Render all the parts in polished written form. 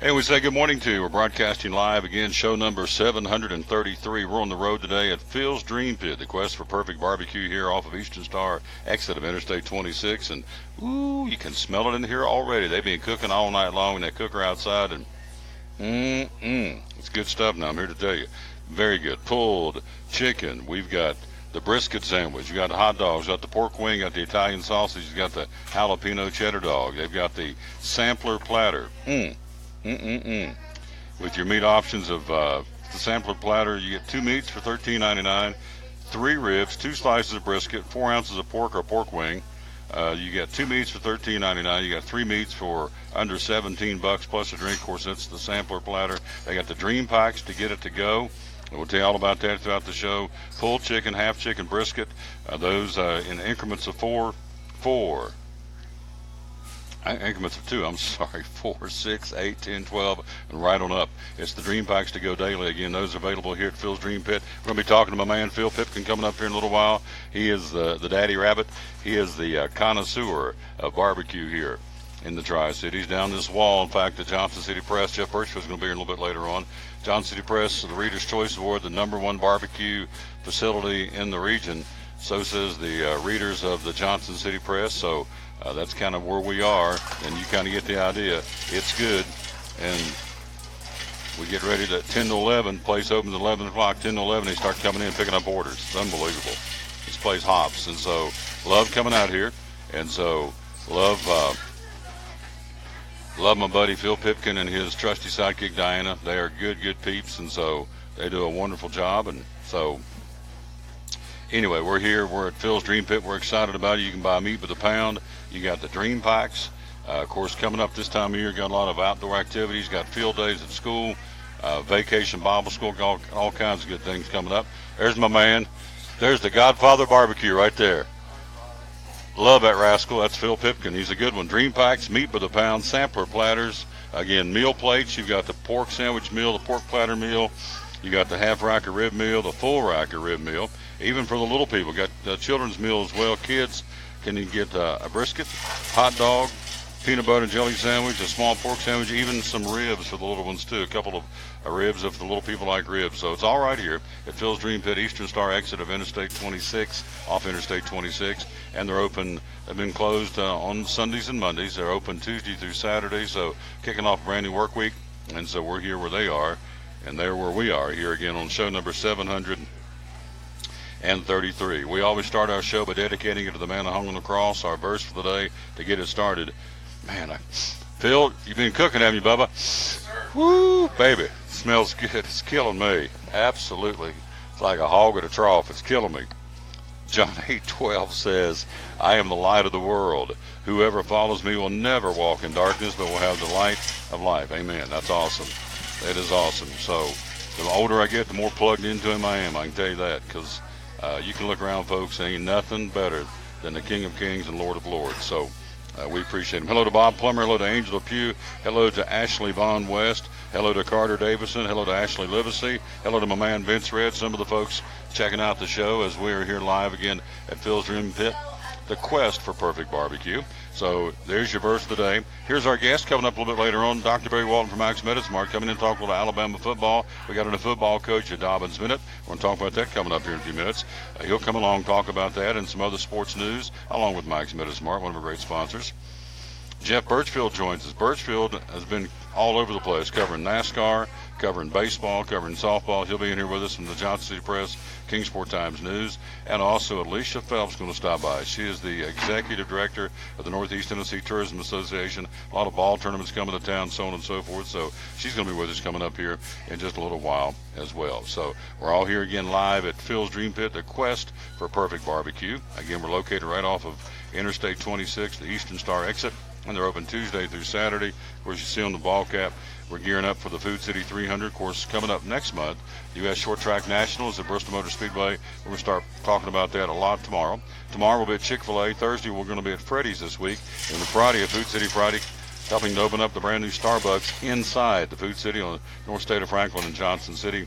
And we say good morning to you. We're broadcasting live again, show number 733. We're on the road today at Phil's Dream Pit, the quest for perfect barbecue here off of Eastern Star, exit of Interstate 26. And, ooh, you can smell it in here already. They've been cooking all night long in that cooker outside, and, it's good stuff now, I'm here to tell you. Very good. Pulled chicken. We've got the brisket sandwich. You got the hot dogs. You got the pork wing. You got the Italian sausage. You got the jalapeno cheddar dog. They've got the sampler platter. With your meat options of the sampler platter, you get 2 meats for $13.99, 3 ribs, 2 slices of brisket, 4 ounces of pork or pork wing. You get 2 meats for $13.99. You got 3 meats for under $17 plus a drink. Of course, that's the sampler platter. They got the dream packs to get it to go. We'll tell you all about that throughout the show. Pulled chicken, half chicken brisket, those in increments of increments of 2, 4, 6, 8, 10, 12, and right on up. It's the Dream Packs to go daily. Again, those are available here at Phil's Dream Pit. We're going to be talking to my man Phil Pipkin coming up here in a little while. He is the Daddy Rabbit. He is the connoisseur of barbecue here in the Tri-Cities. Down this wall, in fact, the Johnson City Press, Jeff Birchfield's going to be here a little bit later on. Johnson City Press, the Reader's Choice Award, the #1 barbecue facility in the region. So says the readers of the Johnson City Press. So that's kind of where we are, and you kind of get the idea. It's good, and we get ready to 10 to 11. Place opens at 11 o'clock. 10 to 11, they start coming in picking up orders. It's unbelievable. This place hops, and so love coming out here, and so love my buddy Phil Pipkin and his trusty sidekick Diana. They are good peeps, and so they do a wonderful job. And so anyway, we're here. We're at Phil's Dream Pit. We're excited about it. You can buy meat by the pound. You got the Dream Packs. Of course, coming up this time of year, got a lot of outdoor activities. Got field days at school, vacation Bible school, all kinds of good things coming up. There's my man. There's the Godfather Barbecue right there. Love that rascal. That's Phil Pipkin. He's a good one. Dream Packs, meat by the pound, sampler platters. Again, meal plates. You've got the pork sandwich meal, the pork platter meal. You got the half rack of rib meal, the full rack of rib meal. Even for the little people, got the children's meal as well. Kids can get a brisket, hot dog, peanut butter and jelly sandwich, a small pork sandwich, even some ribs for the little ones too. A couple of ribs if the little people like ribs. So it's all right here at Phil's Dream Pit, Eastern Star exit of Interstate 26, off Interstate 26. And they're open, they've been closed on Sundays and Mondays. They're open Tuesday through Saturday, so kicking off a brand new work week. And so we're here where they are, and they're where we are, here again on show number 733. We always start our show by dedicating it to the man who hung on the cross, our verse for the day to get it started. Man, Phil, you've been cooking, haven't you, Bubba? Yes, sir. Woo, baby, it smells good. It's killing me. Absolutely. It's like a hog at a trough. It's killing me. John 8:12 says, I am the light of the world. Whoever follows me will never walk in darkness, but will have the light of life. Amen. That's awesome. That is awesome. So the older I get, the more plugged into him I am. I can tell you that, because you can look around, folks, ain't nothing better than the King of Kings and Lord of Lords. So we appreciate him. Hello to Bob Plummer. Hello to Angela Pugh. Hello to Ashley Vaughn West. Hello to Carter Davison. Hello to Ashley Livesey. Hello to my man Vince Red. Some of the folks checking out the show as we are here live again at Phil's Dream Pit, the quest for perfect barbecue. So there's your verse of the day. Here's our guest coming up a little bit later on, Dr. Barry Walton from Max Medicine coming in to talk about Alabama football. We got a new football coach at Dobbins Bennett. We're going to talk about that coming up here in a few minutes. He'll come along, talk about that and some other sports news, along with Max Medicine, one of our great sponsors. Jeff Birchfield joins us. Birchfield has been all over the place, covering NASCAR, covering baseball, covering softball. He'll be in here with us from the Johnson City Press, Kingsport Times News, and also Alicia Phelps is going to stop by. She is the executive director of the Northeast Tennessee Tourism Association. A lot of ball tournaments coming to town, so on and so forth. So she's going to be with us coming up here in just a little while as well. So we're all here again live at Phil's Dream Pit, the quest for perfect barbecue. Again, we're located right off of Interstate 26, the Eastern Star exit. And they're open Tuesday through Saturday. Of course, you see on the ball cap, we're gearing up for the Food City 300. Of course, coming up next month, U.S. Short Track Nationals at Bristol Motor Speedway. We're going to start talking about that a lot tomorrow. Tomorrow we'll be at Chick-fil-A. Thursday we're going to be at Freddy's this week. And Friday at Food City Friday, helping to open up the brand new Starbucks inside the Food City on the north state of Franklin and Johnson City.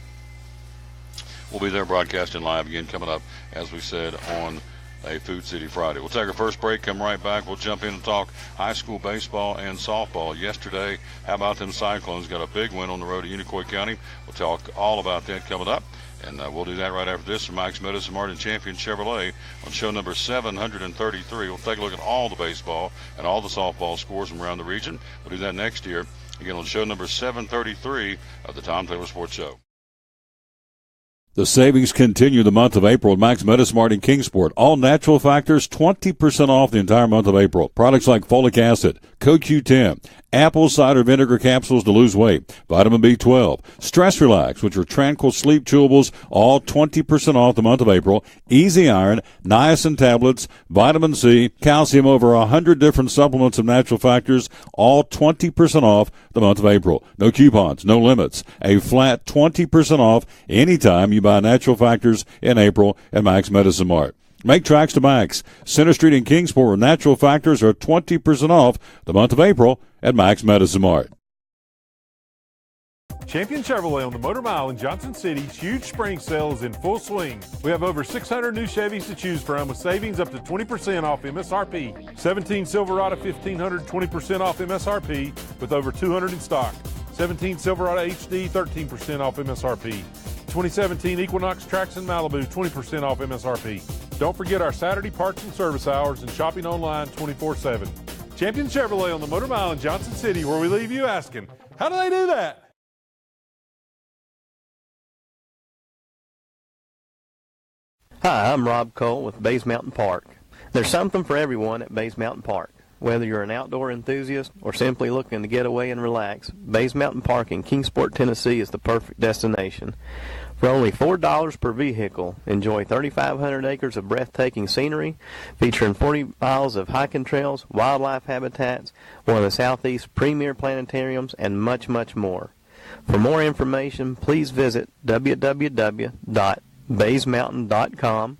We'll be there broadcasting live again coming up, as we said, on a Food City Friday. We'll take our first break, come right back. We'll jump in and talk high school baseball and softball. Yesterday, how about them Cyclones? Got a big win on the road at Unicoi County. We'll talk all about that coming up. And we'll do that right after this from Mike's Medicine Mart and Champion Chevrolet on show number 733. We'll take a look at all the baseball and all the softball scores from around the region. We'll do that next year, again on show number 733 of the Tom Taylor Sports Show. The savings continue the month of April at Max Medicine Mart in Kingsport. All natural factors, 20% off the entire month of April. Products like folic acid, CoQ10, apple cider vinegar capsules to lose weight, vitamin B12, Stress Relax, which are tranquil sleep chewables, all 20% off the month of April. Easy Iron, niacin tablets, vitamin C, calcium, over 100 different supplements of natural factors, all 20% off the month of April. No coupons, no limits. A flat 20% off anytime you buy natural factors in April at Max Medicine Mart. Make tracks to Max. Center Street in Kingsport, where natural factors are 20% off the month of April at Max Medicine Mart. Champion Chevrolet on the Motor Mile in Johnson City's huge spring sale is in full swing. We have over 600 new Chevys to choose from with savings up to 20% off MSRP. 17 Silverado 1500, 20% off MSRP with over 200 in stock. 17 Silverado HD, 13% off MSRP. 2017 Equinox Trax in Malibu, 20% off MSRP. Don't forget our Saturday parts and service hours and shopping online 24/7. Champion Chevrolet on the Motor Mile in Johnson City, where we leave you asking, how do they do that? Hi, I'm Rob Cole with Bays Mountain Park. There's something for everyone at Bays Mountain Park. Whether you're an outdoor enthusiast or simply looking to get away and relax, Bays Mountain Park in Kingsport, Tennessee is the perfect destination. For only $4 per vehicle, enjoy 3,500 acres of breathtaking scenery, featuring 40 miles of hiking trails, wildlife habitats, one of the Southeast's premier planetariums, and much, much more. For more information, please visit www.baysmountain.com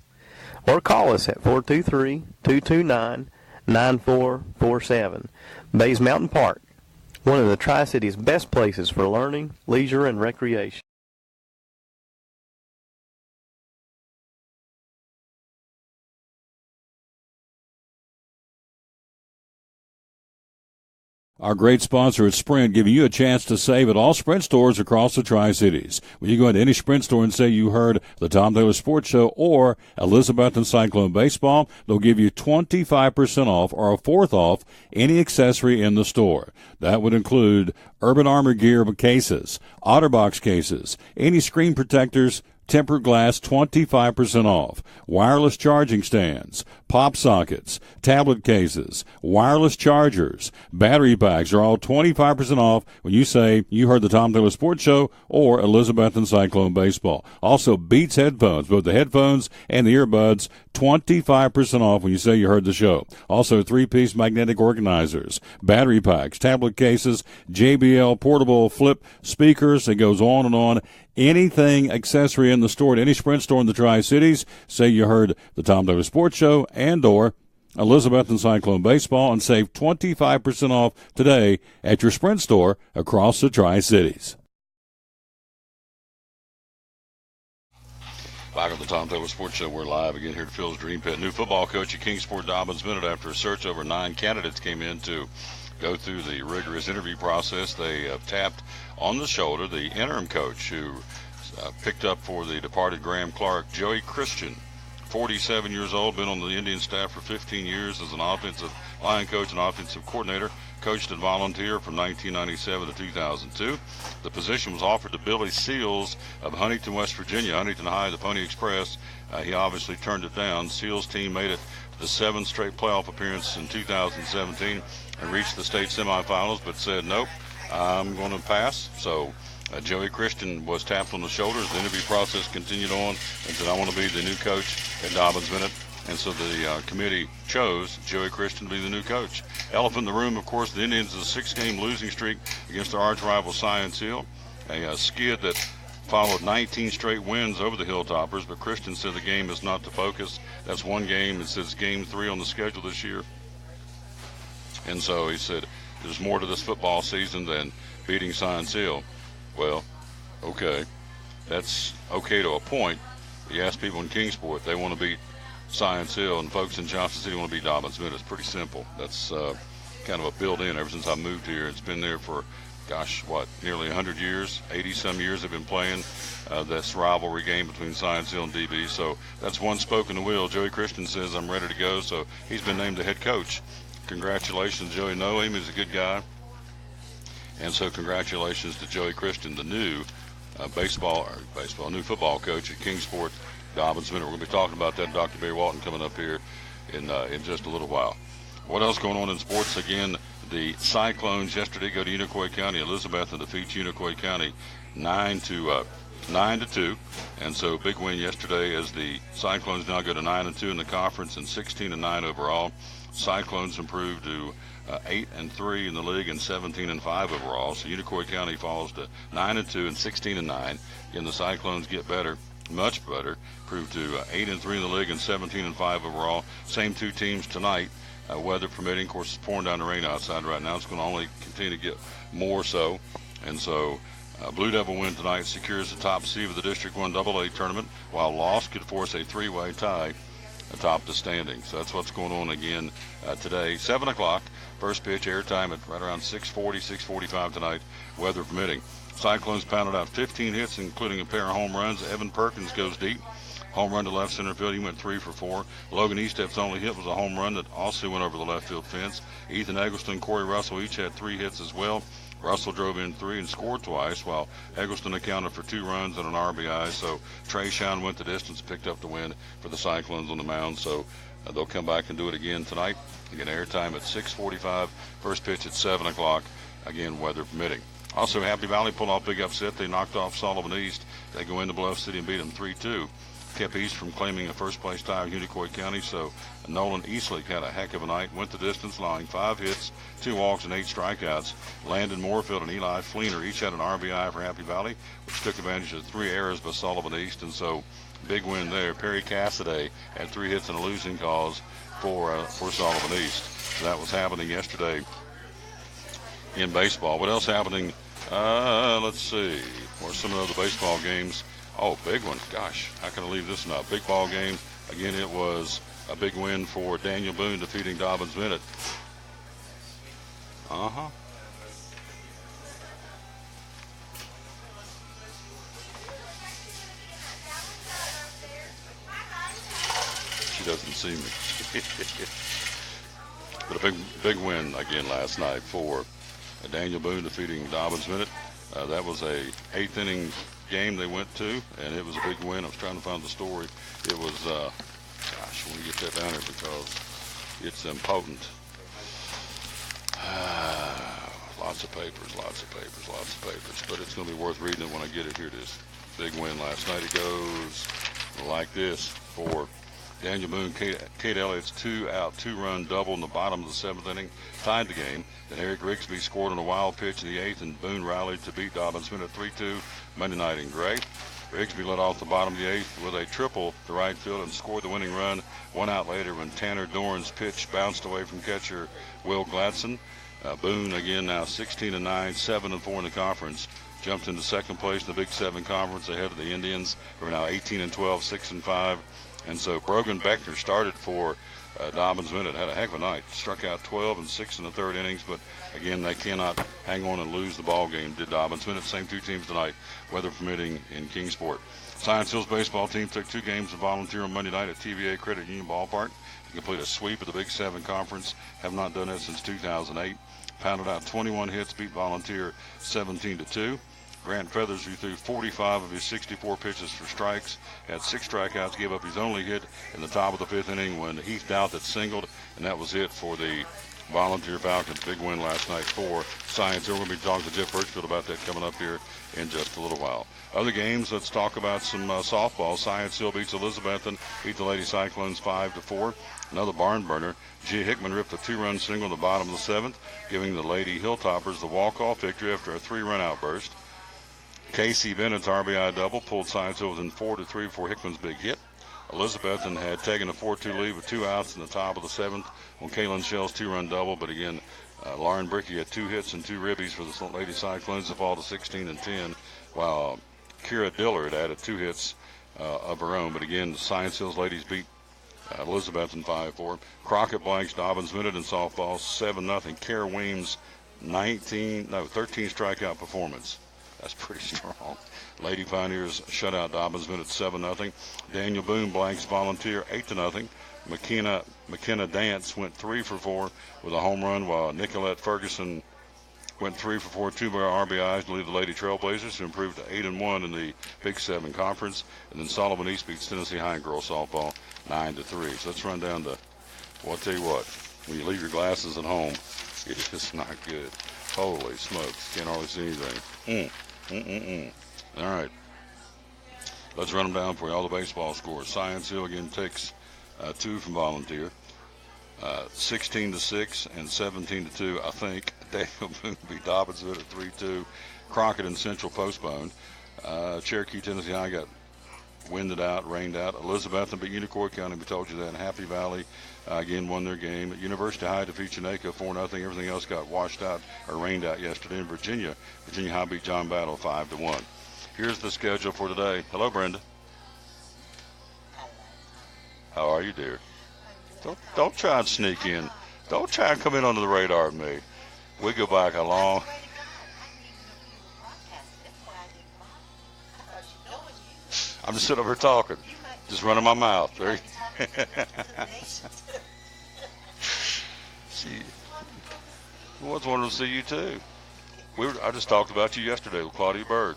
or call us at 423-229-9447. Bays Mountain Park, one of the Tri-City's best places for learning, leisure, and recreation. Our great sponsor at Sprint, giving you a chance to save at all Sprint stores across the Tri-Cities. When you go into any Sprint store and say you heard the Tom Taylor Sports Show or Elizabethton Cyclone Baseball, they'll give you 25% off or a fourth off any accessory in the store. That would include Urban Armor gear cases, OtterBox cases, any screen protectors, tempered glass, 25% off. Wireless charging stands, pop sockets, tablet cases, wireless chargers, battery packs are all 25% off when you say you heard the Tom Taylor Sports Show or Elizabethton Cyclone Baseball. Also, Beats headphones, both the headphones and the earbuds, 25% off when you say you heard the show. Also, 3-piece magnetic organizers, battery packs, tablet cases, JBL portable flip speakers. It goes on and on. Anything accessory in the store at any Sprint store in the Tri-Cities, say you heard the Tom Taylor Sports Show and or Elizabethton Cyclone Baseball, and save 25% off today at your Sprint store across the Tri-Cities. Back on the Tom Taylor Sports Show, we're live again here at Phil's Dream Pit. New football coach at Kingsport, Dobbins Bennett, after a search over 9 candidates came in to go through the rigorous interview process. They tapped on the shoulder the interim coach who picked up for the departed Graham Clark, Joey Christian, 47 years old, been on the Indian staff for 15 years as an offensive line coach and offensive coordinator, coached at Volunteer from 1997 to 2002. The position was offered to Billy Seals of Huntington, West Virginia, Huntington High, the Pony Express. He obviously turned it down. Seals' team made it to the 7th straight playoff appearance in 2017 and reached the state semifinals, but said, nope, I'm going to pass. So Joey Christian was tapped on the shoulders. The interview process continued on and said, I want to be the new coach at Dobbins Bennett. And so the committee chose Joey Christian to be the new coach. Elephant in the room, of course, the Indians' 6-game losing streak against their arch rival Science Hill. A skid that followed 19 straight wins over the Hilltoppers, but Christian said the game is not the focus. That's one game. It says game 3 on the schedule this year. And so he said, there's more to this football season than beating Science Hill. Well, okay. That's okay to a point. You ask people in Kingsport, they want to beat Science Hill. And folks in Johnson City want to beat Dobyns-Bennett. It's pretty simple. That's kind of a built-in ever since I moved here. It's been there for, gosh, nearly 100 years, 80-some years they've been playing this rivalry game between Science Hill and DB. So that's one spoke in the wheel. Joey Christian says, I'm ready to go. So he's been named the head coach. Congratulations, Joey. Know him. He's a good guy. And so congratulations to Joey Christian, the new new football coach at Kingsport Dobyns-Bennett. We're going to be talking about that, Dr. Barry Walton, coming up here in just a little while. What else going on in sports? Again, the Cyclones yesterday go to Unicoi County. Elizabethton defeats Unicoi County 9-2, and so big win yesterday as the Cyclones now go to 9-2 in the conference and 16-9 overall. Cyclones improved to 8-3 in the league and 17-5 overall. So Unicoi County falls to 9-2 and 16-9. Again, the Cyclones get better, much better, improved to 8-3 in the league and 17-5 overall. Same two teams tonight. Weather permitting. Of course, it's pouring down the rain outside right now. It's going to only continue to get more so. And so Blue Devil win tonight secures the top seed of the District 1 AA tournament, while loss could force a three-way tie atop the standings. So that's what's going on again today. 7 o'clock, first pitch, airtime at right around 6:40, 6:45 tonight, weather permitting. Cyclones pounded out 15 hits, including a pair of home runs. Evan Perkins goes deep. Home run to left center field. He went 3 for 4. Logan Estep's only hit was a home run that also went over the left field fence. Ethan Eggleston and Corey Russell each had 3 hits as well. Russell drove in 3 and scored twice, while Eggleston accounted for 2 runs and an RBI. So Trey Shine went the distance, picked up the win for the Cyclones on the mound. So they'll come back and do it again tonight. Again, airtime at 6:45. First pitch at 7 o'clock. Again, weather permitting. Also, Happy Valley pulled off big upset. They knocked off Sullivan East. They go into Bluff City and beat them 3-2. Kept East from claiming a first-place tie in Unicoi County, so Nolan Eastlick had a heck of a night. Went the distance, allowing 5 hits, 2 walks, and 8 strikeouts. Landon Moorfield and Eli Fleener each had an RBI for Happy Valley, which took advantage of 3 errors by Sullivan East, and so big win there. Perry Cassidy had 3 hits and a losing cause for Sullivan East. So that was happening yesterday in baseball. What else happening? Let's see. What are some of the baseball games? Oh, big one. Gosh, how can I leave this one out? Big ball game. Again, it was a big win for Daniel Boone defeating Dobyns-Bennett. She doesn't see me. But a big win again last night for Daniel Boone defeating Dobyns-Bennett. That was a 8th inning game they went to, and it was a big win. I was trying to find the story. It was, gosh, let me get that down here because it's impotent. Lots of papers, but it's going to be worth reading it when I get it. Here it is. Big win last night. It goes like this for Daniel Boone. Kate Elliott's 2-out, 2-run double in the bottom of the 7th inning tied the game. Then Eric Rigsby scored on a wild pitch in the 8th, and Boone rallied to beat Dobyns-Bennett 3-2 Monday night in Gray. Rigsby led off the bottom of the 8th with a triple to right field and scored the winning run 1 out later when Tanner Dorn's pitch bounced away from catcher Will Gladson. Boone again now 16-9, 7-4 in the conference. Jumped into second place in the Big 7 conference ahead of the Indians, who are now 18-12, 6-5. And so Brogan Beckner started for Dobyns-Bennett. Had a heck of a night. Struck out 12 and 6 in the 3rd innings, but again, they cannot hang on and lose the ball game. Did Dobyns-Bennett. Same 2 teams tonight, weather permitting in Kingsport. Science Hills baseball team took 2 games to volunteer on Monday night at TVA Credit Union Ballpark to complete a sweep of the Big 7 conference. Have not done that since 2008. Pounded out 21 hits, beat Volunteer 17-2. Grant Feathers, who threw 45 of his 64 pitches for strikes, had 6 strikeouts, gave up his only hit in the top of the 5th inning when Heath Douthit singled, and that was it for the Volunteer Falcons. Big win last night for Science. We're going to be talking to Jeff Birchfield about that coming up here in just a little while. Other games, let's talk about some softball. Science Hill beats Elizabethton, beat the Lady Cyclones 5-4. Another barn burner. Gia Hickman ripped a 2-run single in the bottom of the 7th, giving the Lady Hilltoppers the walk-off victory after a 3-run outburst. Casey Bennett's RBI double pulled Science Hill within 4-3 before Hickman's big hit. Elizabethton had taken a 4-2 lead with 2 outs in the top of the 7th on Kaylin Shell's 2-run double, but again, Lauren Brickey had 2 hits and 2 ribbies for the Lady Cyclones to fall to 16-10, while Kira Dillard added 2 hits of her own. But again, the Science Hills ladies beat Elizabethton 5-4. Crockett blanks Dobbins Minute in softball 7-0. Kara Weems 13 strikeout performance. That's pretty strong. Lady Pioneers shut out Dobbins Minute 7-0. Daniel Boone blanks Volunteer 8-0. McKenna Dance went 3 for 4 with a home run, while Nicolette Ferguson went 3 for 4, 2 RBIs to lead the Lady Trailblazers, who improved to 8-1 in the Big 7 Conference. And then Sullivan East beats Tennessee High in girls softball 9-3. So let's run down to, well, I'll tell you what, when you leave your glasses at home, it is not good. Holy smokes, can't hardly see anything. All right, let's run them down for you. All the baseball scores. Science Hill again takes 2 from Volunteer. 16-6 and 17-2, I think. Daniel Boone beat Dobbins at 3-2. Crockett and Central postponed. Cherokee Tennessee High got winded out, rained out. Elizabethton beat Unicoi County. We told you that. Happy Valley again won their game. University High defeats Unaka 4-0. Everything else got washed out or rained out yesterday. In Virginia High beat John Battle 5-1. Here's the schedule for today. Hello, Brenda. How are you, dear? Don't try and sneak in. Don't try and come in under the radar with me. We go back a long. I'm just sitting over here talking, just running my mouth. There. She was wanting to see you too. I just talked about you yesterday with Claudia Bird.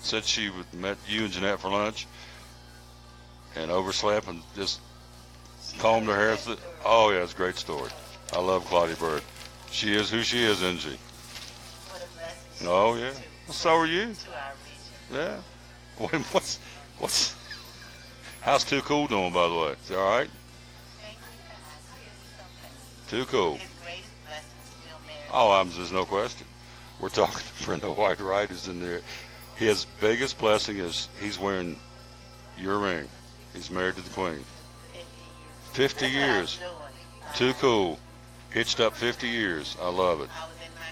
Said she met you and Jeanette for lunch and overslept and just combed her hair. Oh, yeah, it's a great story. I love Claudia Bird. She is who she is, isn't she? Oh, yeah. Well, so are you. Yeah. What's how's Too Cool doing, by the way? Is he all right? Too Cool. Oh, there's no question. We're talking to Brenda White-Wright is in there. His biggest blessing is he's wearing your ring. He's married to the Queen. 50 years. Too Cool. Hitched up 50 years. I love it. I was in my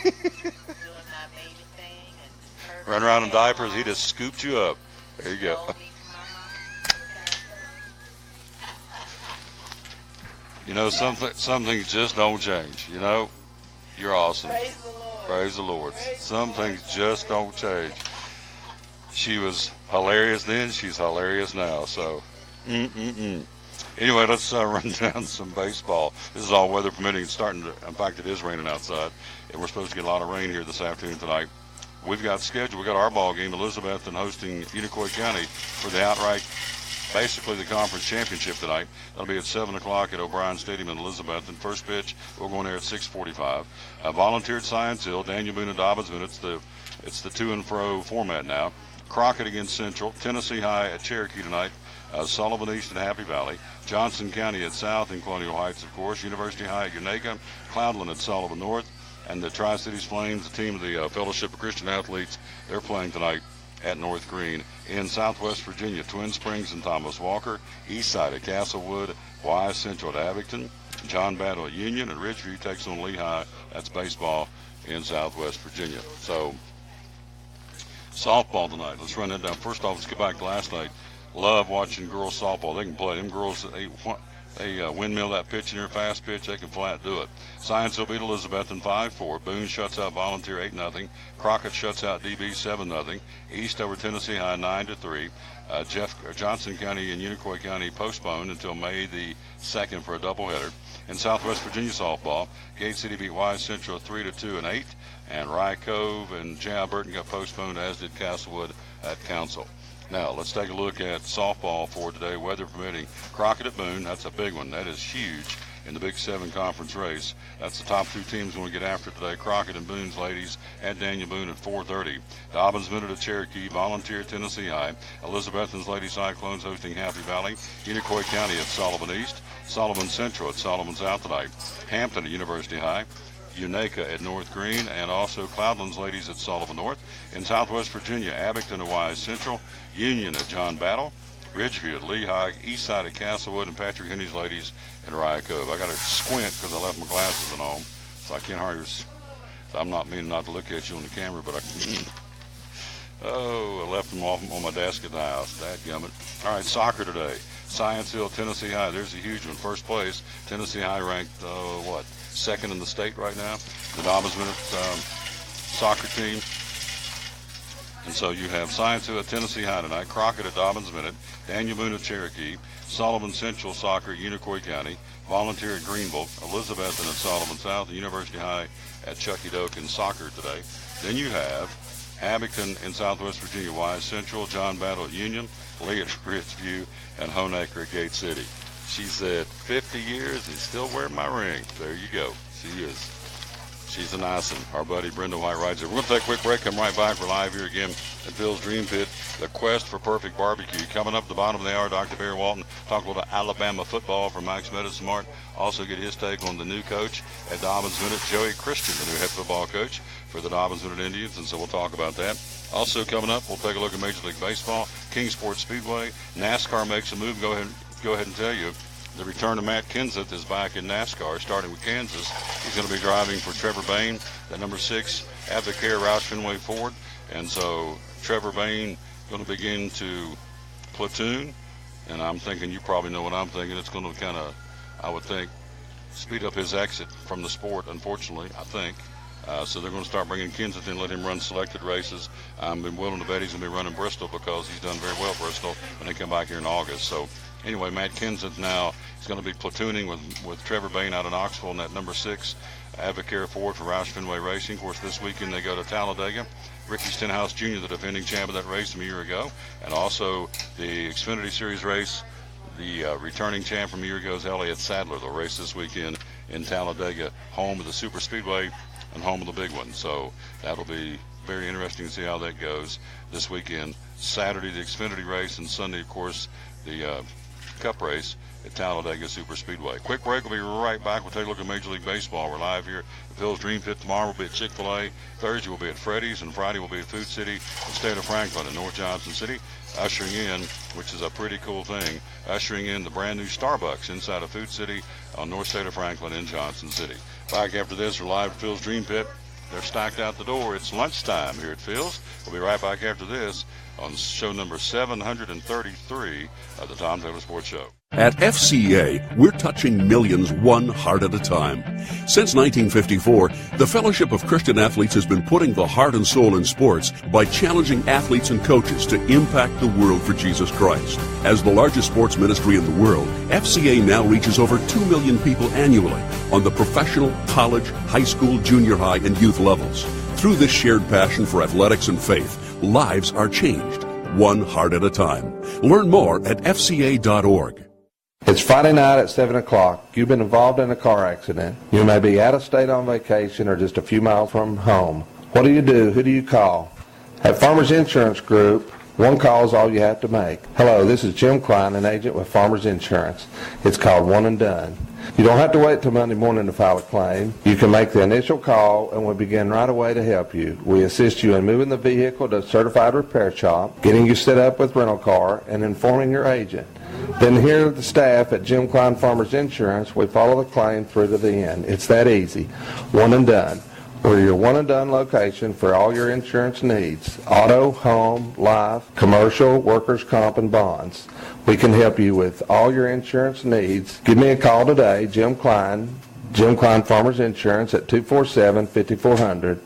crib doing my baby thing. And Run around in diapers. He just scooped you up. There you go. You know, some things just don't change. You know, you're awesome. Praise the Lord. Praise the Lord. Some things just don't change. She was hilarious then. She's hilarious now. So, Anyway, let's run down some baseball. This is all weather permitting. It's starting to, in fact, it is raining outside, and we're supposed to get a lot of rain here this afternoon tonight. We've got scheduled. We've got our ball game, Elizabethton hosting Unicoi County for the outright, basically the conference championship tonight. That'll be at 7 o'clock at O'Brien Stadium in Elizabethton. First pitch, we're going there at 6:45. Volunteered Science Hill, Daniel Boone and Dobbins. It's the to and fro format now. Crockett against Central. Tennessee High at Cherokee tonight. Sullivan East and Happy Valley. Johnson County at South in Colonial Heights, of course. University High at Unaka. Cloudland at Sullivan North. And the Tri-Cities Flames, the team of the Fellowship of Christian Athletes, they're playing tonight at North Green. In Southwest Virginia, Twin Springs and Thomas Walker. Eastside at Castlewood. Wise Central at Abington. John Battle at Union. And Ridgeview takes on Lehigh. That's baseball in Southwest Virginia. So, softball tonight. Let's run that down. First off, let's get back to last night. Love watching girls softball. They can play. Them girls, they windmill that pitch in their fast pitch. They can flat do it. Science will beat Elizabethton 5-4. Boone shuts out Volunteer 8-0. Crockett shuts out DB 7-0. East over Tennessee High 9-3. Johnson County and Unicoi County postponed until May the 2nd for a doubleheader. In Southwest Virginia softball, Gate City beat Wise Central 3-2 and 8. And Rye Cove and J. Alberton got postponed, as did Castlewood at Council. Now, let's take a look at softball for today, weather permitting. Crockett at Boone, that's a big one. That is huge in the Big 7 conference race. That's the top two teams when we get after today. Crockett and Boone's ladies at Daniel Boone at 4:30. Dobbins Minute at Cherokee, Volunteer Tennessee High. Elizabethton's Lady Cyclones hosting Happy Valley. Unicoi County at Sullivan East. Sullivan Central at Sullivan South tonight. Hampton at University High. Unaka at North Green, and also Cloudland's ladies at Sullivan North. In Southwest Virginia, Abington at Wise Central, Union at John Battle, Ridgeview at Lehigh, Eastside at Castlewood, and Patrick Henry's ladies at Rye Cove. I got to squint because I left my glasses at home, so I can't hardly. I'm not meaning not to look at you on the camera, but Oh, I left them off on my desk at the house. Dadgummit. All right, soccer today. Science Hill, Tennessee High. There's a huge one. First place. Tennessee High ranked, second in the state right now. The Dobbins Minute soccer team. And so you have Science Hill at Tennessee High tonight. Crockett at Dobbins Minute. Daniel Boone at Cherokee. Sullivan Central Soccer at Unicoi County. Volunteer at Greenville. Elizabethton at Sullivan South. And University High at Chucky Doak in soccer today. Then you have Abington in Southwest Virginia, Wise Central, John Battle at Union, Lee at Ridgeview, and Honaker at Gate City. She said, 50 years and still wearing my ring. There you go. She is. She's a nice one. Our buddy Brenda White rides it. We're going to take a quick break. Come right back. We're live here again at Phil's Dream Pit. The quest for perfect barbecue. Coming up at the bottom of the hour, Dr. Barry Walton talk a little Alabama football from Max Medicine Mart. Also get his take on the new coach at Dobbins Minute, Joey Christian, the new head football coach for the Dobbins Minute Indians, and so we'll talk about that. Also coming up, we'll take a look at Major League Baseball, Kingsport Speedway. NASCAR makes a move. Go ahead and tell you. The return of Matt Kenseth is back in NASCAR, starting with Kansas. He's going to be driving for Trevor Bayne, the number 6 Advocare Roush Fenway Ford. And so Trevor Bayne going to begin to platoon. And I'm thinking, you probably know what I'm thinking. It's going to kind of, I would think, speed up his exit from the sport, unfortunately, I think. So they're going to start bringing Kenseth in, let him run selected races. I'm willing to bet he's going to be running Bristol because he's done very well at Bristol when they come back here in August. So anyway, Matt Kenseth now is going to be platooning with Trevor Bayne out of Knoxville in that number 6 Advocare Ford for Roush Fenway Racing. Of course, this weekend they go to Talladega. Ricky Stenhouse Jr., the defending champ of that race from a year ago, and also the Xfinity Series race. The returning champ from a year ago is Elliott Sadler. They'll race this weekend in Talladega, home of the Super Speedway and home of the big one. So that'll be very interesting to see how that goes this weekend. Saturday, the Xfinity race, and Sunday, of course, the Cup race at Talladega Super Speedway. Quick break. We'll be right back. We'll take a look at Major League Baseball. We're live here at Phil's Dream Pit. Tomorrow we'll be at Chick-fil-A. Thursday we'll be at Freddy's. And Friday we'll be at Food City, the state of Franklin in North Johnson City, ushering in, which is a pretty cool thing, ushering in the brand new Starbucks inside of Food City on North State of Franklin in Johnson City. Back after this, we're live at Phil's Dream Pit. They're stacked out the door. It's lunchtime here at Phil's. We'll be right back after this on show number 733 of the Tom Taylor Sports Show. At FCA, we're touching millions one heart at a time. Since 1954, the Fellowship of Christian Athletes has been putting the heart and soul in sports by challenging athletes and coaches to impact the world for Jesus Christ. As the largest sports ministry in the world, FCA now reaches over 2 million people annually on the professional, college, high school, junior high, and youth levels. Through this shared passion for athletics and faith, lives are changed, one heart at a time. Learn more at FCA.org. It's Friday night at 7 o'clock. You've been involved in a car accident. You may be out of state on vacation or just a few miles from home. What do? Who do you call? At Farmers Insurance Group, one call is all you have to make. Hello, this is Jim Klein, an agent with Farmers Insurance. It's called One and Done. You don't have to wait till Monday morning to file a claim. You can make the initial call and we'll begin right away to help you. We assist you in moving the vehicle to a certified repair shop, getting you set up with rental car, and informing your agent. Then here at the staff at Jim Klein Farmers Insurance, we follow the claim through to the end. It's that easy. One and Done. We're your one and done location for all your insurance needs. Auto, home, life, commercial, workers' comp, and bonds. We can help you with all your insurance needs. Give me a call today, Jim Klein Farmers Insurance at 247-5400.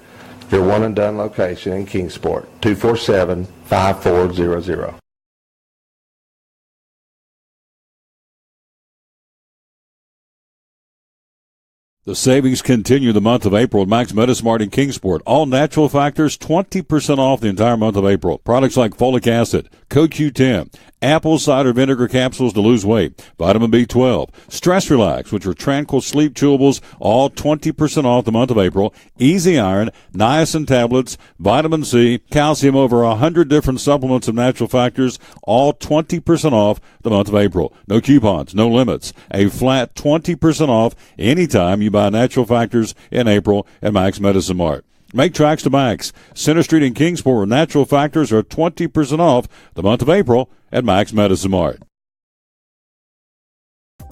Your one and done location in Kingsport, 247-5400. The savings continue the month of April at Max Medicine Mart in Kingsport. All natural factors, 20% off the entire month of April. Products like folic acid, CoQ10, apple cider vinegar capsules to lose weight, vitamin B12, Stress Relax, which are tranquil sleep chewables, all 20% off the month of April. Easy Iron, niacin tablets, vitamin C, calcium, over 100 different supplements of natural factors, all 20% off the month of April. No coupons, no limits. A flat 20% off anytime you buy natural factors in April at Max Medicine Mart. Make tracks to Max. Center Street in Kingsport, where natural factors are 20% off the month of April at Max Medicine Mart.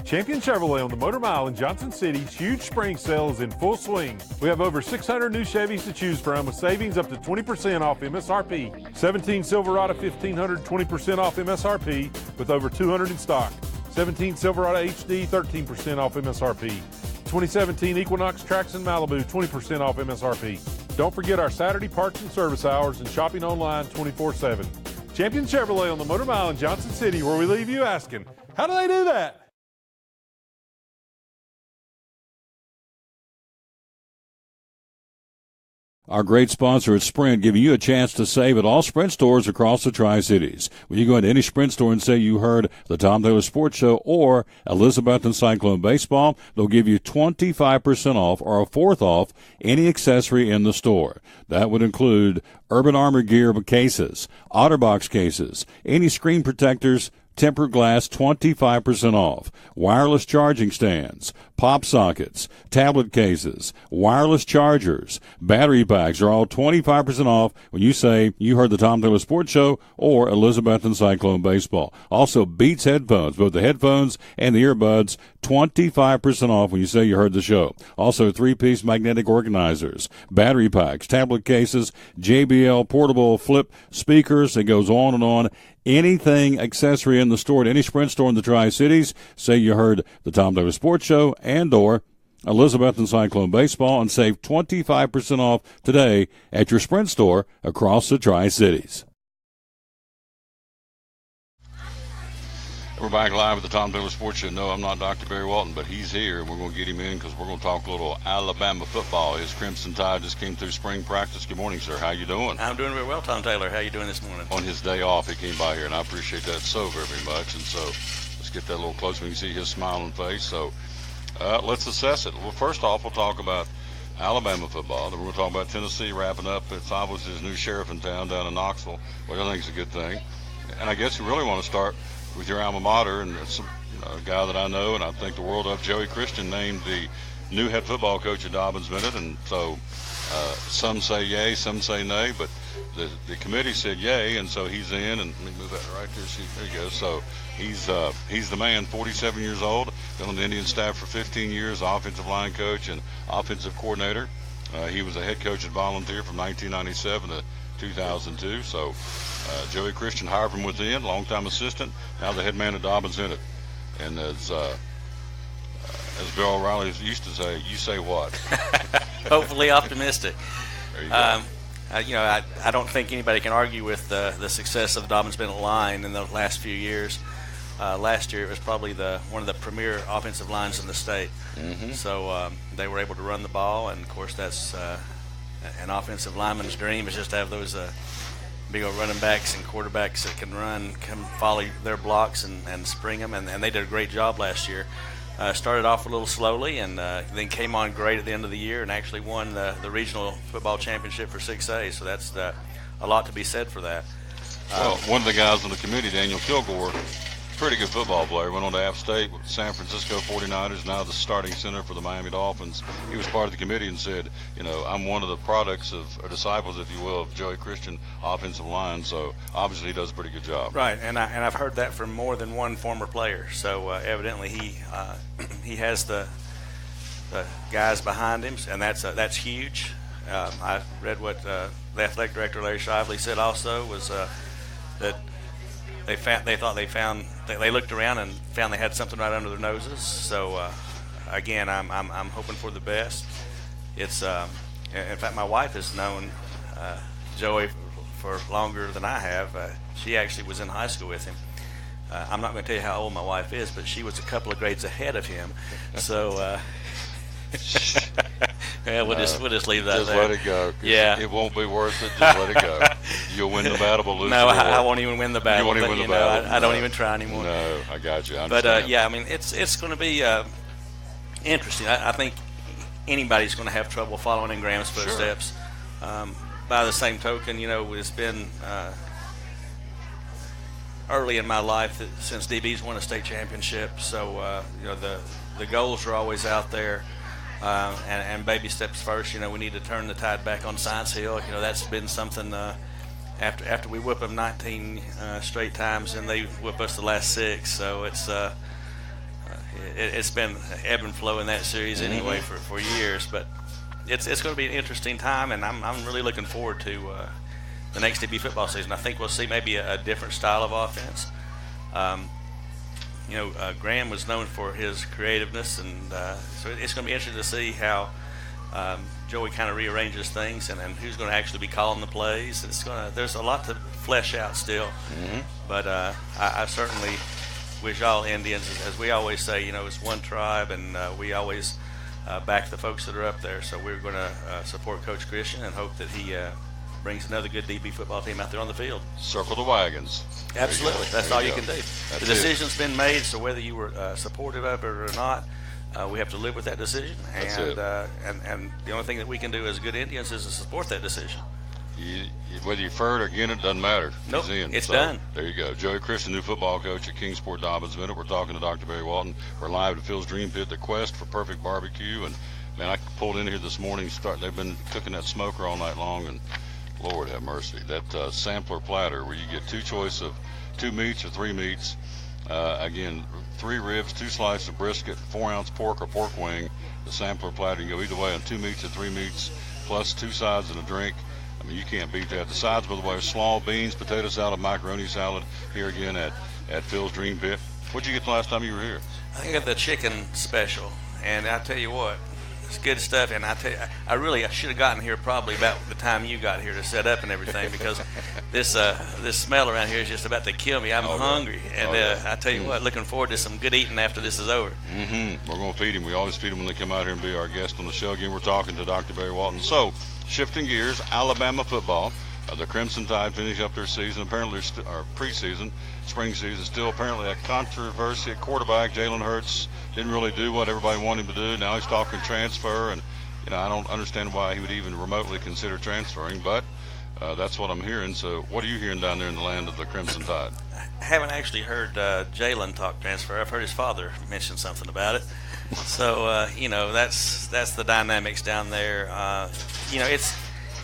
Champion Chevrolet on the Motor Mile in Johnson City's huge spring sale is in full swing. We have over 600 new Chevys to choose from with savings up to 20% off MSRP. 17 Silverado 1500, 20% off MSRP with over 200 in stock. 17 Silverado HD, 13% off MSRP. 2017 Equinox Trax and Malibu, 20% off MSRP. Don't forget our Saturday parts and service hours and shopping online 24/7. Champion Chevrolet on the Motor Mile in Johnson City, where we leave you asking, how do they do that? Our great sponsor at Sprint giving you a chance to save at all Sprint stores across the Tri-Cities. When you go into any Sprint store and say you heard the Tom Taylor Sports Show or Elizabethton Cyclone Baseball, they'll give you 25% off or a fourth off any accessory in the store. That would include Urban Armor gear cases, OtterBox cases, any screen protectors, tempered glass, 25% off, wireless charging stands, pop sockets, tablet cases, wireless chargers, battery packs are all 25% off when you say you heard the Tom Taylor Sports Show or Elizabethton Cyclone Baseball. Also, Beats headphones, both the headphones and the earbuds, 25% off when you say you heard the show. Also, 3-piece magnetic organizers, battery packs, tablet cases, JBL portable flip speakers. It goes on and on. Anything accessory in the store at any Sprint store in the Tri-Cities, say you heard the Tom Taylor Sports Show and or Elizabethton Cyclone Baseball, and save 25% off today at your Sprint store across the Tri-Cities. We're back live with the Tom Taylor Sports Show. No, I'm not Dr. Barry Walton, but he's here. We're going to get him in because we're going to talk a little Alabama football. His Crimson Tide just came through spring practice. Good morning, sir. How you doing? I'm doing very well, Tom Taylor. How you doing this morning? On his day off, he came by here, and I appreciate that so very, very much. And so let's get that a little closer. We can see his smiling face. So let's assess it. Well, first off, we'll talk about Alabama football. Then we're going to talk about Tennessee wrapping up. It's obviously his new sheriff in town down in Knoxville, which I think is a good thing. And I guess you really want to start with your alma mater, and it's a guy that I know and I think the world of, Joey Christian, named the new head football coach at Dobyns-Bennett. And so some say yay, some say nay, but the committee said yay, and so he's in. And let me move that right there. See, there you go. So he's the man, 47 years old, been on the Indian staff for 15 years, offensive line coach and offensive coordinator. He was a head coach at Volunteer from 1997 to 2002. So Joey Christian, hired from within, longtime assistant, now the head man at Dobyns-Bennett. And as Bill O'Reilly used to say, you say what? Hopefully optimistic. There you go. I don't think anybody can argue with the success of the Dobyns-Bennett line in the last few years. Last year it was probably one of the premier offensive lines in the state. Mm-hmm. So they were able to run the ball, and of course that's an offensive lineman's dream, is just to have those big old running backs and quarterbacks that can run, come follow their blocks and spring them, and they did a great job last year. Started off a little slowly, and then came on great at the end of the year and actually won the regional football championship for 6A, so that's a lot to be said for that. Well, one of the guys on the committee, Daniel Kilgore, pretty good football player, went on to App State with San Francisco 49ers, now the starting center for the Miami Dolphins. He was part of the committee and said, I'm one of the products of, or disciples, if you will, of Joey Christian offensive line, so obviously he does a pretty good job. Right, and I've heard that from more than one former player, so evidently he has the guys behind him, and that's huge. I read what the athletic director, Larry Shively, said also, was that they looked around and found they had something right under their noses. So again, I'm hoping for the best. It's in fact, my wife has known Joey for longer than I have. She actually was in high school with him. I'm not going to tell you how old my wife is, but she was a couple of grades ahead of him. So yeah, we'll just leave that just there. Let it go. Yeah, it won't be worth it. Just let it go. You'll win the battle, but lose the war. I won't even win the battle. You won't even win the battle. I don't even try anymore. No, I got you. I understand. But yeah, I mean, it's going to be interesting. I think anybody's going to have trouble following in Graham's footsteps. Sure. By the same token, it's been early in my life since DB's won a state championship. So the goals are always out there. And baby steps first. We need to turn the tide back on Science Hill. That's been something. After we whip them 19 straight times, and they whip us the last 6. So it's it's been ebb and flow in that series anyway for years. But it's going to be an interesting time, and I'm really looking forward to the next DB football season. I think we'll see maybe a different style of offense. Graham was known for his creativeness, and so it's going to be interesting to see how Joey kind of rearranges things and who's going to actually be calling the plays. There's a lot to flesh out still, but I certainly wish all Indians, as we always say, it's one tribe, and we always back the folks that are up there. So we're going to support Coach Christian and hope that he brings another good DB football team out there on the field. Circle the wagons. Absolutely. That's all you can do. That's the decision's been made, so whether you were supportive of it or not, we have to live with that decision. And the only thing that we can do as good Indians is to support that decision. Whether you for it or against it, doesn't matter. Nope, it's done. There you go. Joey Christian, new football coach at Kingsport Dobbins Minute. We're talking to Dr. Barry Walton. We're live at Phil's Dream Pit, the quest for perfect barbecue. And, man, I pulled in here this morning. They've been cooking that smoker all night long, and Lord have mercy. That sampler platter where you get two choice of 2 meats or 3 meats. Again, 3 ribs, 2 slices of brisket, 4-ounce pork or pork wing. The sampler platter, you can go either way on 2 meats or 3 meats, plus 2 sides and a drink. I mean, you can't beat that. The sides, by the way, are slaw, beans, potato salad, macaroni salad. Here again at Phil's Dream Pit. What'd you get the last time you were here? I think I got the chicken special, and I tell you what, it's good stuff. And I tell you, I should have gotten here probably about the time you got here to set up and everything, because this smell around here is just about to kill me. I'm hungry, and I tell you what, looking forward to some good eating after this is over. We're going to feed him. We always feed him when they come out here and be our guest on the show. Again, we're talking to Dr. Barry Walton. So, shifting gears, Alabama football. The Crimson Tide finish up their season. Apparently, our preseason, spring season, still apparently a controversy at quarterback. Jalen Hurts didn't really do what everybody wanted him to do. Now he's talking transfer, and I don't understand why he would even remotely consider transferring, but that's what I'm hearing. So what are you hearing down there in the land of the Crimson Tide? I haven't actually heard Jalen talk transfer. I've heard his father mention something about it. So, that's the dynamics down there.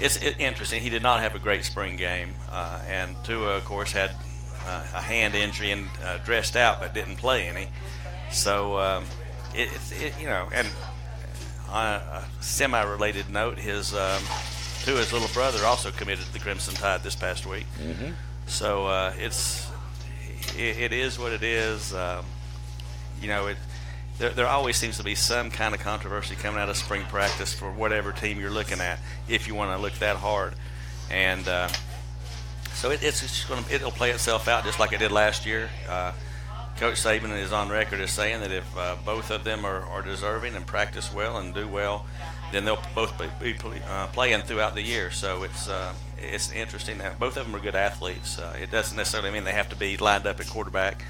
It's interesting. He did not have a great spring game, and Tua, of course, had a hand injury and dressed out but didn't play any. So, and on a semi-related note, Tua's little brother also committed to the Crimson Tide this past week. So it is what it is. There always seems to be some kind of controversy coming out of spring practice for whatever team you're looking at, if you want to look that hard. And so it'll play itself out just like it did last year. Coach Saban is on record as saying that if both of them are deserving and practice well and do well, then they'll both be playing throughout the year. So it's interesting that both of them are good athletes. It doesn't necessarily mean they have to be lined up at quarterback.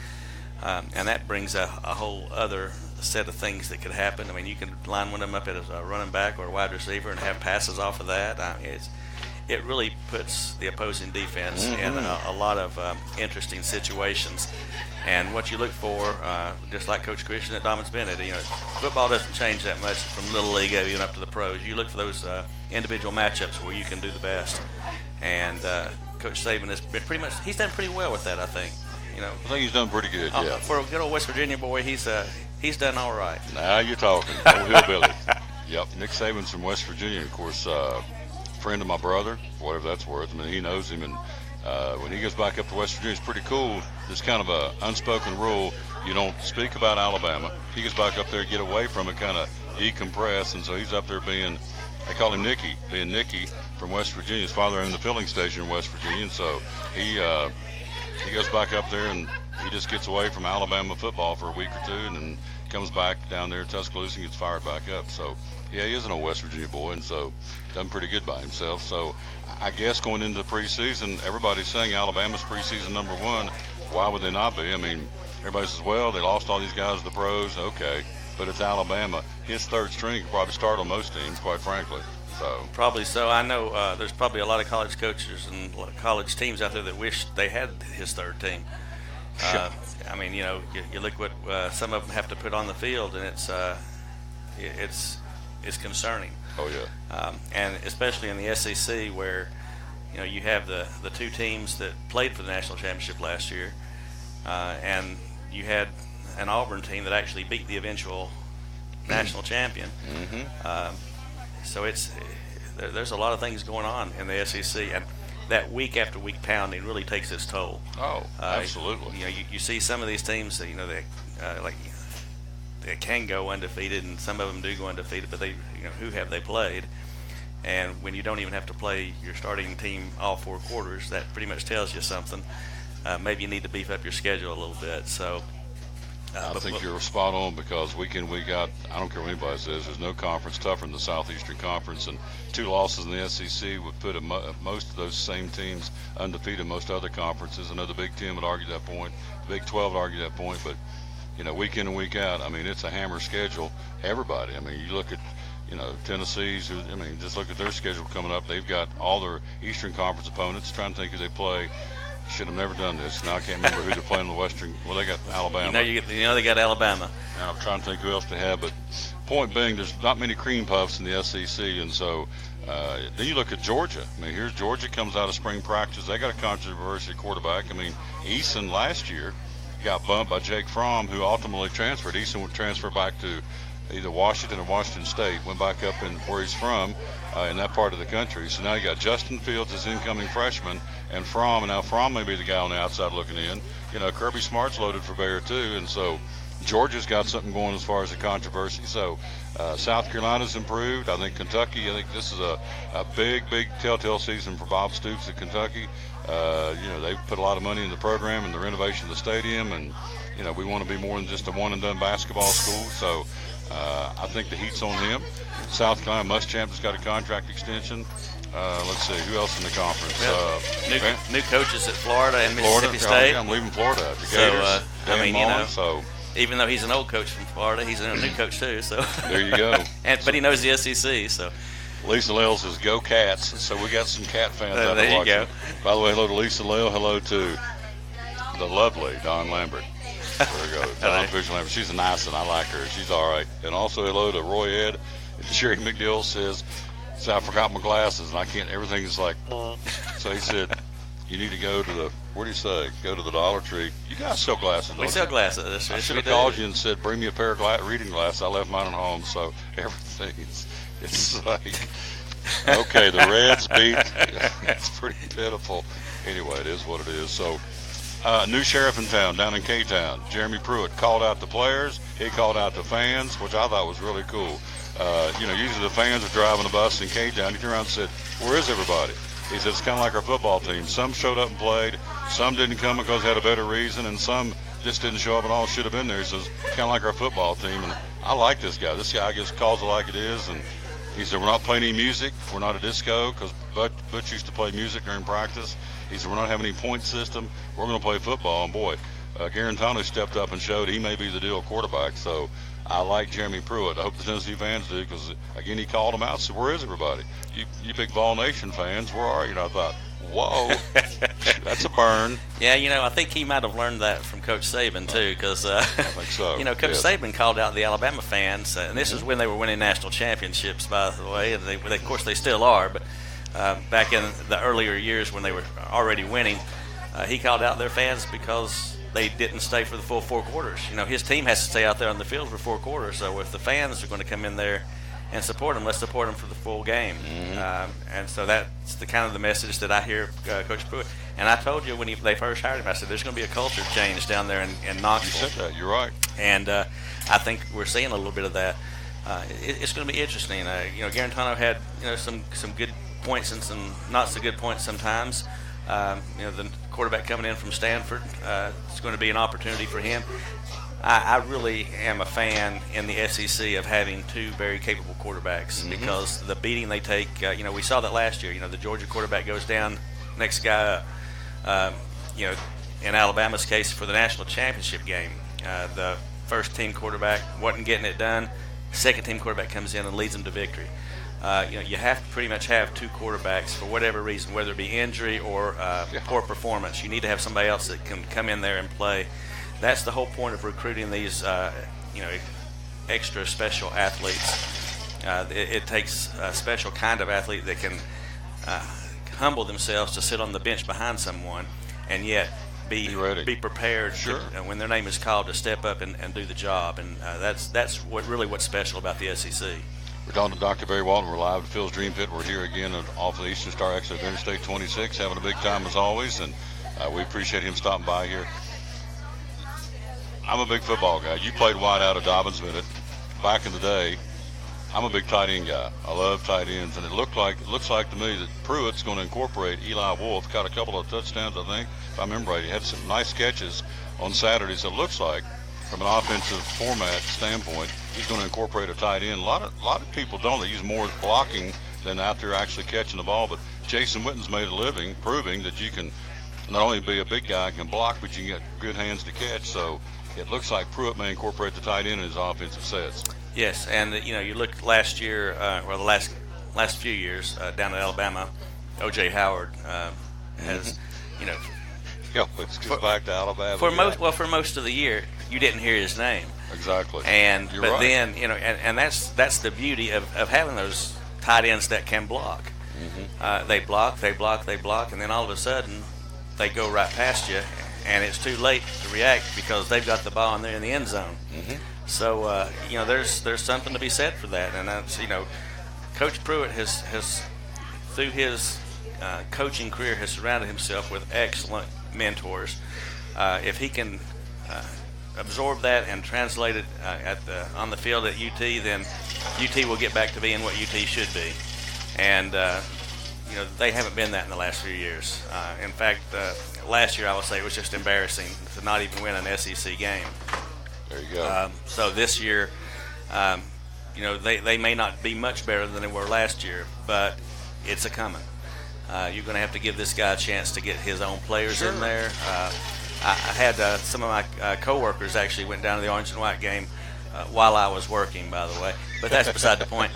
And that brings a whole other set of things that could happen. I mean, you can line one of them up as a running back or a wide receiver and have passes off of that. It really puts the opposing defense in a lot of interesting situations. And what you look for, just like Coach Christian at Dobbins Bennett, football doesn't change that much from little league even up to the pros. You look for those individual matchups where you can do the best. And Coach Saban has been he's done pretty well with that, I think. I think he's done pretty good, yeah. For a good old West Virginia boy, he's done all right. Now you're talking. Old hillbilly. Yep. Nick Saban's from West Virginia, of course, friend of my brother, whatever that's worth. I mean, he knows him, and when he goes back up to West Virginia, it's pretty cool. There's kind of a unspoken rule. You don't speak about Alabama. He goes back up there, get away from it, kind of decompress, and so he's up there they call him Nicky, being Nicky from West Virginia. His father owned the filling station in West Virginia, and so he goes back up there and he just gets away from Alabama football for a week or two, and then comes back down there to Tuscaloosa and gets fired back up. So, yeah, he is an old West Virginia boy, and so done pretty good by himself. So, I guess going into the preseason, everybody's saying Alabama's preseason number 1. Why would they not be? I mean, everybody says, well, they lost all these guys to the pros. Okay, but it's Alabama. His third string could probably start on most teams, quite frankly. So. Probably so. I know there's probably a lot of college coaches and college teams out there that wish they had his third team. I mean, you look what some of them have to put on the field, and it's concerning. Oh yeah. And especially in the SEC, where you have the 2 teams that played for the national championship last year, and you had an Auburn team that actually beat the eventual national champion. So there's a lot of things going on in the SEC, and that week after week pounding really takes its toll. Oh, absolutely. You see some of these teams that they can go undefeated, and some of them do go undefeated, but who have they played? And when you don't even have to play your starting team all 4 quarters, that pretty much tells you something. Maybe you need to beef up your schedule a little bit. So I think you're spot on, because week in, week out, I don't care what anybody says, there's no conference tougher than the Southeastern Conference, and 2 losses in the SEC would put most of those same teams undefeated in most other conferences. I know the Big Ten would argue that point, the Big 12 would argue that point, but week in and week out, it's a hammer schedule. Everybody, you look at Tennessee's, just look at their schedule coming up. They've got all their Eastern Conference opponents. Trying to think who they play. Should have never done this. Now I can't remember who they're playing in the Western. Well, they got Alabama. They got Alabama. Now I'm trying to think who else they have, but point being, there's not many cream puffs in the SEC, and so then you look at Georgia. Here's Georgia comes out of spring practice. They got a controversial quarterback. Eason last year got bumped by Jake Fromm, who ultimately transferred. Eason would transfer back to either Washington or Washington State, went back up in where he's from in that part of the country. So now you got Justin Fields as incoming freshman, and Fromm. And now Fromm may be the guy on the outside looking in. Kirby Smart's loaded for bear too, and so Georgia's got something going as far as the controversy. So South Carolina's improved. I think Kentucky, I think this is a big telltale season for Bob Stoops at Kentucky. They've put a lot of money in the program and the renovation of the stadium, and we want to be more than just a one-and-done basketball school. So I think the heat's on him. South Carolina, Muschamp's got a contract extension. Let's see, who else in the conference? New coaches at Florida and Mississippi State. I'm leaving Florida. The Gators. So, even though he's an old coach from Florida, he's a new coach too. So there you go. But he knows the SEC. So Lisa Lale says, "Go Cats!" So we got some Cat fans out there watching. There you go. By the way, hello to Lisa Lale. Hello to the lovely Don Lambert. There we go. Don Fisher Lambert. She's a nice one. I like her. She's all right. And also hello to Roy Ed. Sherry McDill says, I forgot my glasses, and I can't, everything is like, so he said, you need to go to the, what do you say, go to the Dollar Tree. You guys sell glasses, don't you? We sell glasses. I should have called you and said, bring me a pair of reading glasses. I left mine at home, so everything it's like, okay, the Reds beat, it's pretty pitiful. Anyway, it is what it is. So, new sheriff in town, down in K-Town, Jeremy Pruitt, called out the players. He called out the fans, which I thought was really cool. Usually the fans are driving the bus in K-Town. He turned around and said, where is everybody? He said, it's kind of like our football team. Some showed up and played. Some didn't come because they had a better reason, and some just didn't show up at all, should have been there. He says, kind of like our football team. And I like this guy. This guy just calls it like it is. And he said, we're not playing any music. We're not a disco, because Butch used to play music during practice. He said, we're not having any point system. We're going to play football. And boy, Garantano stepped up and showed he may be the deal quarterback. So I like Jeremy Pruitt. I hope the Tennessee fans do, because, again, he called them out. Said, where is everybody? You big Vol Nation fans, where are you? And I thought, whoa, that's a burn. Yeah, I think he might have learned that from Coach Saban, too, because, I think so. Coach Saban called out the Alabama fans, and this is when they were winning national championships, by the way, and of course they still are, but back in the earlier years when they were already winning, he called out their fans because they didn't stay for the full 4 quarters. His team has to stay out there on the field for 4 quarters, so if the fans are going to come in there and support him, let's support him for the full game. And so that's the kind of the message that I hear Coach Pruitt. And I told you when they first hired him, I said there's going to be a culture change down there in Knoxville. You said that. You're right. And I think we're seeing a little bit of that. It's going to be interesting. Garantano had some good points and some not so good points sometimes. The quarterback coming in from Stanford, it's going to be an opportunity for him. I really am a fan in the SEC of having 2 very capable quarterbacks, because the beating they take, we saw that last year. The Georgia quarterback goes down, next guy up. In Alabama's case for the national championship game, the first team quarterback wasn't getting it done. Second team quarterback comes in and leads them to victory. You have to pretty much have 2 quarterbacks for whatever reason, whether it be injury or poor performance. You need to have somebody else that can come in there and play. That's the whole point of recruiting these, extra special athletes. It takes a special kind of athlete that can humble themselves to sit on the bench behind someone and yet Be ready. be prepared. Sure. When their name is called, to step up and do the job, and that's what's special about the SEC. We're talking to Dr. Barry Walton. We're live at Phil's Dream Pit. We're here again off the Eastern Star exit of Interstate 26, having a big time as always, and we appreciate him stopping by here. I'm a big football guy. You played wide out at Dobbins Minute back in the day. I'm a big tight end guy. I love tight ends, and it looks like to me that Pruitt's going to incorporate Eli Wolf. Got a couple of touchdowns, I think, if I remember right. He had some nice catches on Saturdays. It looks like, from an offensive format standpoint, he's going to incorporate a tight end. A lot of people don't. They use more blocking than out there actually catching the ball. But Jason Witten's made a living proving that you can not only be a big guy and can block, but you can get good hands to catch. So it looks like Pruitt may incorporate the tight end in his offensive sets. Yes, and you look last year, or the last few years down at Alabama, O.J. Howard has, Yeah, let's get back to Alabama. For most of the year, you didn't hear his name. Exactly. But right. then, and that's the beauty of having those tight ends that can block. Mm-hmm. They block, and then all of a sudden they go right past you, and it's too late to react because they've got the ball and they're in the end zone. Mm-hmm. So there's something to be said for that, and that's Coach Pruitt has through his coaching career has surrounded himself with excellent mentors. If he can absorb that and translate it on the field at UT, then UT will get back to being what UT should be, and they haven't been that in the last few years. In fact, last year I would say it was just embarrassing to not even win an SEC game. There you go. So this year, they may not be much better than they were last year, but it's a coming. You're going to have to give this guy a chance to get his own players in there. I had some of my coworkers actually went down to the Orange and White game while I was working, by the way. But that's beside the point.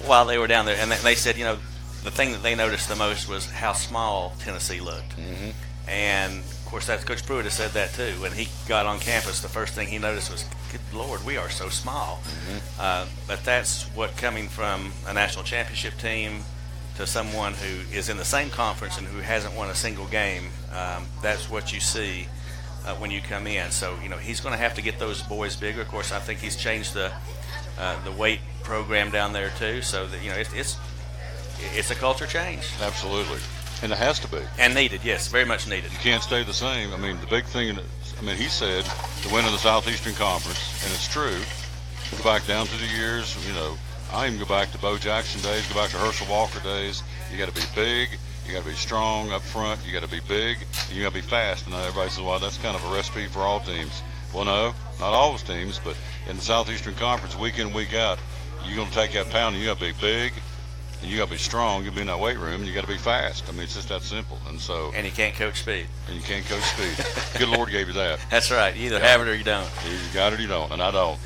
While they were down there, and they said, the thing that they noticed the most was how small Tennessee looked. Mm-hmm. And of course, that's Coach Pruitt has said that too. When he got on campus, the first thing he noticed was, "Good Lord, we are so small." Mm-hmm. But that's what coming from a national championship team to someone who is in the same conference and who hasn't won a single game. That's what you see when you come in. So he's going to have to get those boys bigger. Of course, I think he's changed the weight program down there too. So that it's a culture change. Absolutely. And it has to be. And needed, yes, very much needed. You can't stay the same. I mean, the big thing, he said the win of the Southeastern Conference, and it's true. Go back down through the years, I even go back to Bo Jackson days, go back to Herschel Walker days. You got to be big, you got to be strong up front, you got to be big, and you got to be fast. And everybody says, well, that's kind of a recipe for all teams. Well, no, not all the teams, but in the Southeastern Conference, week in, week out, you're going to take that pound and you got to be big. And you got to be strong. You'll be in that weight room, and you got to be fast. I mean, it's just that simple. And you can't coach speed. Good Lord gave you that. That's right. You either have it or you don't. You got it or you don't, and I don't.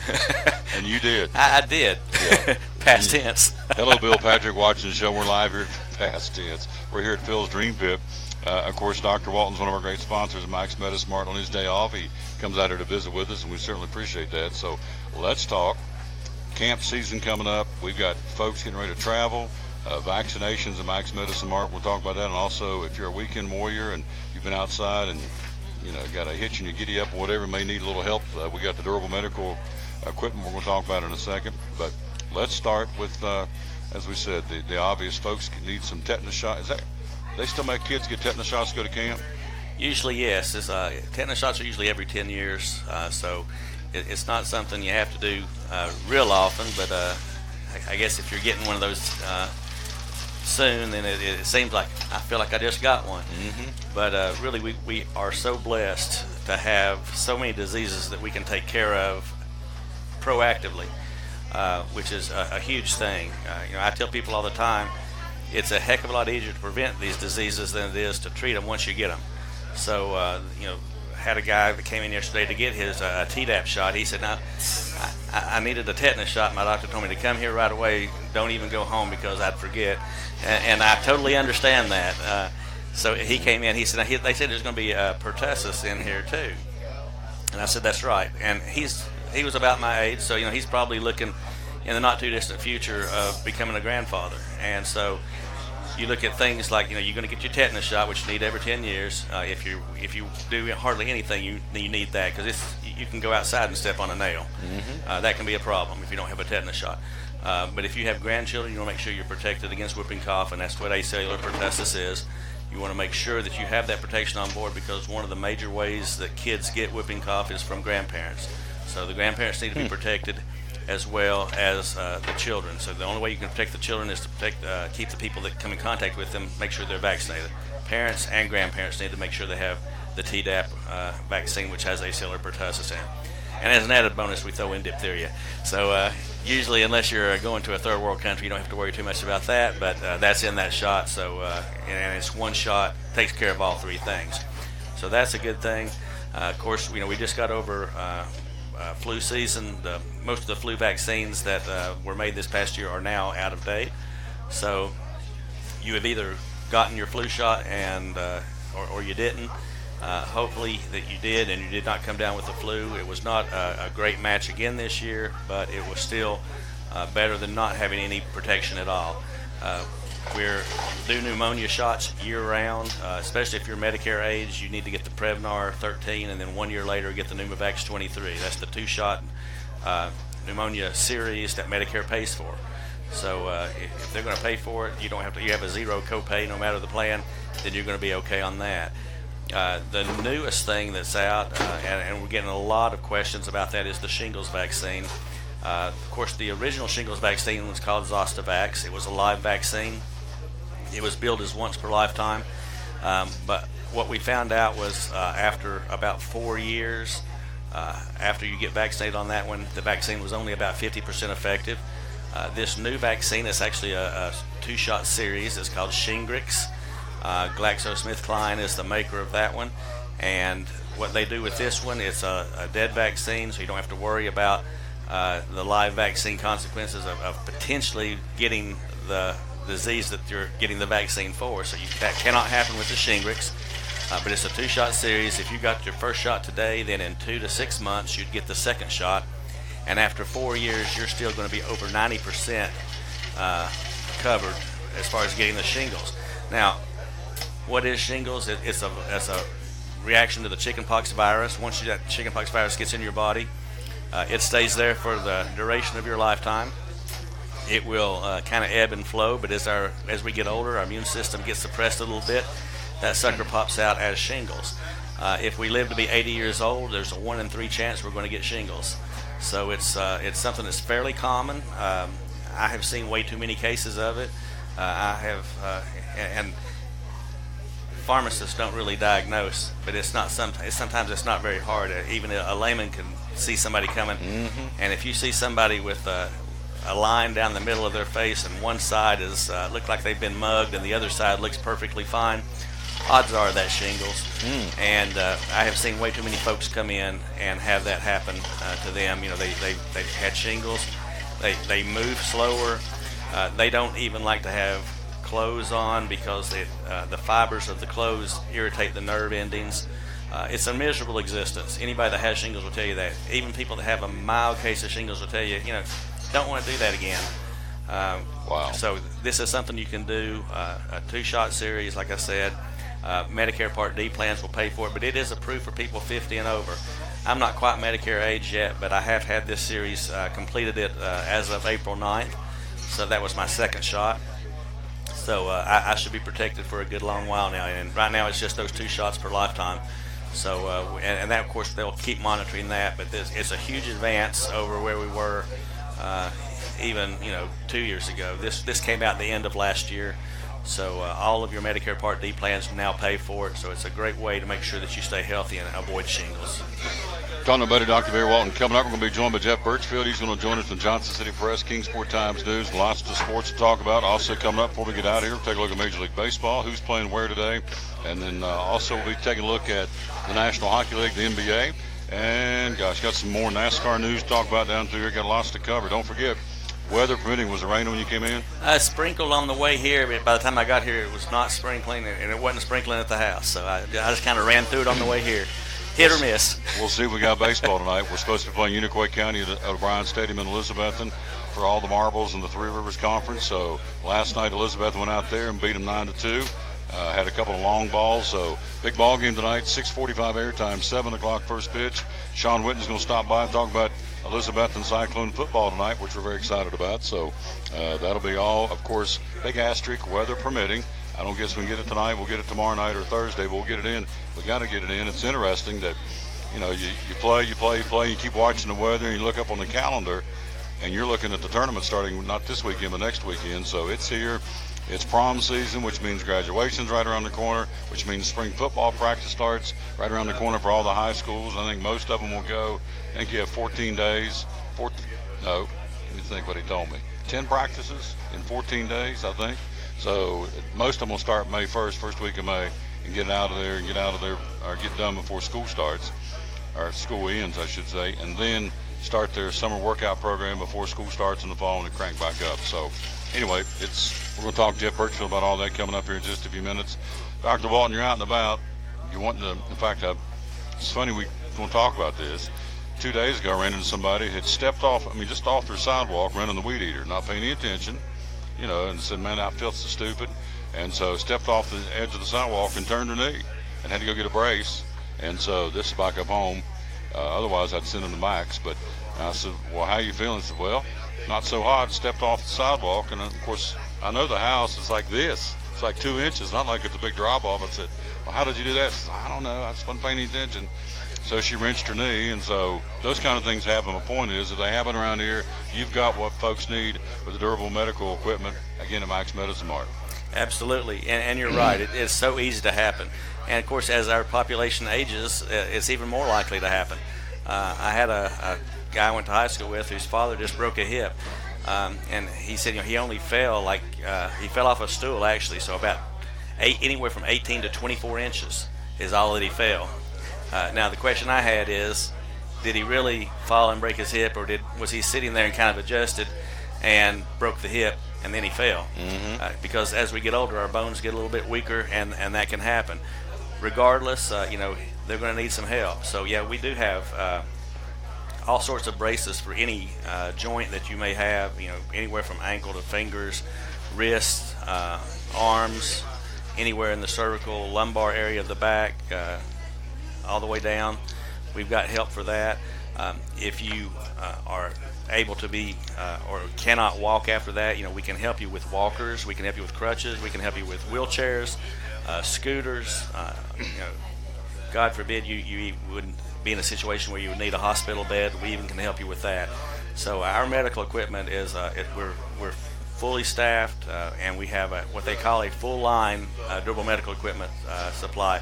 And you did. I did. Yeah. Past tense. Hello, Bill Patrick, watching the show. We're live here at Past Tense. We're here at Phil's Dream Pit. Of course, Dr. Walton's one of our great sponsors. Max Medismart on his day off. He comes out here to visit with us, and we certainly appreciate that. So let's talk. Camp season coming up. We've got folks getting ready to travel. Vaccinations and Max Medicine Mart, we'll talk about that. And also, if you're a weekend warrior and you've been outside and got a hitch and you giddy up or whatever, may need a little help, we got the durable medical equipment we're going to talk about in a second. But let's start with, as we said, the obvious. Folks need some tetanus shots. They still make kids get tetanus shots to go to camp? Usually, yes. Tetanus shots are usually every 10 years, so it's not something you have to do real often. But I guess if you're getting one of those soon, then it seems like I feel like I just got one. Mm-hmm. But really, we are so blessed to have so many diseases that we can take care of proactively, which is a huge thing. I tell people all the time, it's a heck of a lot easier to prevent these diseases than it is to treat them once you get them. So, had a guy that came in yesterday to get his Tdap shot. He said, "Now, I needed a tetanus shot. My doctor told me to come here right away. Don't even go home because I'd forget." And I totally understand that. So he came in. He said, "They said there's going to be pertussis in here too." And I said, "That's right." And he was about my age, so he's probably looking in the not too distant future of becoming a grandfather. And so you look at things like, you're going to get your tetanus shot, which you need every 10 years. If you do hardly anything, you need that, because you can go outside and step on a nail. That can be a problem if you don't have a tetanus shot. But if you have grandchildren, you want to make sure you're protected against whooping cough, and that's what acellular pertussis is. You want to make sure that you have that protection on board, because one of the major ways that kids get whooping cough is from grandparents. So the grandparents need to be protected, as well as the children. So the only way you can protect the children is to keep the people that come in contact with them, make sure they're vaccinated. Parents and grandparents need to make sure they have the Tdap vaccine, which has acellular pertussis in it. And as an added bonus, we throw in diphtheria. So usually, unless you're going to a third world country, you don't have to worry too much about that, but that's in that shot. So and it's one shot, takes care of all three things. So that's a good thing. Of course, we just got over flu season. Most of the flu vaccines that were made this past year are now out of date. So you have either gotten your flu shot and or you didn't. Hopefully that you did, and you did not come down with the flu. It was not a great match again this year, but it was still better than not having any protection at all. We're do pneumonia shots year-round, especially if you're Medicare age. You need to get the Prevnar 13, and then 1 year later get the Pneumovax 23. That's the two-shot pneumonia series that Medicare pays for. So if they're going to pay for it, you have a zero copay no matter the plan, then you're going to be okay on that. The newest thing that's out, and we're getting a lot of questions about that, is the shingles vaccine. Of course, the original shingles vaccine was called Zostavax. It was a live vaccine. It was billed as once per lifetime. But what we found out was after about 4 years, after you get vaccinated on that one, the vaccine was only about 50% effective. This new vaccine is actually a two-shot series. It's called Shingrix. GlaxoSmithKline is the maker of that one. And what they do with this one, it's a dead vaccine, so you don't have to worry about the live vaccine consequences of potentially getting the disease that you're getting the vaccine for. So that cannot happen with the Shingrix. But it's a two-shot series. If you got your first shot today, then in 2 to 6 months you'd get the second shot. And after 4 years, you're still going to be over 90% covered as far as getting the shingles. Now, what is shingles? It's a reaction to the chickenpox virus. Once that chickenpox virus gets in your body, it stays there for the duration of your lifetime. It will kind of ebb and flow, but as we get older, our immune system gets suppressed a little bit. That sucker pops out as shingles. If we live to be 80 years old, there's a 1 in 3 chance we're going to get shingles. So it's something that's fairly common. I have seen way too many cases of it. And pharmacists don't really diagnose, but sometimes it's not very hard. Even a layman can see somebody coming, and if you see somebody with a line down the middle of their face, and one side is look like they've been mugged, and the other side looks perfectly fine, odds are that's shingles. And I have seen way too many folks come in and have that happen to them. They've had shingles. They move slower. They don't even like to have clothes on because the fibers of the clothes irritate the nerve endings. It's a miserable existence. Anybody that has shingles will tell you that. Even people that have a mild case of shingles will tell you, don't want to do that again. Wow. So this is something you can do, a two-shot series, like I said. Medicare Part D plans will pay for it, but it is approved for people 50 and over. I'm not quite Medicare age yet, but I have had this series, completed it as of April 9th, so that was my second shot. So I should be protected for a good long while now, and right now it's just those 2 shots per lifetime. So and that, of course, they'll keep monitoring that, but it's a huge advance over where we were even 2 years ago. This came out at the end of last year. So all of your Medicare Part D plans now pay for it. So it's a great way to make sure that you stay healthy and avoid shingles. Talking about Dr. Barry Walton. Coming up, we're going to be joined by Jeff Birchfield. He's going to join us from Johnson City Press, Kingsport Times News. Lots of sports to talk about. Also coming up before we get out of here, take a look at Major League Baseball, who's playing where today. And then also we'll be taking a look at the National Hockey League, the NBA. And, gosh, got some more NASCAR news to talk about down through here. Got lots to cover. Don't forget, weather permitting, was it raining when you came in? Sprinkled on the way here, but by the time I got here, it was not sprinkling, and it wasn't sprinkling at the house. So I just kind of ran through it on the way here. Hit or miss. We'll see if we got baseball tonight. We're supposed to be playing Unicoi County at O'Brien Stadium in Elizabethton. for all the marbles in the Three Rivers Conference. So last night Elizabeth went out there and beat them 9-2. Had a couple of long balls, so big ball game tonight. 6:45 airtime, 7 o'clock first pitch. Sean Witten's going to stop by and talk about Elizabeth and Cyclone football tonight, which we're very excited about. So that'll be all, of course, big asterisk, weather permitting. I don't guess we can get it tonight. We'll get it tomorrow night or Thursday. We'll get it in. We got to get it in. It's interesting that, you know, you play, you keep watching the weather, and you look up on the calendar, and you're looking at the tournament starting not this weekend but next weekend. So it's here. It's prom season, which means graduation's right around the corner, which means spring football practice starts right around the corner for all the high schools. I think most of them will go. I think you have 14 days. Let me think what he told me. 10 practices in 14 days, I think. So most of them will start May 1st, first week of May, and get out of there, or get done before school starts, or school ends, I should say, and then start their summer workout program before school starts in the fall and crank back up. So anyway, we're going to talk to Jeff Birchfield about all that coming up here in just a few minutes. Dr. Walton, you're out and about. You want to, in fact, it's funny we're going to talk about this. 2 days ago, I ran into somebody who had stepped off, just off their sidewalk, running the weed eater, not paying any attention, and said, man, I feel so stupid. And so stepped off the edge of the sidewalk and turned her knee and had to go get a brace. And so this is back up home. Otherwise, I'd send him to Max. But I said, well, how you feeling? He said, well, not so hot. Stepped off the sidewalk. And, of course, I know the house is like this. It's like 2 inches, not like it's a big drop-off. I said, well, how did you do that? She said, I don't know. I just wasn't paying any attention. So she wrenched her knee, and so those kind of things happen. My point is, if they happen around here, you've got what folks need with the durable medical equipment, again, at Max Medicine Mart. Absolutely, and you're right. It is so easy to happen. And, of course, as our population ages, it's even more likely to happen. I had a guy I went to high school with whose father just broke a hip. And he said, he only fell, he fell off a stool, actually, so about anywhere from 18 to 24 inches is all that he fell. Now, the question I had is, did he really fall and break his hip, or was he sitting there and kind of adjusted and broke the hip and then he fell? Mm-hmm. Because as we get older, our bones get a little bit weaker, and that can happen. Regardless, they're going to need some help. So, yeah, we do have all sorts of braces for any joint that you may have, anywhere from ankle to fingers, wrists, arms, anywhere in the cervical, lumbar area of the back, all the way down. We've got help for that. If you are able to be or cannot walk after that, we can help you with walkers, we can help you with crutches, we can help you with wheelchairs, scooters. God forbid you wouldn't be in a situation where you would need a hospital bed. We even can help you with that. So our medical equipment is we're fully staffed, and we have what they call a full line durable medical equipment supply.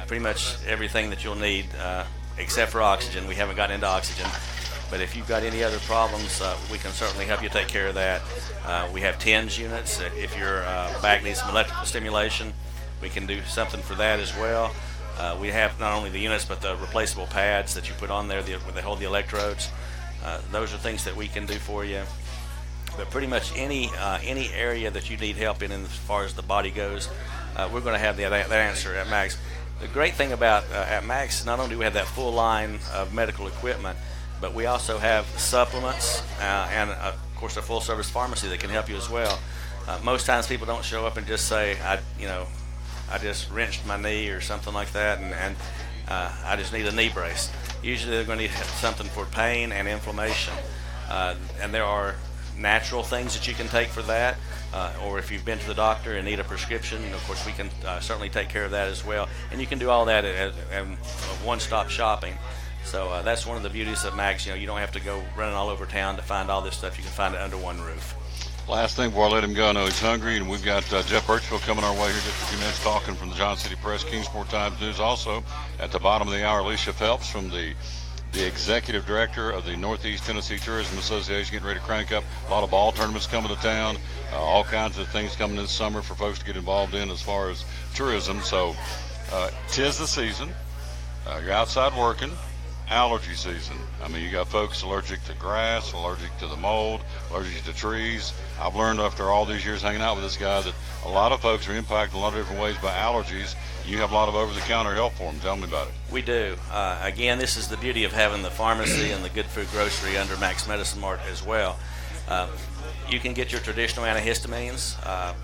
Pretty much everything that you'll need, except for oxygen. We haven't gotten into oxygen. But if you've got any other problems, we can certainly help you take care of that. We have TENS units. If your back needs some electrical stimulation, we can do something for that as well. We have not only the units, but the replaceable pads that you put on there where they hold the electrodes. Those are things that we can do for you. But pretty much any area that you need help in as far as the body goes, we're going to have that answer at Max. The great thing about at Max, not only do we have that full line of medical equipment, but we also have supplements and, of course, a full-service pharmacy that can help you as well. Most times people don't show up and just say, I just wrenched my knee or something like that, and I just need a knee brace. Usually they're going to need something for pain and inflammation. And there are natural things that you can take for that, or if you've been to the doctor and need a prescription, of course we can certainly take care of that as well. And you can do all that at one-stop shopping. So that's one of the beauties of Max. You don't have to go running all over town to find all this stuff. You can find it under one roof. Last thing before I let him go, I know he's hungry, and we've got Jeff Birchfield coming our way here just a few minutes talking from the Johnson City Press, Kingsport Times News. Also, at the bottom of the hour, Alicia Phelps from the executive director of the Northeast Tennessee Tourism Association, getting ready to crank up a lot of ball tournaments coming to town, all kinds of things coming this summer for folks to get involved in as far as tourism. So 'tis the season. You're outside working. Allergy season. I mean, you got folks allergic to grass, allergic to the mold, allergic to trees. I've learned after all these years hanging out with this guy that a lot of folks are impacted in a lot of different ways by allergies. You have a lot of over-the-counter help for them. Tell me about it. We do. Again, this is the beauty of having the pharmacy and the good food grocery under Max Medicine Mart as well. You can get your traditional antihistamines,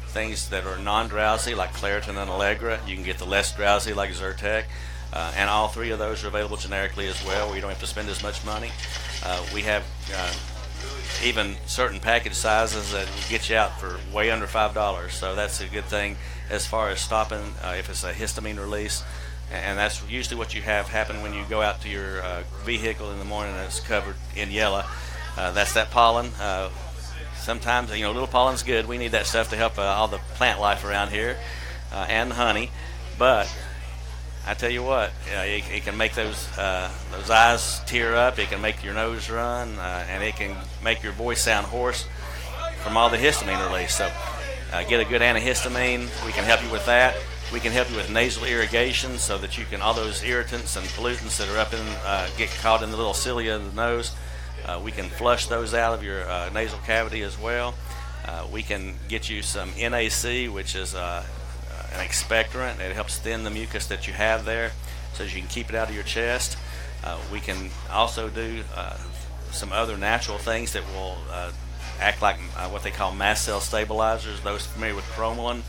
things that are non-drowsy like Claritin and Allegra. You can get the less drowsy like Zyrtec. And all three of those are available generically as well, where you don't have to spend as much money. We have even certain package sizes that will get you out for way under $5. So that's a good thing as far as stopping if it's a histamine release. And that's usually what you have happen when you go out to your vehicle in the morning and it's covered in yellow. That's that pollen. Sometimes, little pollen's good. We need that stuff to help all the plant life around here and honey. But I tell you what, it can make those eyes tear up. It can make your nose run, and it can make your voice sound hoarse from all the histamine release. So get a good antihistamine. We can help you with that. We can help you with nasal irrigation so that you can, all those irritants and pollutants that are up in, get caught in the little cilia of the nose. We can flush those out of your nasal cavity as well. We can get you some NAC, which is an expectorant. It helps thin the mucus that you have there so that you can keep it out of your chest. We can also do some other natural things that will act like what they call mast cell stabilizers. Those familiar with cromolyn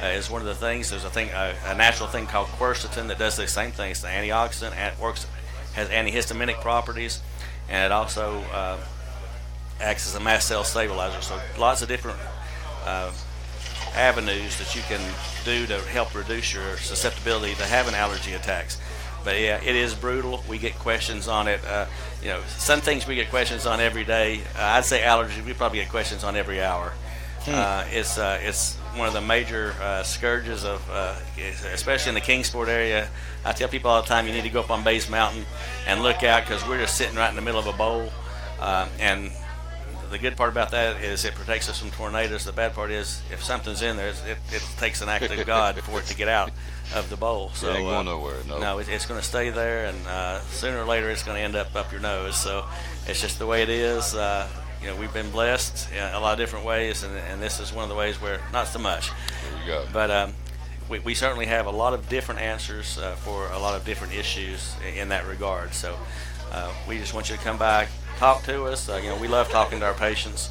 is one of the things. There's a natural thing called quercetin that does the same thing. It's an antioxidant. It works, has antihistaminic properties, and it also acts as a mast cell stabilizer. So lots of different avenues that you can do to help reduce your susceptibility to having allergy attacks. But yeah, it is brutal. We get questions on it. Some things we get questions on every day. I'd say allergies, we probably get questions on every hour. It's one of the major scourges of, especially in the Kingsport area. I tell people all the time, you need to go up on Bays Mountain and look out, because we're just sitting right in the middle of a bowl. And the good part about that is it protects us from tornadoes. The bad part is if something's in there, it takes an act of God for it to get out of the bowl. So it ain't going nowhere. No, it's going to stay there, and sooner or later it's going to end up your nose. So it's just the way it is. We've been blessed in a lot of different ways, and this is one of the ways where not so much. There you go. But we certainly have a lot of different answers for a lot of different issues in that regard. So we just want you to come by, talk to us. We love talking to our patients.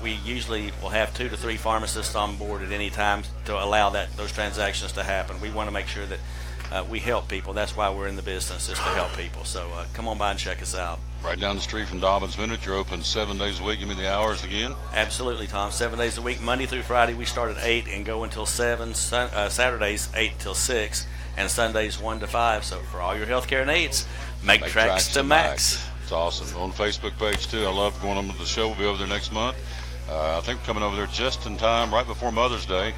We usually will have 2 to 3 pharmacists on board at any time to allow those transactions to happen. We want to make sure that we help people. That's why we're in the business, is to help people. So come on by and check us out. Right down the street from Dobbins Minute. You're open 7 days a week. Give me the hours again. Absolutely, Tom. 7 days a week, Monday through Friday. We start at 8 and go until 7. Saturdays 8 till 6, and Sundays 1 to 5. So for all your healthcare needs, make tracks to max. It's awesome. On the Facebook page too. I love going on with the show. We'll be over there next month. I think we're coming over there just in time, right before Mother's Day.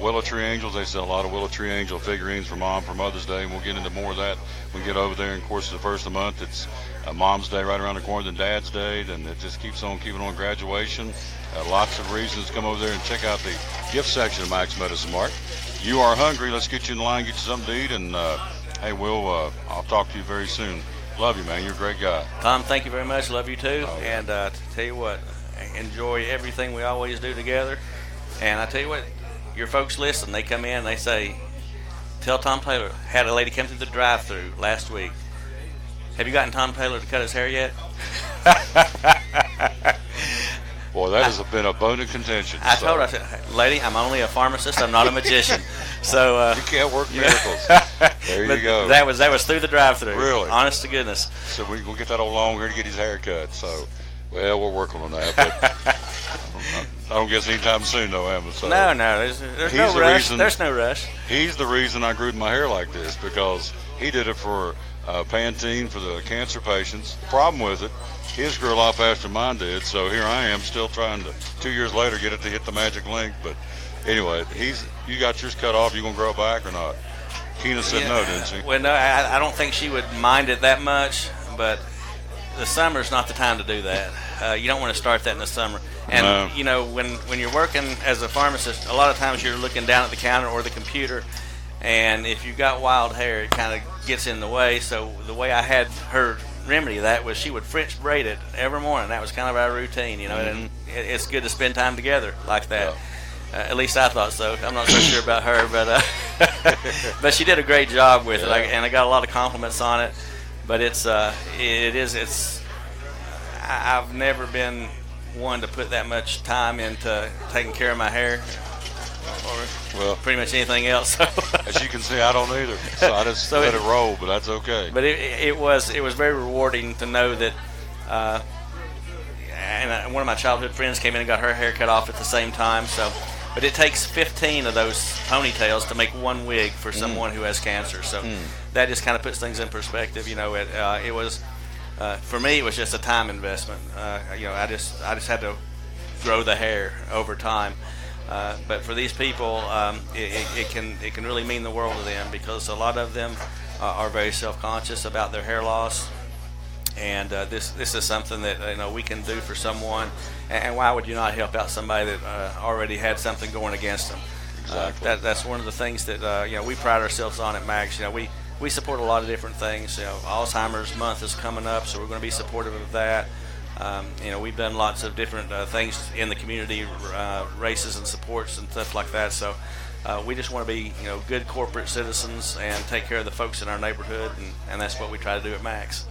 Willow Tree Angels, they sell a lot of Willow Tree Angel figurines for Mom for Mother's Day, and we'll get into more of that when we get over there. And of course, the first of the month, it's Mom's Day right around the corner, then Dad's Day, then it just keeps on keeping on. Graduation. Lots of reasons to come over there and check out the gift section of Max Medicine Mart. You are hungry. Let's get you in line, get you something to eat, and hey, I'll talk to you very soon. Love you, man. You're a great guy. Tom, thank you very much. Love you too. And to tell you what, enjoy everything we always do together. And I tell you what, your folks listen. They come in and they say, tell Tom Taylor. Had a lady come through the drive-thru last week. Have you gotten Tom Taylor to cut his hair yet? Boy, that has been a bone of contention. I told her, I said, lady, I'm only a pharmacist. I'm not a magician. So you can't work miracles. There you go. That was through the drive-thru. Really? Honest to goodness. So we'll get that old long here to get his hair cut. So, well, we're working on that. But I don't guess anytime soon, though, am I? So no, there's no rush. There's no rush. He's the reason I grew my hair like this, because he did it for Pantene for the cancer patients. Problem with it, his grew a lot faster than mine did, so here I am still trying to, 2 years later, get it to hit the magic length. But anyway, you got yours cut off. You gonna grow it back or not? Keena said no, didn't she? Well, no, I don't think she would mind it that much, but the summer's not the time to do that. You don't want to start that in the summer. And when you're working as a pharmacist, a lot of times you're looking down at the counter or the computer, and if you've got wild hair, it kind of gets in the way. So the way I had her remedy that was she would French braid it every morning. That was kind of our routine, and it's good to spend time together like that. Yeah. At least I thought so. I'm not so sure about her, but she did a great job with it, and I got a lot of compliments on it. But it's I've never been one to put that much time into taking care of my hair or pretty much anything else. As you can see, I don't either. So I just let it roll, but that's okay. But it was very rewarding to know that. And one of my childhood friends came in and got her hair cut off at the same time. So, but it takes 15 of those ponytails to make one wig for someone who has cancer. So that just kind of puts things in perspective. You know, it was for me, it was just a time investment. You know, I just had to grow the hair over time. But for these people, it can really mean the world to them, because a lot of them are very self-conscious about their hair loss. And this is something that we can do for someone. And why would you not help out somebody that already had something going against them? Exactly. That's one of the things that we pride ourselves on at Max. We support a lot of different things. Alzheimer's Month is coming up, so we're going to be supportive of that. We've done lots of different things in the community, races and supports and stuff like that. So we just want to be good corporate citizens and take care of the folks in our neighborhood, and that's what we try to do at Max.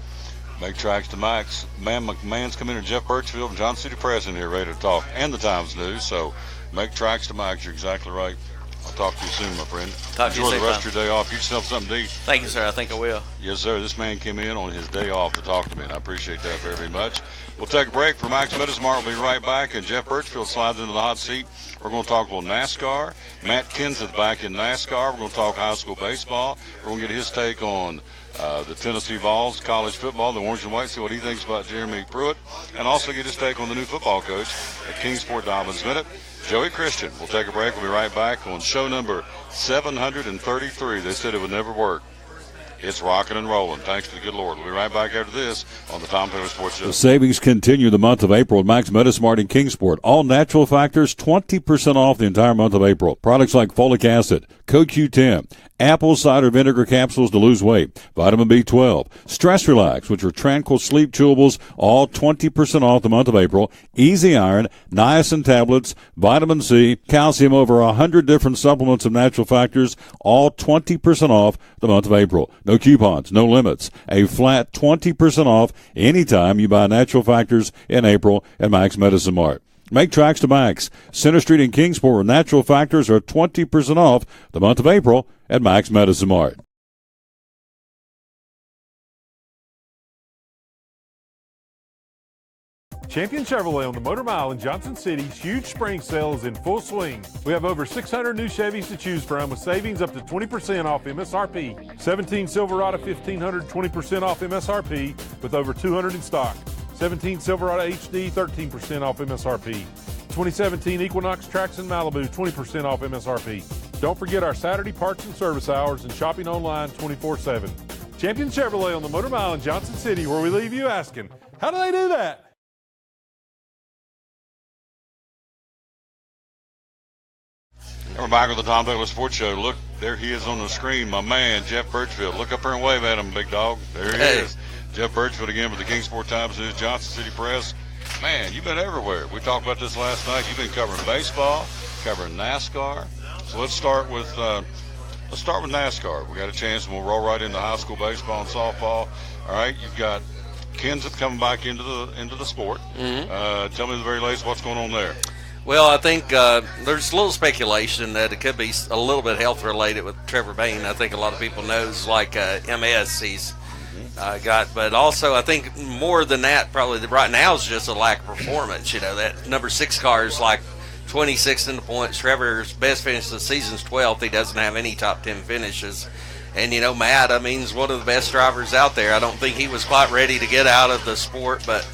Make tracks to Max. McMahon's Commissioner Jeff Birchfield and Johnson City President here ready to talk, and the Times News. So make tracks to Max. You're exactly right. I'll talk to you soon, my friend. Enjoy the rest of your day off. You yourself something to eat. Thank you, sir. I think I will. Yes, sir. This man came in on his day off to talk to me, and I appreciate that very much. We'll take a break for Max Medismart. We'll be right back, and Jeff Birchfield slides into the hot seat. We're going to talk a little NASCAR. Matt Kenseth back in NASCAR. We're going to talk high school baseball. We're going to get his take on the Tennessee Vols, college football, the orange and white, see what he thinks about Jeremy Pruitt, and also get his take on the new football coach at Kingsport Dobbins Minute, Joey Christian. We'll take a break. We'll be right back on show number 733. They said it would never work. It's rocking and rolling, thanks to the good Lord. We'll be right back after this on the Tom Taylor Sports Show. The savings continue the month of April at Max Medismart in Kingsport. All natural factors, 20% off the entire month of April. Products like folic acid, CoQ10, apple cider vinegar capsules to lose weight, vitamin B12, Stress Relax, which are tranquil sleep chewables, all 20% off the month of April, Easy Iron, niacin tablets, vitamin C, calcium, over 100 different supplements of natural factors, all 20% off the month of April. No coupons, no limits. A flat 20% off anytime you buy natural factors in April at Max Medicine Mart. Make tracks to Max. Center Street in Kingsport, where natural factors are 20% off the month of April at Max Medicine Mart. Champion Chevrolet on the Motor Mile in Johnson City's huge spring sale is in full swing. We have over 600 new Chevys to choose from with savings up to 20% off MSRP. 17 Silverado 1500, 20% off MSRP with over 200 in stock. 17 Silverado HD, 13% off MSRP. 2017 Equinox Trax and Malibu, 20% off MSRP. Don't forget our Saturday parts and service hours and shopping online 24/7. Champion Chevrolet on the Motor Mile in Johnson City, where we leave you asking, how do they do that? We're back with the Tom Taylor Sports Show. Look, there he is on the screen, my man, Jeff Birchfield. Look up there and wave at him, big dog. There he is. Jeff Birchfield again with the Kingsport Times News, Johnson City Press. Man, you've been everywhere. We talked about this last night. You've been covering baseball, covering NASCAR. So let's start with NASCAR. We got a chance, and we'll roll right into high school baseball and softball. All right, you've got Kenseth coming back into the sport. Mm-hmm. Tell me the very latest. What's going on there? Well, I think there's a little speculation that it could be a little bit health related with Trevor Bain. I think a lot of people knows like MS he's got, but also I think more than that, probably right now is just a lack of performance. That number 6 car is like 26th in the points. Trevor's best finish of the season's 12th. He doesn't have any top 10 finishes. And Matt, is one of the best drivers out there. I don't think he was quite ready to get out of the sport, but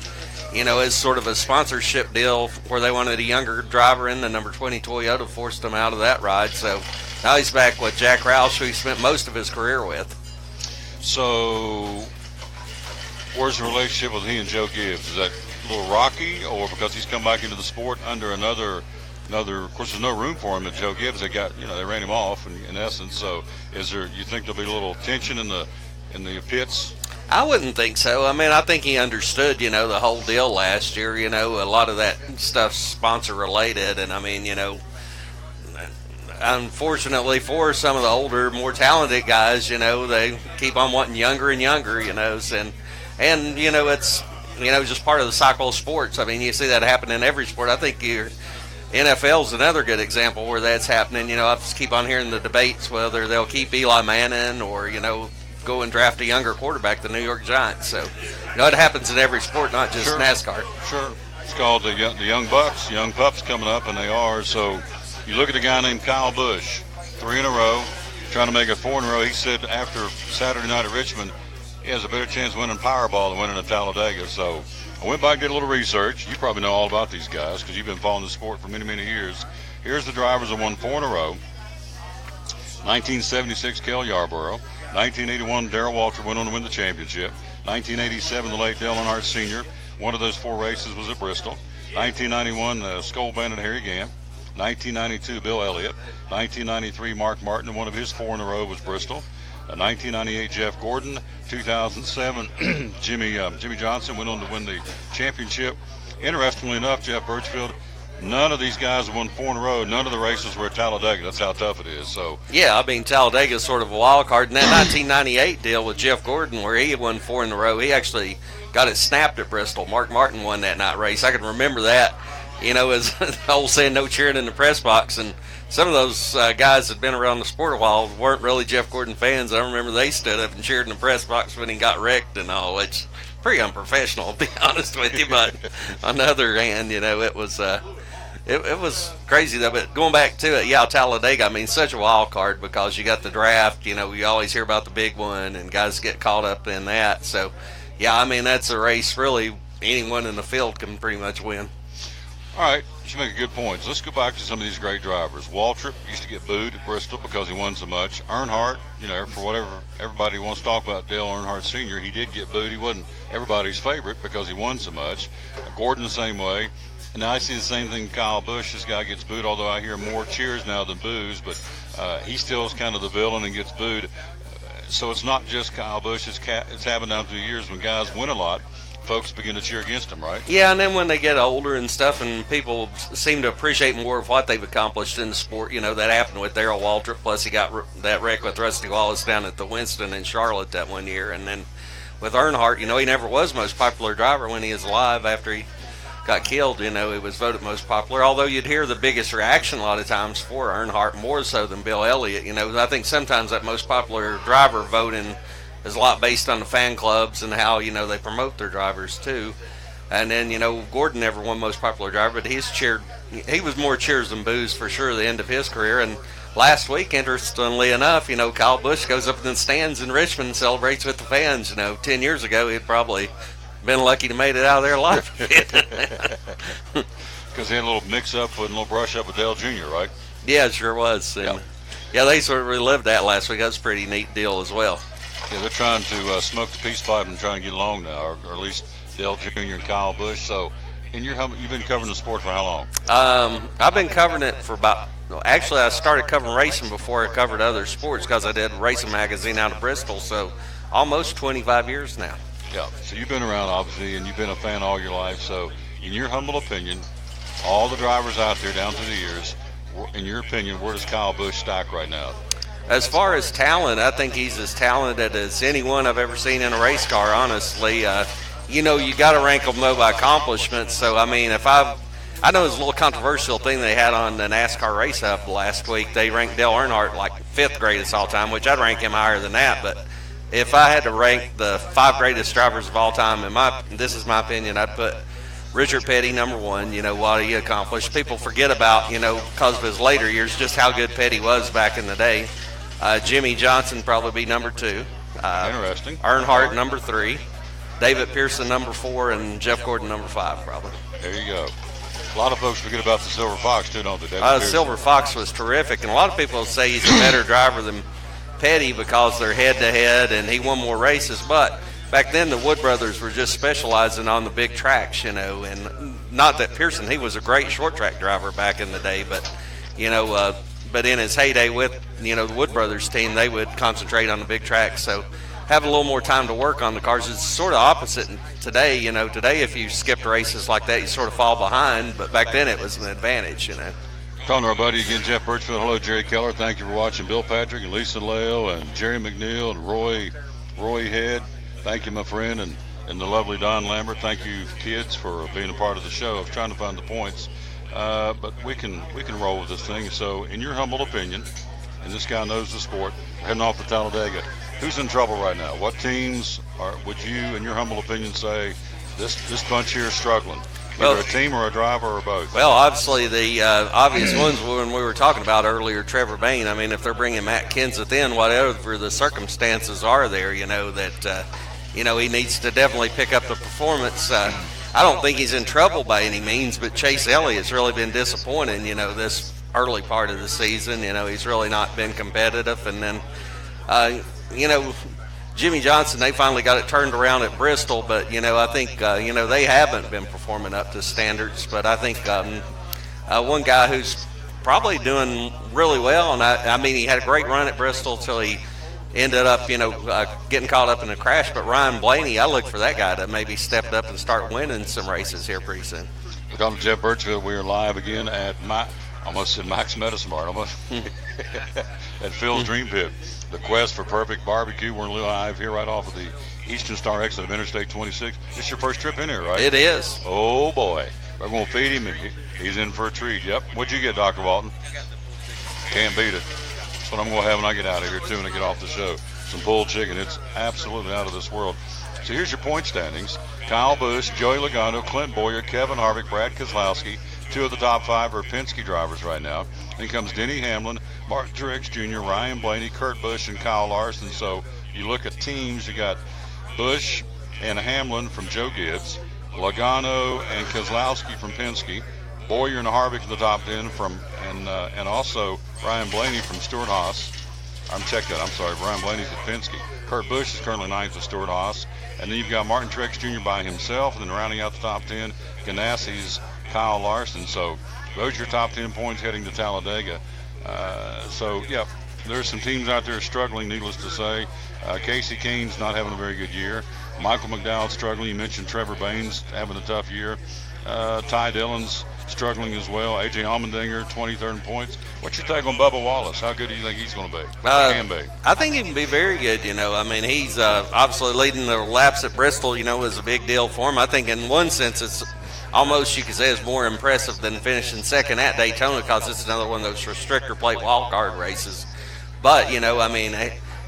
it's sort of a sponsorship deal where they wanted a younger driver in. The number 20 Toyota forced him out of that ride. So now he's back with Jack Roush, who he spent most of his career with. So where's the relationship with he and Joe Gibbs? Is that a little rocky, or because he's come back into the sport under another? Of course, there's no room for him at Joe Gibbs. They ran him off in essence. So you think there'll be a little tension in the pits? I wouldn't think so. I think he understood, the whole deal last year. A lot of that stuff's sponsor related. And, unfortunately for some of the older, more talented guys, they keep on wanting younger and younger, and it's, just part of the cycle of sports. I mean, you see that happen in every sport. I think NFL's another good example where that's happening. I just keep on hearing the debates whether they'll keep Eli Manning or, go and draft a younger quarterback, the New York Giants. So, it happens in every sport, not just NASCAR. Sure. It's called the Young Bucks, Young Pups coming up, and they are. So you look at a guy named Kyle Busch, 3 in a row, trying to make it 4 in a row. He said after Saturday night at Richmond, he has a better chance of winning Powerball than winning at Talladega. So I went by and did a little research. You probably know all about these guys because you've been following the sport for many, many years. Here's the drivers that won 4 in a row. 1976, Cale Yarborough. 1981, Darrell Waltrip went on to win the championship. 1987, the late Dale Earnhardt Sr. One of those 4 races was at Bristol. 1991, Skull Bandit Harry Gant. 1992, Bill Elliott. 1993, Mark Martin, and one of his 4 in a row was Bristol. 1998, Jeff Gordon. 2007, Jimmy Johnson went on to win the championship. Interestingly enough, Jeff Birchfield, none of these guys won 4 in a row. None of the races were at Talladega. That's how tough it is. So yeah, I mean, Talladega is sort of a wild card. And that 1998 deal with Jeff Gordon where he won 4 in a row, he actually got it snapped at Bristol. Mark Martin won that night race. I can remember that, as the old saying, no cheering in the press box. And some of those guys that had been around the sport a while weren't really Jeff Gordon fans. I remember they stood up and cheered in the press box when he got wrecked and all, which pretty unprofessional, to be honest with you. But on the other hand, it was it was crazy though. But going back to it, Talladega, I mean, such a wild card because you got the draft. You always hear about the big one, and guys get caught up in that. So, yeah, I mean, that's a race really anyone in the field can pretty much win. all right, you make a good point. So let's go back to some of these great drivers. Waltrip used to get booed at Bristol because he won so much. Earnhardt, for whatever everybody wants to talk about Dale Earnhardt Sr., he did get booed. He wasn't everybody's favorite because he won so much. Gordon the same way. And now I see the same thing. Kyle Busch, this guy gets booed, although I hear more cheers now than boos, but he still is kind of the villain and gets booed. So it's not just Kyle Busch. It's happened down through the years when guys win a lot, folks begin to cheer against them, right? Yeah, and then when they get older and stuff, and people seem to appreciate more of what they've accomplished in the sport, that happened with Darrell Waltrip, plus he got that wreck with Rusty Wallace down at the Winston in Charlotte that one year. And then with Earnhardt, he never was most popular driver when he was alive. After he got killed, he was voted most popular, although you'd hear the biggest reaction a lot of times for Earnhardt, more so than Bill Elliott. I think sometimes that most popular driver voting is a lot based on the fan clubs and how, they promote their drivers too. And then, Gordon never won most popular driver, but he was more cheers than boos for sure at the end of his career. And last week, interestingly enough, Kyle Busch goes up in the stands in Richmond and celebrates with the fans. 10 years ago, he'd probably been lucky to made it out of there alive. Because he had a little mix-up and a little brush-up with Dale Jr., right? Yeah, it sure was. And yeah, they sort of relived that last week. That was a pretty neat deal as well. Yeah, they're trying to smoke the peace pipe and trying to get along now, or at least Dale Jr. and Kyle Busch. So, you've been covering the sport for how long? I've been covering it for actually, I started covering racing before I covered other sports because I did a racing magazine out of Bristol, so almost 25 years now. Yeah, so you've been around, obviously, and you've been a fan all your life. So, in your humble opinion, all the drivers out there down through the years, in your opinion, where does Kyle Busch stack right now? As far as talent, I think he's as talented as anyone I've ever seen in a race car, honestly. You got to rank them, though, by accomplishments. So, I mean, I know it's a little controversial thing they had on the NASCAR Race Hub last week. They ranked Dale Earnhardt like 5th greatest all time, which I'd rank him higher than that. But if I had to rank the 5 greatest drivers of all time, this is my opinion, I'd put Richard Petty number 1, what he accomplished. People forget about, because of his later years, just how good Petty was back in the day. Jimmy Johnson probably be number 2. Interesting. Earnhardt number 3. David Pearson number 4, and Jeff Gordon number 5 probably. There you go. A lot of folks forget about the Silver Fox too, don't they? Silver Fox was terrific, and a lot of people say he's a better driver than Petty because they're head-to-head and he won more races. But back then the Wood brothers were just specializing on the big tracks, and not that Pearson, he was a great short track driver back in the day, but but in his heyday with the Wood brothers team, they would concentrate on the big tracks, so have a little more time to work on the cars. It's sort of opposite today. Today if you skipped races like that, you sort of fall behind, but back then it was an advantage. Talking to our buddy again, Jeff Birchfield. Hello, Jerry Keller. Thank you for watching. Bill Patrick and Lisa Leo and Jerry McNeil and Roy Head. Thank you, my friend. And and the lovely Don Lambert. Thank you, kids, for being a part of the show. I was trying to find the points, but we can roll with this thing. So, in your humble opinion, and this guy knows the sport, heading off to Talladega, who's in trouble right now? What teams would you, in your humble opinion, say this bunch here is struggling? Either a team or a driver or both? Well, obviously the obvious ones when we were talking about earlier, Trevor Bayne. I mean, if they're bringing Matt Kenseth in, whatever the circumstances are there, that he needs to definitely pick up the performance. I don't think he's in trouble by any means, but Chase Elliott's really been disappointing, this early part of the season. He's really not been competitive. And then, Jimmy Johnson, they finally got it turned around at Bristol, but, I think, they haven't been performing up to standards. But I think one guy who's probably doing really well, and I mean, he had a great run at Bristol till he ended up, getting caught up in a crash. But Ryan Blaney, I look for that guy to maybe step up and start winning some races here pretty soon. We're calling Jeff Birchfield. We are live again at almost said Mike's Medicine Mart, at Phil's Dream Pit. The quest for perfect barbecue. We're live here right off of the Eastern Star exit of Interstate 26. It's your first trip in here, right? It is. Oh, boy. We're going to feed him, and he's in for a treat. Yep. What'd you get, Dr. Walton? Can't beat it. That's what I'm going to have when I get out of here, too, and I get off the show. Some pulled chicken. It's absolutely out of this world. So here's your point standings. Kyle Busch, Joey Logano, Clint Boyer, Kevin Harvick, Brad Keselowski. 2 of the top 5 are Penske drivers right now. Then comes Denny Hamlin, Martin Truex Jr., Ryan Blaney, Kurt Busch, and Kyle Larson. So you look at teams, you got Busch and Hamlin from Joe Gibbs, Logano and Keselowski from Penske, Boyer and Harvick in the top 10 and also Ryan Blaney from Stewart Haas. Ryan Blaney's at Penske. Kurt Busch is currently 9th with Stewart Haas. And then you've got Martin Truex Jr. by himself, and then rounding out the top 10, Ganassi's Kyle Larson. So those are your top 10 points heading to Talladega. There's some teams out there struggling, needless to say. Casey Kane's not having a very good year. Michael McDowell's struggling. You mentioned Trevor Bayne's having a tough year. Ty Dillon's struggling as well. A.J. Allmendinger, 23rd in points. What's your take on Bubba Wallace? How good do you think he's going to be? Can be. I think he can be very good. I mean, he's obviously leading the laps at Bristol, is a big deal for him. I think in one sense it's almost, you could say, is more impressive than finishing second at Daytona, because it's another one of those restrictor plate wild card races. But,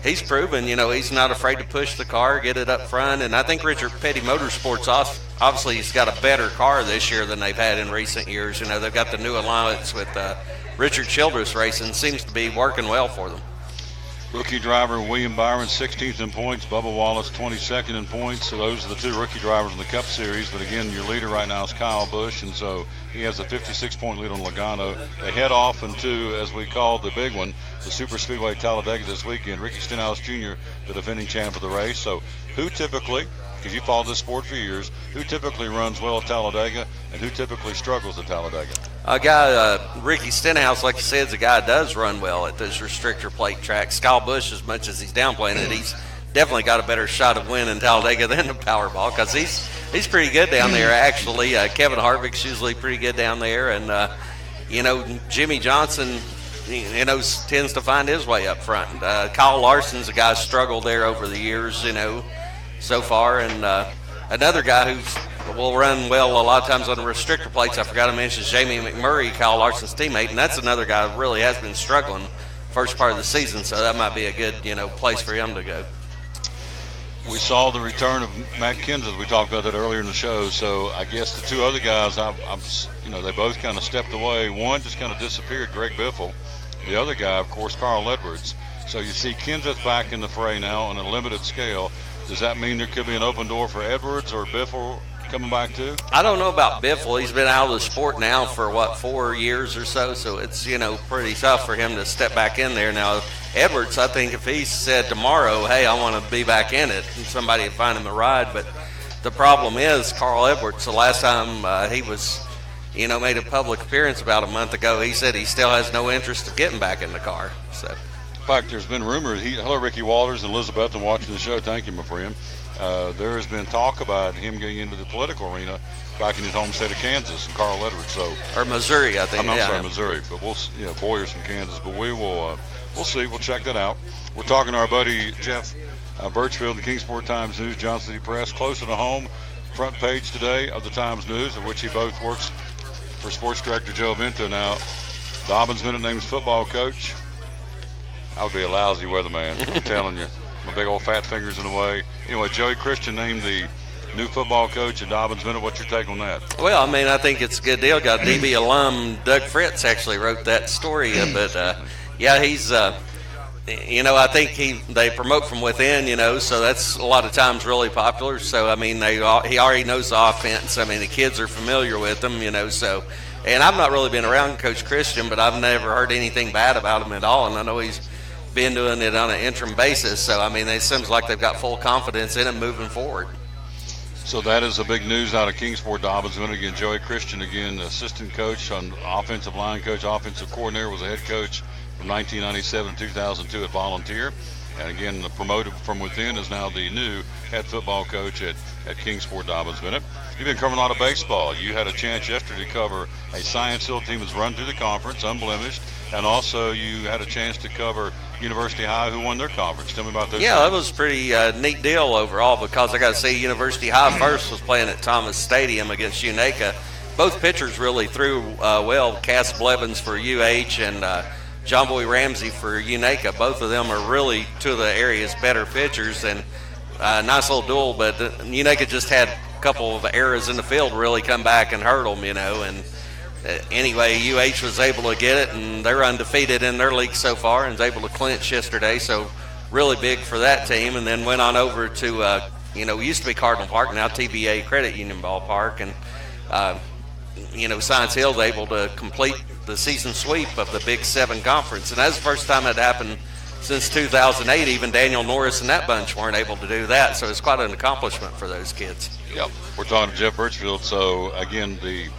he's proven, he's not afraid to push the car, get it up front. And I think Richard Petty Motorsports, obviously, he's got a better car this year than they've had in recent years. They've got the new alliance with Richard Childress Racing. Seems to be working well for them. Rookie driver William Byron, 16th in points. Bubba Wallace, 22nd in points. So those are the 2 rookie drivers in the Cup Series. But again, your leader right now is Kyle Busch, and so he has a 56-point lead on Logano. They head off into, as we call the big one, the Super Speedway Talladega this weekend. Ricky Stenhouse Jr., the defending champ of the race. So who typically, because you followed this sport for years, who typically runs well at Talladega and who typically struggles at Talladega? A guy, Ricky Stenhouse, like you said, is a guy that does run well at those restrictor plate tracks. Kyle Busch, as much as he's downplaying it, he's definitely got a better shot of winning Talladega than the Powerball, because he's pretty good down there, actually. Kevin Harvick's usually pretty good down there. And, Jimmy Johnson, tends to find his way up front. Kyle Larson's a guy who's struggled there over the years, so far. And another guy who's will run well a lot of times on the restrictor plates, I forgot to mention, is Jamie McMurray, Kyle Larson's teammate, and that's another guy who really has been struggling first part of the season, so that might be a good, place for him to go. We saw the return of Matt Kenseth. We talked about that earlier in the show. So I guess the 2 other guys, they both kind of stepped away. One just kind of disappeared, Greg Biffle. The other guy, of course, Carl Edwards. So you see Kenseth back in the fray now on a limited scale. Does that mean there could be an open door for Edwards or Biffle coming back too? I don't know about Biffle. He's been out of the sport now for 4 years or so it's pretty tough for him to step back in there. Now Edwards, I think if he said tomorrow, hey, I want to be back in it, and somebody would find him a ride. But the problem is Carl Edwards, the last time he was made a public appearance about a month ago, he said he still has no interest in getting back in the car. So in fact, there's been rumors. Hello, Ricky Walters and Elizabeth, and watching the show. Thank you, my friend. There has been talk about him getting into the political arena back in his home state of Kansas, and Carl Edwards. Or Missouri, I think. I'm sorry, Missouri. But Boyer's from Kansas. But we'll see. We'll check that out. We're talking to our buddy Jeff Birchfield, the Kingsport Times News, Johnson City Press, closer to home. Front page today of the Times News, of which he both works for sports director Joe Vento now. Dobbins Minute names football coach. I would be a lousy weatherman, I'm telling you. My big old fat fingers in the way. Anyway, Joey Christian named the new football coach at Dobbins Minute. What's your take on that? Well, I mean, I think it's a good deal. Got DB alum Doug Fritz actually wrote that story, but yeah, he's. I think they promote from within, so that's a lot of times really popular. So, I mean, he already knows the offense. I mean, the kids are familiar with him, so. And I've not really been around Coach Christian, but I've never heard anything bad about him at all. And I know he's been doing it on an interim basis. So, I mean, it seems like they've got full confidence in him moving forward. So that is the big news out of Kingsport. Dobbins Minute again. Joey Christian again, assistant coach on offensive line coach, offensive coordinator, was a head coach from 1997 to 2002 at Volunteer. And again, promoted from within, is now the new head football coach at Kingsport Dobbins Minute. You've been covering a lot of baseball. You had a chance yesterday to cover a Science Hill team that's run through the conference, unblemished, and also you had a chance to cover University High, who won their conference. Tell me about those. Yeah, that was a pretty neat deal overall, because I got to say University High first was playing at Thomas Stadium against Unaka. Both pitchers really threw well. Cass Blevins for UH and John Boy Ramsey for Unaka. Both of them are really two of the area's better pitchers, and nice little duel, but Unaka just had a couple of errors in the field really come back and hurt them, and anyway, UH was able to get it, and they're undefeated in their league so far and was able to clinch yesterday, so really big for that team. And then went on over to, used to be Cardinal Park, now TBA Credit Union Ballpark, and, Science Hill's able to complete the season sweep of the Big Seven Conference, and that's the first time it happened since 2008. Even Daniel Norris and that bunch weren't able to do that, so it's quite an accomplishment for those kids. Yep, we're talking to Jeff Birchfield. So again, we've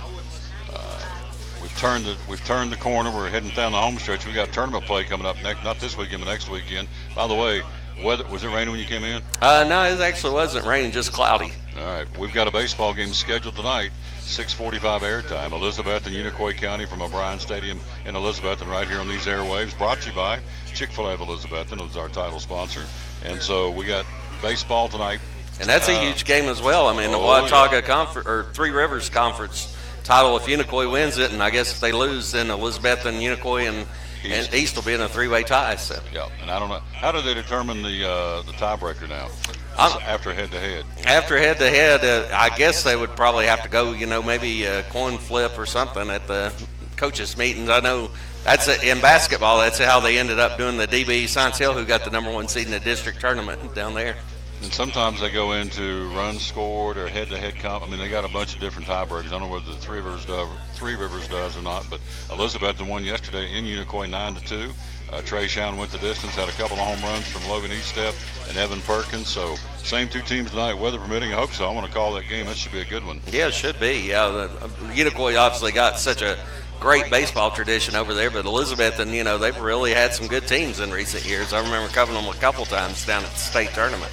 turned the corner. We're heading down the home stretch. We got tournament play coming up not this weekend, but next weekend. By the way, weather, was it raining when you came in? No, it actually wasn't raining, just cloudy. All right, we've got a baseball game scheduled tonight. 6:45 airtime. Elizabeth and Unicoi County from O'Brien Stadium in Elizabeth, and right here on these airwaves, brought to you by Chick-fil-A of Elizabeth, and it's our title sponsor. And so we got baseball tonight. And that's a huge game as well. I mean, the Watauga Conference or Three Rivers Conference title, if Unicoi wins it, and I guess if they lose, then Elizabeth and Unicoi and East will be in a three-way tie. So. Yeah, and I don't know, how do they determine the tiebreaker now? After head-to-head. After head-to-head, I guess they would probably have to go, maybe a coin flip or something at the coaches' meetings. I know that's in basketball. That's how they ended up doing the DB Science Hill, who got the number one seed in the district tournament down there. And sometimes they go into runs scored or head-to-head comp. I mean, they got a bunch of different tiebreakers. I don't know whether the Three Rivers does or not, but Elizabeth won yesterday in Unicoi 9-2. Trey Shown went the distance, had a couple of home runs from Logan Eastep and Evan Perkins. So same two teams tonight, weather permitting. I hope so. I want to call that game. That should be a good one. Yeah, it should be. Yeah, Unicoi obviously got such a great baseball tradition over there, but Elizabeth and they've really had some good teams in recent years. I remember covering them a couple times down at the state tournament.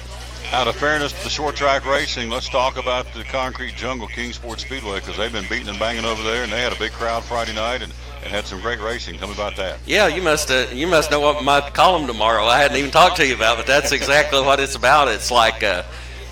Out of fairness to the short track racing, let's talk about the Concrete Jungle Kingsport Speedway, because they've been beating and banging over there, and they had a big crowd Friday night and had some great racing. Tell me about that. Yeah, you must know what my column tomorrow. I hadn't even talked to you about, but that's exactly what it's about. It's like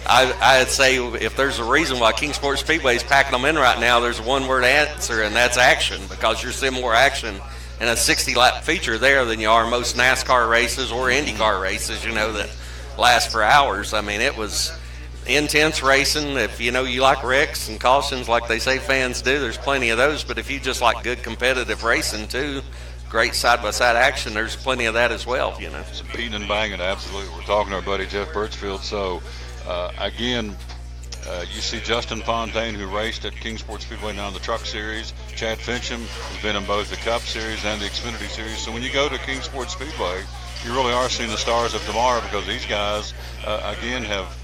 I'd say if there's a reason why Kingsport Speedway is packing them in right now, there's a one-word answer, and that's action, because you're seeing more action in a 60-lap feature there than you are most NASCAR races or IndyCar races, that last for hours. I mean, it was intense racing. If you like wrecks and cautions like they say fans do, there's plenty of those. But if you just like good competitive racing too, great side-by-side action, there's plenty of that as well. Some beating and banging, absolutely. We're talking to our buddy Jeff Birchfield. So again, you see Justin Fontaine, who raced at Kingsport Speedway now in the Truck Series. Chad Fincham has been in both the Cup Series and the Xfinity Series. So when you go to Kingsport Speedway, you really are seeing the stars of tomorrow, because these guys, again, have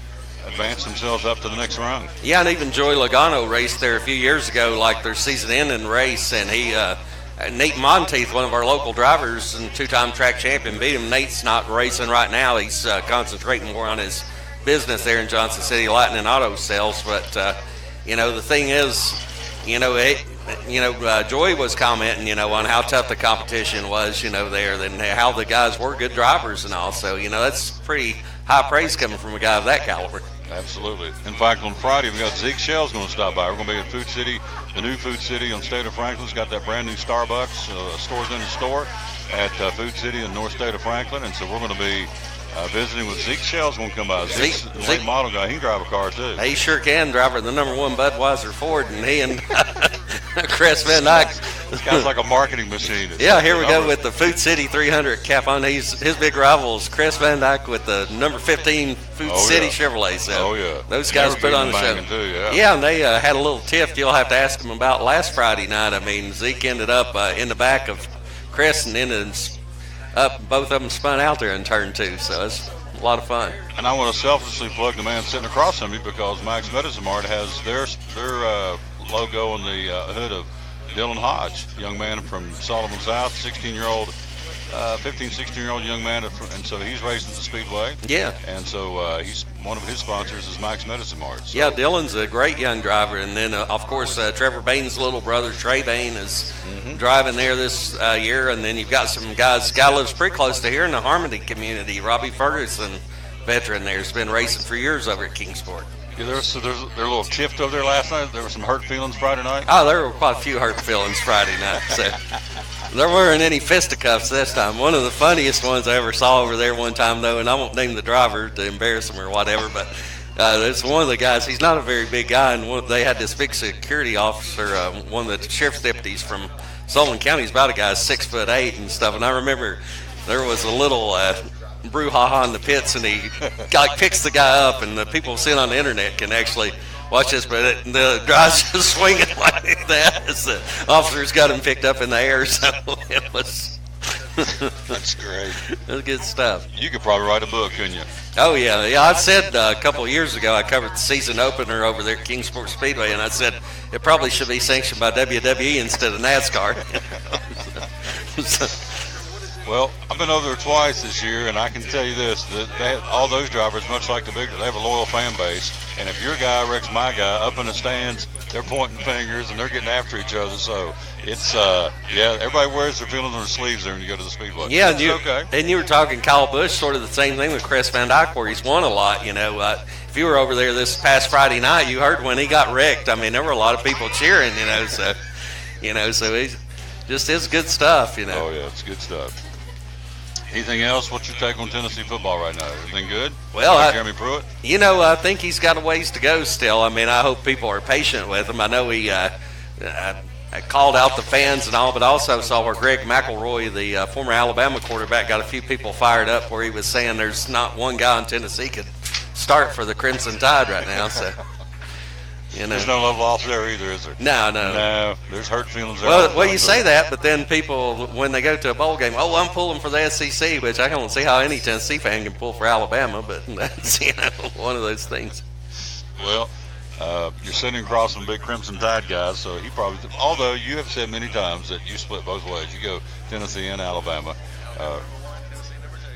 advanced themselves up to the next round. Yeah, and even Joey Logano raced there a few years ago, like their season-ending race, and he, Nate Monteith, one of our local drivers and two-time track champion, beat him. Nate's not racing right now. He's concentrating more on his business there in Johnson City, Latin and auto sales. But, the thing is, Joey was commenting, on how tough the competition was, there, and how the guys were good drivers and all. So, that's pretty high praise coming from a guy of that caliber. Absolutely. In fact, on Friday, we got Zeke Shell's going to stop by. We're going to be at Food City, the new Food City on State of Franklin's got that brand new Starbucks stores in the store at Food City in North State of Franklin, and so we're going to be visiting with Zeke Shell's going to come by. Zeke's a late model guy. He can drive a car too. He sure can. Driver the #1 Budweiser Ford, and he and Chris Van Dyke. This guy's like a marketing machine. Yeah, here we go with the Food City 300 cap on. His big rival is Chris Van Dyke with the number 15 Food City Chevrolet. So those guys put on the show. Too, yeah, and they had a little tiff you'll have to ask them about last Friday night. I mean, Zeke ended up in the back of Chris and ended up, both of them spun out there in turn 2. So it's a lot of fun. And I want to selfishly plug the man sitting across from me because Max Medicine Mart has their logo on the hood of Dylan Hodge, young man from Solomon South, 16-year-old 16-year-old young man, and so he's racing at the Speedway. Yeah. And so he's one of his sponsors is Max Medicine Mart. So. Yeah, Dylan's a great young driver, and then of course Trevor Bain's little brother Trey Bain is driving there this year, and then you've got some guys. Guy lives pretty close to here in the Harmony community. Robbie Ferguson, veteran there, has been racing for years over at Kingsport. Yeah, there's a little shift over there last night. There were some hurt feelings Friday night. Oh, there were quite a few hurt feelings Friday night. So there weren't any fisticuffs this time. One of the funniest ones I ever saw over there one time, though, and I won't name the driver to embarrass him or whatever, but it's one of the guys. He's not a very big guy, and they had this big security officer, one of the sheriff's deputies from Sullivan County. He's about a guy 6'8" and stuff. And I remember there was a little brouhaha in the pits, and he picks the guy up, and the people sitting on the internet can actually watch this, but the guy's just swinging like that as the officers got him picked up in the air. So it was that's great. It was good stuff. You could probably write a book, couldn't you? Oh yeah. I said a couple of years ago I covered the season opener over there at Kingsport Speedway, and I said it probably should be sanctioned by WWE instead of NASCAR. Well, I've been over there twice this year, and I can tell you this, that all those drivers, much like the big, they have a loyal fan base, and if your guy wrecks my guy up in the stands, they're pointing fingers, and they're getting after each other, so it's, everybody wears their feelings on their sleeves there when you go to the Speedway. Yeah, and you were talking Kyle Busch, sort of the same thing with Chris Van Dyke, where he's won a lot, if you were over there this past Friday night, you heard when he got wrecked, I mean, there were a lot of people cheering, so he's just is good stuff, Oh, yeah, it's good stuff. Anything else? What's your take on Tennessee football right now? Everything good? Well, Jeremy Pruitt? I think he's got a ways to go still. I mean, I hope people are patient with him. I know he I called out the fans and all, but I also saw where Greg McElroy, the former Alabama quarterback, got a few people fired up where he was saying there's not one guy in Tennessee could start for the Crimson Tide right now. So, there's no love lost there either, is there? No. There's hurt feelings there. Well, you say that, but then people, when they go to a bowl game, I'm pulling for the SEC, which I don't see how any Tennessee fan can pull for Alabama, but that's one of those things. Well, you're sitting across some big Crimson Tide guys, so he probably, although you have said many times that you split both ways. You go Tennessee and Alabama.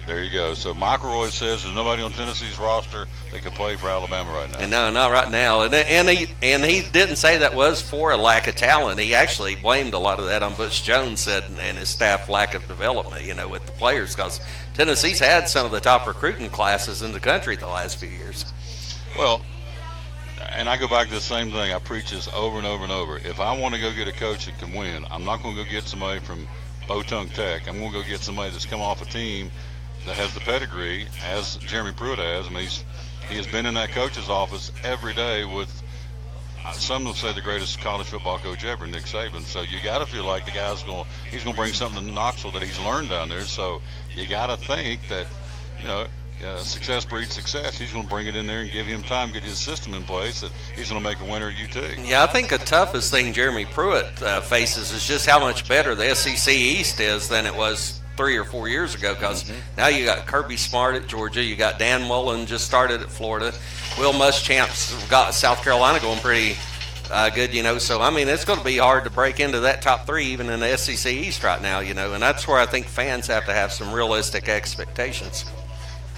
There you go. So McElroy says there's nobody on Tennessee's roster that can play for Alabama right now. And no, not right now. And he didn't say that was for a lack of talent. He actually blamed a lot of that on Butch Jones said and his staff lack of development, with the players, because Tennessee's had some of the top recruiting classes in the country the last few years. Well, and I go back to the same thing. I preach this over and over and over. If I want to go get a coach that can win, I'm not going to go get somebody from Botung Tech. I'm going to go get somebody that's come off a team that has the pedigree, as Jeremy Pruitt has. I mean, he has been in that coach's office every day with, some will say, the greatest college football coach ever, Nick Saban. So you got to feel like the guy's he's going to bring something to Knoxville that he's learned down there. So you got to think that, success breeds success. He's going to bring it in there and give him time, get his system in place, that he's going to make a winner at UT. Yeah, I think the toughest thing Jeremy Pruitt faces is just how much better the SEC East is than it was 3 or 4 years ago, because now you got Kirby Smart at Georgia, you got Dan Mullen just started at Florida, Will Muschamp's got South Carolina going pretty good, so I mean it's going to be hard to break into that top 3 even in the SEC East right now, and that's where I think fans have to have some realistic expectations.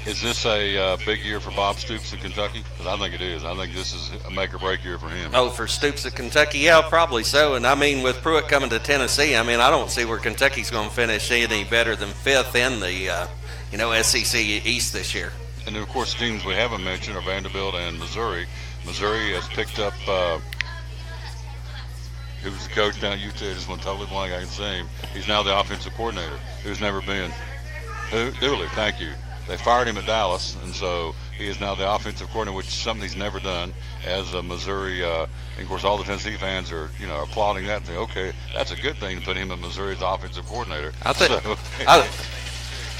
Is this a big year for Bob Stoops in Kentucky? Because I think it is. I think this is a make-or-break year for him. Oh, for Stoops at Kentucky? Yeah, probably so. And, I mean, with Pruitt coming to Tennessee, I mean, I don't see where Kentucky's going to finish any better than 5th in the, SEC East this year. And then, of course, teams we haven't mentioned are Vanderbilt and Missouri. Missouri has picked up, who's the coach down at UT? I just went totally blank. I can see him. He's now the offensive coordinator, who's never been. Who? Dooley, thank you. They fired him at Dallas, and so he is now the offensive coordinator, which is something he's never done as a Missouri. And of course, all the Tennessee fans are, applauding that and saying, okay, that's a good thing to put him at Missouri as offensive coordinator. I think.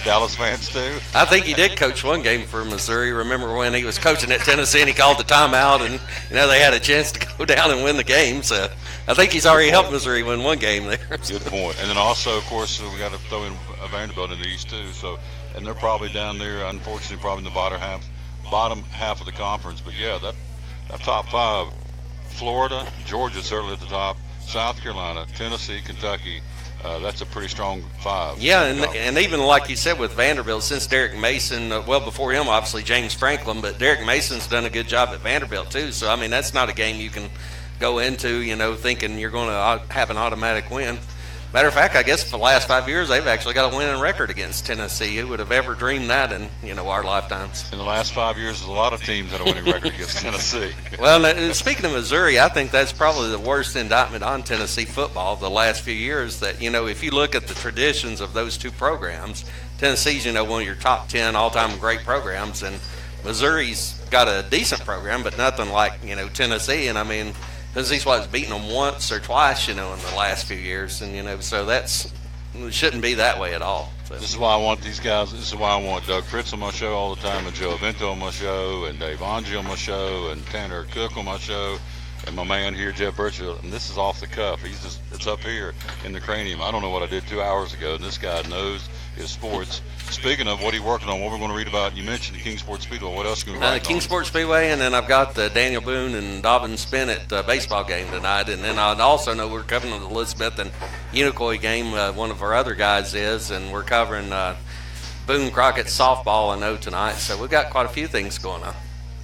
Dallas fans too. I think he did coach one game for Missouri. Remember when he was coaching at Tennessee and he called the timeout, and they had a chance to go down and win the game. So I think he's already helped Missouri win one game there. Good point. And then also, of course, we got to throw in Vanderbilt in the East too. So, and they're probably down there, unfortunately, probably in the bottom half of the conference. But yeah, that top five: Florida, Georgia certainly at the top, South Carolina, Tennessee, Kentucky. That's a pretty strong five. Yeah, and even like you said with Vanderbilt, since Derek Mason, before him, obviously James Franklin, but Derek Mason's done a good job at Vanderbilt too. So, I mean, that's not a game you can go into, thinking you're going to have an automatic win. Matter of fact, I guess for the last 5 years, they've actually got a winning record against Tennessee. Who would have ever dreamed that in, our lifetimes? In the last 5 years, there's a lot of teams that are winning record against Tennessee. Well, speaking of Missouri, I think that's probably the worst indictment on Tennessee football the last few years. That, if you look at the traditions of those two programs, Tennessee's, one of your top 10 all-time great programs, and Missouri's got a decent program, but nothing like, Tennessee. And, I mean, Tennessee's beaten them once or twice, in the last few years. And, so it shouldn't be that way at all. So. This is why I want these guys. This is why I want Doug Fritz on my show all the time, and Joe Avento on my show, and Dave Angie on my show, and Tanner Cook on my show, and my man here, Jeff Birchfield. And this is off the cuff. It's up here in the cranium. I don't know what I did 2 hours ago, and this guy knows his sports. Speaking of what he's working on, what we're going to read about, you mentioned the Kingsport Speedway. What else can we write on? Kingsport Speedway, and then I've got the Daniel Boone and Dobbins Bennett baseball game tonight. And then I also know we're covering the Elizabeth and Unicoi game, one of our other guys is, and we're covering Boone Crockett softball, I know, tonight. So we've got quite a few things going on.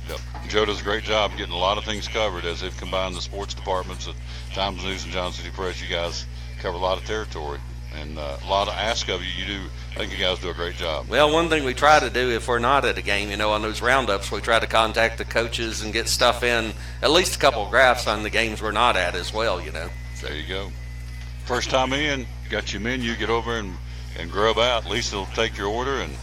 Yep. Joe does a great job getting a lot of things covered as they've combined the sports departments at Times News and Johnson City Press. You guys cover a lot of territory. And a lot of ask of you. I think you guys do a great job. Well, one thing we try to do if we're not at a game, on those roundups, we try to contact the coaches and get stuff in, at least a couple of graphs on the games we're not at as well, There you go. First time in, got your menu, get over and grub out. Lisa will take your order and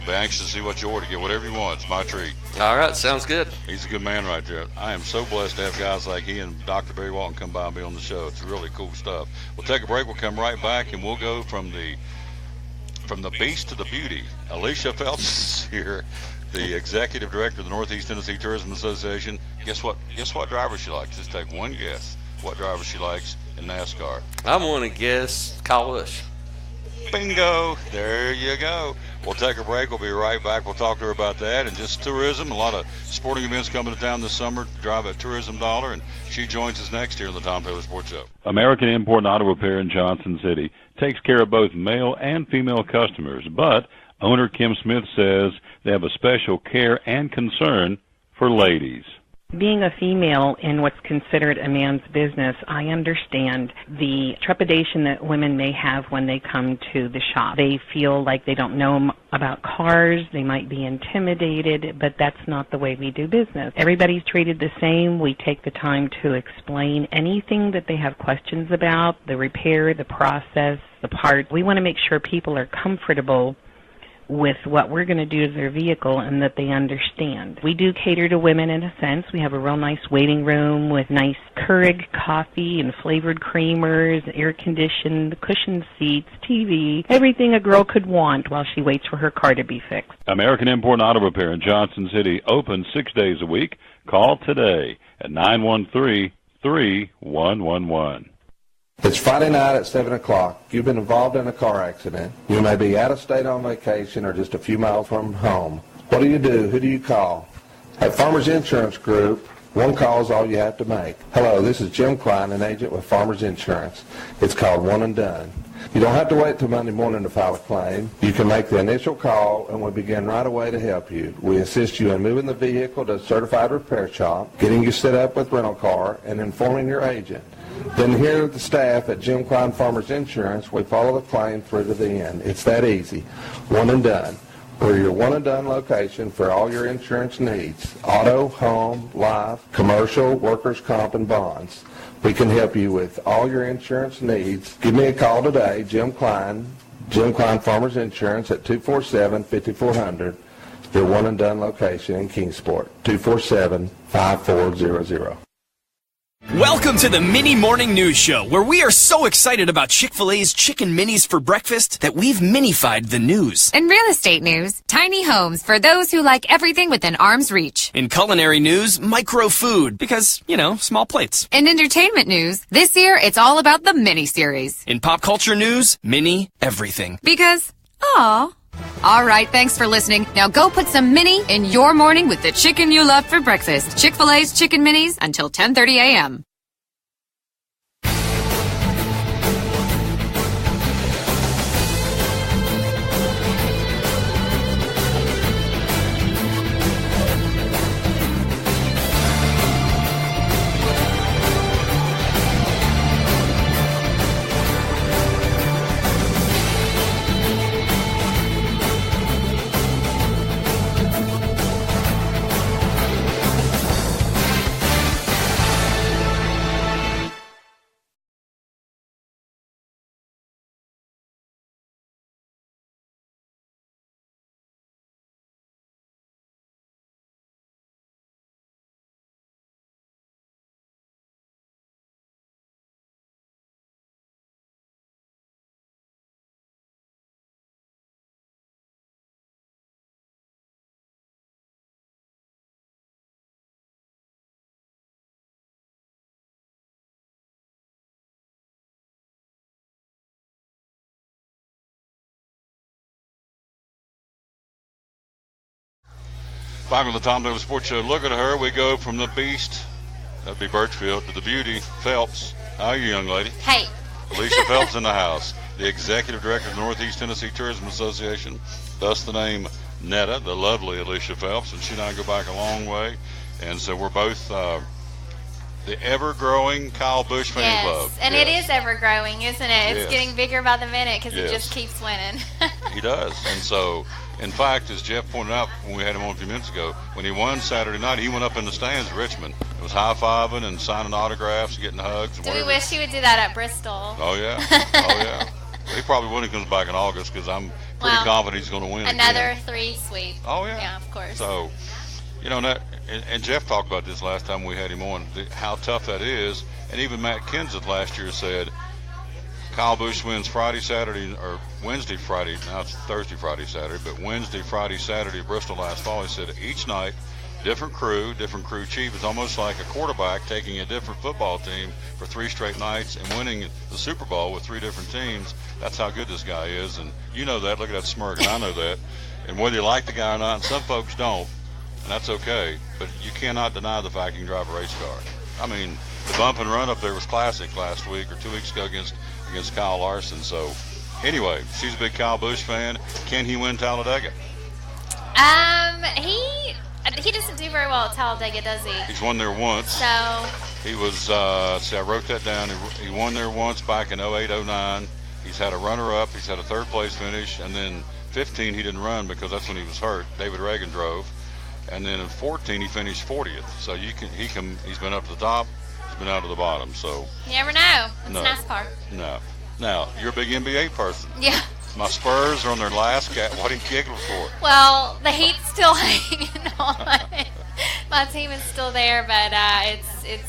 be anxious to see what you order. Get whatever you want. It's my treat. All right, sounds good. He's a good man right there. I am so blessed to have guys like he and Dr. Barry Walton come by and be on the show. It's really cool stuff. We'll take a break. We'll come right back, and we'll go from the beast to the beauty. Alicia Phelps is here, the executive director of the Northeast Tennessee Tourism Association. Guess what driver she likes? Just take one guess. What driver she likes in NASCAR? I want to guess Kyle Busch. Bingo. There you go. We'll take a break. We'll be right back. We'll talk to her about that and just tourism. A lot of sporting events coming to town this summer to drive a tourism dollar, and she joins us next here on the Tom Taylor Sports Show. American Import and Auto Repair in Johnson City takes care of both male and female customers, but owner Kim Smith says they have a special care and concern for ladies. Being a female in what's considered a man's business, I understand the trepidation that women may have when they come to the shop. They feel like they don't know about cars, they might be intimidated, but that's not the way we do business. Everybody's treated the same. We take the time to explain anything that they have questions about, the repair, the process, the part. We want to make sure people are comfortable with what we're going to do to their vehicle and that they understand. We do cater to women in a sense. We have a real nice waiting room with nice Keurig coffee and flavored creamers, air-conditioned, cushioned seats, TV, everything a girl could want while she waits for her car to be fixed. American Import and Auto Repair in Johnson City, open 6 days a week. Call today at 913-3111. It's Friday night at 7 o'clock. You've been involved in a car accident. You may be out of state on vacation or just a few miles from home. What do you do? Who do you call? At Farmers Insurance Group, one call is all you have to make. Hello, this is Jim Klein, an agent with Farmers Insurance. It's called One and Done. You don't have to wait till Monday morning to file a claim. You can make the initial call and we'll begin right away to help you. We assist you in moving the vehicle to a certified repair shop, getting you set up with rental car, and informing your agent. Then here at the staff at Jim Klein Farmers Insurance, we follow the claim through to the end. It's that easy. One and done. We're your one-and-done location for all your insurance needs. Auto, home, life, commercial, workers' comp, and bonds. We can help you with all your insurance needs. Give me a call today, Jim Klein Farmers Insurance at 247-5400. Your one-and-done location in Kingsport, 247-5400. Welcome to the Mini Morning News Show, where we are so excited about Chick-fil-A's Chicken Minis for breakfast that we've minified the news. In real estate news, tiny homes for those who like everything within arm's reach. In culinary news, micro food, because, small plates. In entertainment news, this year it's all about the mini-series. In pop culture news, mini everything. Because, aw. All right, thanks for listening. Now go put some mini in your morning with the chicken you love for breakfast. Chick-fil-A's Chicken Minis until 10:30 a.m. Back on the Tom Davis Sports Show. Look at her. We go from the beast, that'd be Birchfield, to the beauty, Phelps. How are you, young lady? Hey. Alicia Phelps in the house, the executive director of the Northeast Tennessee Tourism Association. Thus the name Netta, the lovely Alicia Phelps, and she and I go back a long way. And so we're both the ever-growing Kyle Busch fan club. And it is ever-growing, isn't it? It's getting bigger by the minute because he just keeps winning. He does. And so, in fact, as Jeff pointed out when we had him on a few minutes ago, when he won Saturday night, he went up in the stands at Richmond. It was high-fiving and signing autographs, getting hugs. Do we wish he would do that at Bristol? Oh, yeah. Oh, yeah. He probably when he comes back in August because I'm pretty confident he's going to win another again. 3 sweep. Oh, yeah. Yeah, of course. So, and Jeff talked about this last time we had him on, how tough that is. And even Matt Kenseth last year said Kyle Busch wins Friday, Saturday, or Wednesday, Friday. Now it's Thursday, Friday, Saturday, but Wednesday, Friday, Saturday at Bristol last fall. He said each night, different crew chief. It's almost like a quarterback taking a different football team for 3 straight nights and winning the Super Bowl with 3 different teams. That's how good this guy is. And you know that. Look at that smirk, and I know that. And whether you like the guy or not, and some folks don't, and that's okay, but you cannot deny the fact you can drive a race car. I mean, the bump and run up there was classic last week or 2 weeks ago against Kyle Larson. So, anyway, she's a big Kyle Busch fan. Can he win Talladega? He doesn't do very well at Talladega, does he? He's won there once. So he was. See, I wrote that down. He won there once back in 08-09. He's had a runner-up. He's had a 3rd place finish, and then 15 he didn't run because that's when he was hurt. David Reagan drove. And then in 14 he finished 40th. So he's been up to the top, he's been out to the bottom. So you never know. It's NASCAR. No. Now you're a big NBA person. Yeah. My Spurs are on their last gap. What are you giggling for? Well, the Heat's still hanging on. My team is still there, but it's good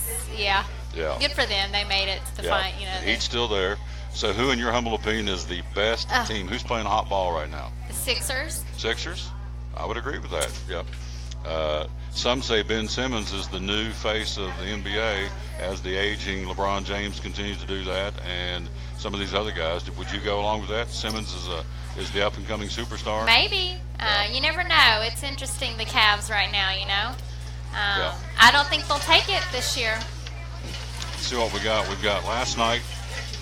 for them. They made it to the final. The Heat's still there. So who, in your humble opinion, is the best team? Who's playing hot ball right now? The Sixers. Sixers? I would agree with that. Yep. Some say Ben Simmons is the new face of the NBA as the aging LeBron James continues to do that, and some of these other guys. Would you go along with that? Simmons is the up-and-coming superstar? Maybe. You never know. It's interesting, the Cavs right now, I don't think they'll take it this year. Let's see what we got. We've got last night,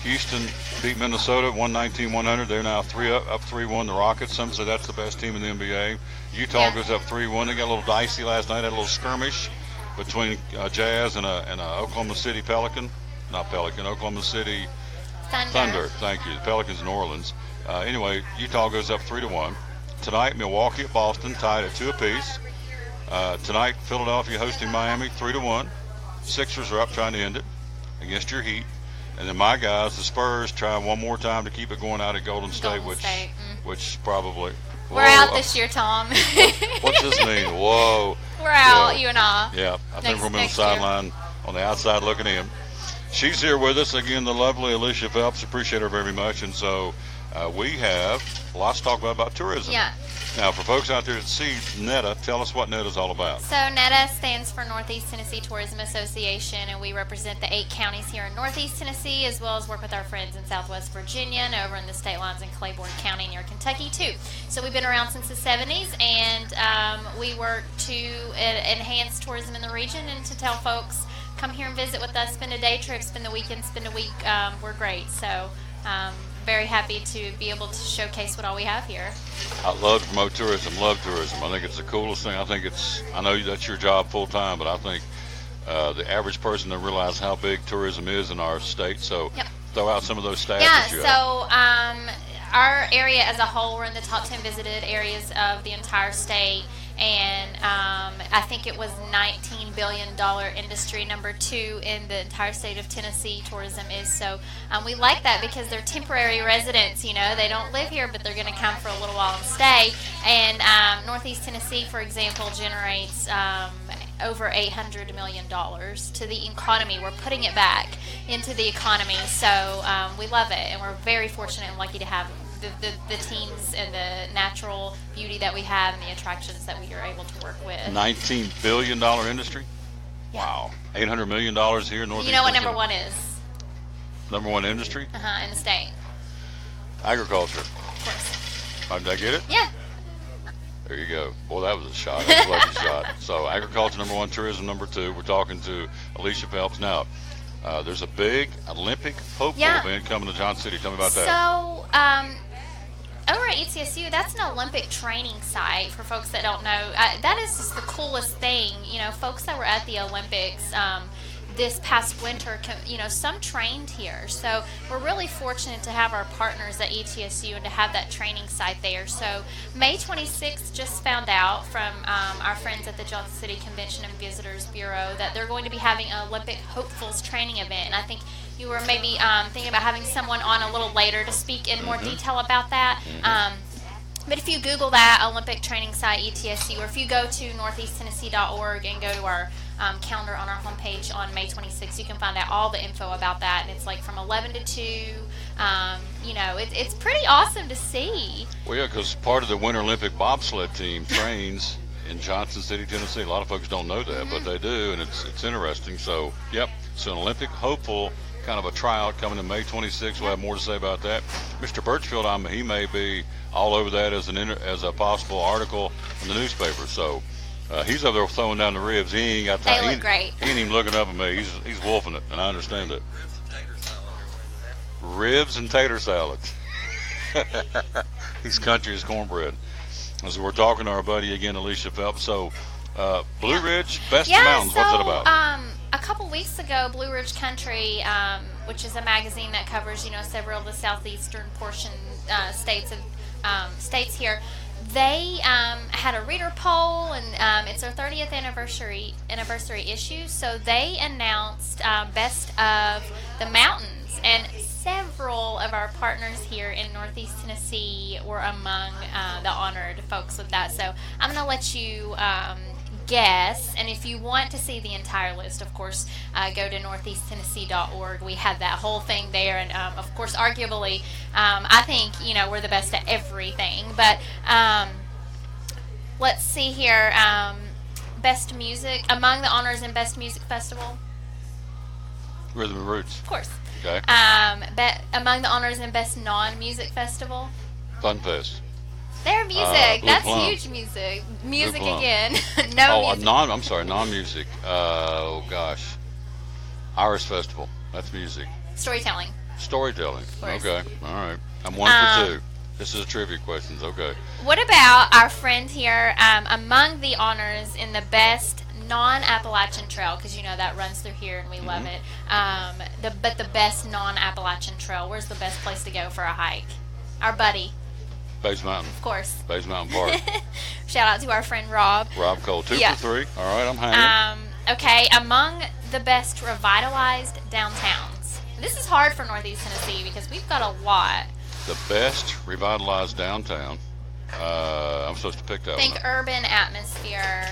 Houston beat Minnesota 119-100. They're now up 3-1. The Rockets. Some say that's the best team in the NBA. Utah goes up 3-1. They got a little dicey last night. Had a little skirmish between Jazz and a Oklahoma City Oklahoma City Thunder. Thank you. The Pelicans in New Orleans. Anyway, Utah goes up 3-1. tonight, Milwaukee at Boston, tied at 2 apiece. Tonight, Philadelphia hosting Miami 3-1. Sixers are up trying to end it against your Heat. And then my guys, the Spurs, trying one more time to keep it going out at Golden State, which probably... We're out this year, Tom. What's this mean? Whoa. We're out, you and I. Yeah, I think we're on the sideline on the outside looking in. She's here with us again, the lovely Alicia Phelps. Appreciate her very much. And so we have lots to talk about tourism. Yeah. Now, for folks out there that see NETA, tell us what NETA is all about. So NETA stands for Northeast Tennessee Tourism Association, and we represent the 8 counties here in Northeast Tennessee, as well as work with our friends in Southwest Virginia and over in the state lines in Claiborne County near Kentucky, too. So we've been around since the 70s, and we work to enhance tourism in the region and to tell folks, come here and visit with us, spend a day trip, spend the weekend, spend a week. We're great. So very happy to be able to showcase what all we have here. I love to promote tourism, love tourism. I think it's the coolest thing. I know that's your job full time, but I think the average person doesn't realize how big tourism is in our state. So throw out some of those stats. Yeah, so our area as a whole, we're in the top 10 visited areas of the entire state. And I think it was $19 billion industry. Number 2 in the entire state of Tennessee, tourism is. So we like that because they're temporary residents. They don't live here, but they're going to come for a little while and stay. And Northeast Tennessee, for example, generates over $800 million to the economy. We're putting it back into the economy. So we love it, and we're very fortunate and lucky to have the teams and the natural beauty that we have and the attractions that we are able to work with. $19 billion industry? Yeah. Wow. $800 million here in Northeast. You know what number 1 is? Number 1 industry? In the state. Agriculture. Of course. Did I get it? Yeah. There you go. Boy, that was a shot. That was a lucky shot. So agriculture number 1, tourism number 2. We're talking to Alicia Phelps now. There's a big Olympic hopeful event coming to Johnson City. Tell me about that. So, over at ETSU, that's an Olympic training site for folks that don't know. That is just the coolest thing. Folks that were at the Olympics this past winter, some trained here. So we're really fortunate to have our partners at ETSU and to have that training site there. So May 26th, just found out from our friends at the Johnson City Convention and Visitors Bureau that they're going to be having an Olympic Hopefuls training event. And I think you were maybe thinking about having someone on a little later to speak in more detail about that. But if you Google that, Olympic Training Site, ETSU, or if you go to northeasttennessee.org and go to our calendar on our homepage on May 26th, you can find out all the info about that. And it's like from 11 to 2. It's pretty awesome to see. Well, yeah, because part of the Winter Olympic bobsled team trains in Johnson City, Tennessee. A lot of folks don't know that, but they do, and it's interesting. So, it's an Olympic hopeful kind of a tryout coming in May 26th. We'll have more to say about that. Mr. Birchfield, he may be all over that as a possible article in the newspaper. So he's over there throwing down the ribs. He ain't got time. They look great. He ain't even looking up at me. He's wolfing it, and I understand it. Ribs and tater salads. He's country as cornbread. So we're talking to our buddy again, Alicia Phelps. So Blue Ridge, Best of Mountains, what's it about? A couple weeks ago, Blue Ridge Country, which is a magazine that covers, several of the southeastern portion states here, they had a reader poll, and it's their 30th anniversary issue. So they announced Best of the Mountains, and several of our partners here in Northeast Tennessee were among the honored folks with that. So I'm going to let you guess, and if you want to see the entire list, of course, go to northeasttennessee.org. We have that whole thing there, and of course, arguably, I think we're the best at everything. But let's see here, best music among the honors in Best Music Festival. Rhythm and Roots, of course. Okay. Among the honors in Best Non-Music Festival. Fun Fest. Their music. That's Plum. Huge music. Music again. Music. I'm sorry, non-music. Oh, gosh. Iris Festival. That's music. Storytelling. Okay. All right. I'm 1 for 2. This is a trivia questions. Okay. What about our friend here among the honors in the Best Non-Appalachian Trail? Because that runs through here and we love it. But the Best Non-Appalachian Trail. Where's the best place to go for a hike? Our buddy. Bays Mountain. Of course. Bays Mountain Park. Shout out to our friend Rob. Rob Cole, 2 Yeah. for 3. All right, I'm hanging. Okay, among the best revitalized downtowns. This is hard for Northeast Tennessee because we've got a lot. The best revitalized downtown. I'm supposed to pick that Think one. urban atmosphere.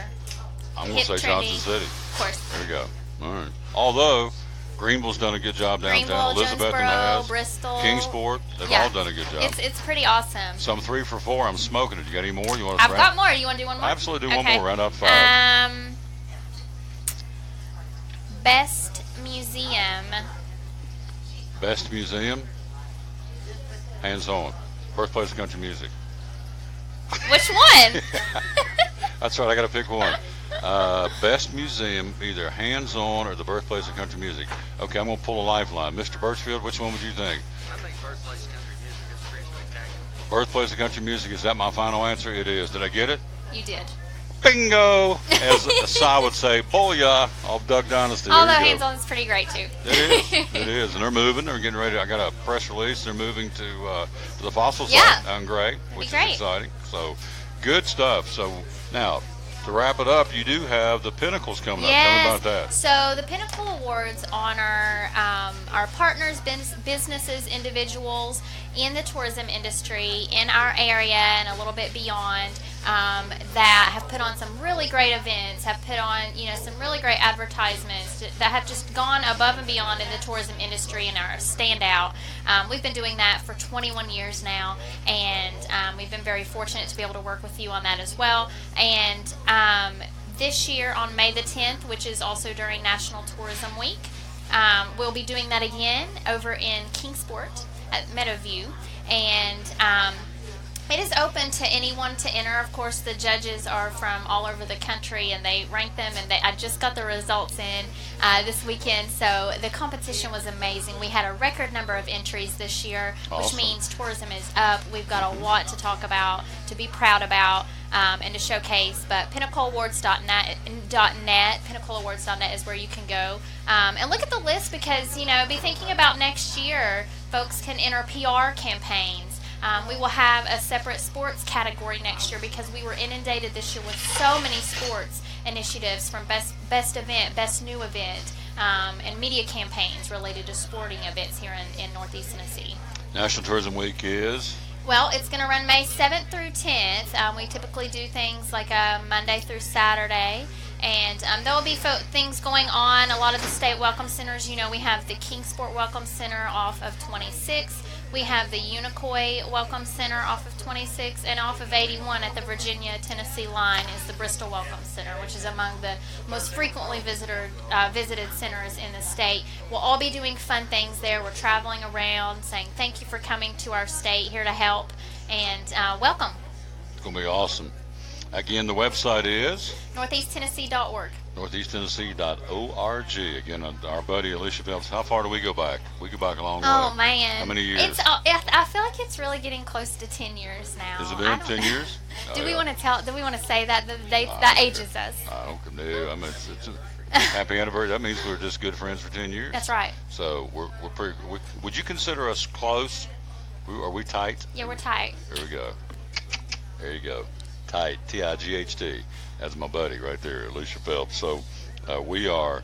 I'm going to say hip, Johnson trendy. City. Of course. There you go. All right. Although Greenville's done a good job downtown. Greenville, Elizabethton Jonesboro, has. Bristol. Kingsport. They've Yeah. all done a good job. It's pretty awesome. So I'm 3 for 4. I'm smoking it. You got any more? You want to I've got more. You want to do one more? Absolutely do Okay. one more. Round out 5. Best museum. Best museum. Hands on. Birthplace of country music. Which one? That's right. I got to pick one. Best museum, either hands on or the birthplace of country music. Okay, I'm going to pull a lifeline. Mr. Birchfield, which one would you think? I think Birthplace Country Music is pretty spectacular. Birthplace of country music. Is that my final answer? It is. Did I get it? You did. Bingo! As Cy would say, booyah, off Duck Dynasty. Although There you hands go. on is pretty great too. It is. It is. And they're moving. They're getting ready. I got a press release. They're moving to the fossil Yeah. site down Gray, which is great. exciting. So, good stuff. So, now, to wrap it up, you do have the Pinnacles coming up. Tell me about that. So the Pinnacle Awards honor our partners, businesses, individuals in the tourism industry in our area and a little bit beyond that have put on some really great events, have put on some really great advertisements that have just gone above and beyond in the tourism industry and are a standout. We've been doing that for 21 years now, and we've been very fortunate to be able to work with you on that as well. And this year on May the 10th, which is also during National Tourism Week, we'll be doing that again over in Kingsport at Meadowview. And it is open to anyone to enter. Of course, the judges are from all over the country, and they rank them, and I just got the results in this weekend, so the competition was amazing. We had a record number of entries this year, Awesome. which means tourism is up. We've got a lot to talk about, to be proud about, and to showcase. But pinnacleawards.net, pinnacleawards.net is where you can go and look at the list, because be thinking about next year. Folks can enter PR campaigns. We will have a separate sports category next year because we were inundated this year with so many sports initiatives, from best event, best new event, and media campaigns related to sporting events here in Northeast Tennessee. National Tourism Week is? Well, it's going to run May 7th through 10th. We typically do things like Monday through Saturday. And there will be things going on. A lot of the state welcome centers, we have the Kingsport Welcome Center off of 26. We have the Unicoi Welcome Center off of 26, and off of 81 at the Virginia-Tennessee line is the Bristol Welcome Center, which is among the most frequently visited centers in the state. We'll all be doing fun things there. We're traveling around saying thank you for coming to our state, here to help, and welcome. It's going to be awesome. Again, the website is? NortheastTennessee.org. NortheastTennessee.org. Again, our buddy Alicia Phelps. How far do we go back? We go back a long way. Oh, man. How many years? I feel like it's really getting close to 10 years now. Has it been 10 years? Do we want to say that? That ages us. I don't know. I mean, it's a happy anniversary. That means we're just good friends for 10 years. That's right. So we're pretty. Would you consider us close? Are we tight? Yeah, we're tight. There we go. There you go. Tight. T-I-G-H-T. That's my buddy right there, Alicia Phelps. So we are.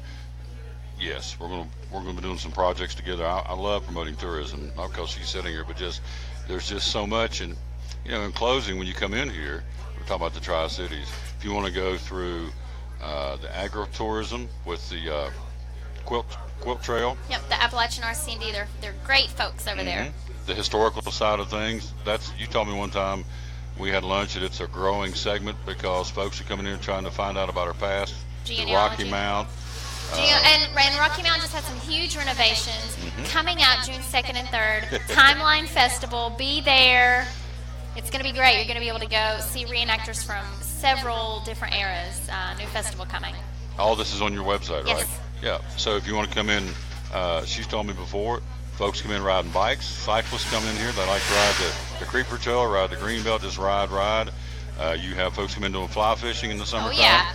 Yes, we're gonna be doing some projects together. I love promoting tourism, not because she's sitting here, but just there's just so much. And in closing, when you come in here, we're talking about the Tri-Cities. If you want to go through the agritourism with the quilt trail. Yep, the Appalachian RC&D. They're great folks over there. The historical side of things. You told me one time we had lunch that it's a growing segment because folks are coming in trying to find out about our past. The Rocky Mount. And Rocky Mountain just had some huge renovations coming out June 2nd and 3rd. Timeline Festival, be there. It's going to be great. You're going to be able to go see reenactors from several different eras. New festival coming. All this is on your website, Yes. right? Yeah. So if you want to come in, she's told me before, folks come in riding bikes. Cyclists come in here. They like to ride the Creeper Trail, ride the Greenbelt, just ride. You have folks come in doing fly fishing in the summertime.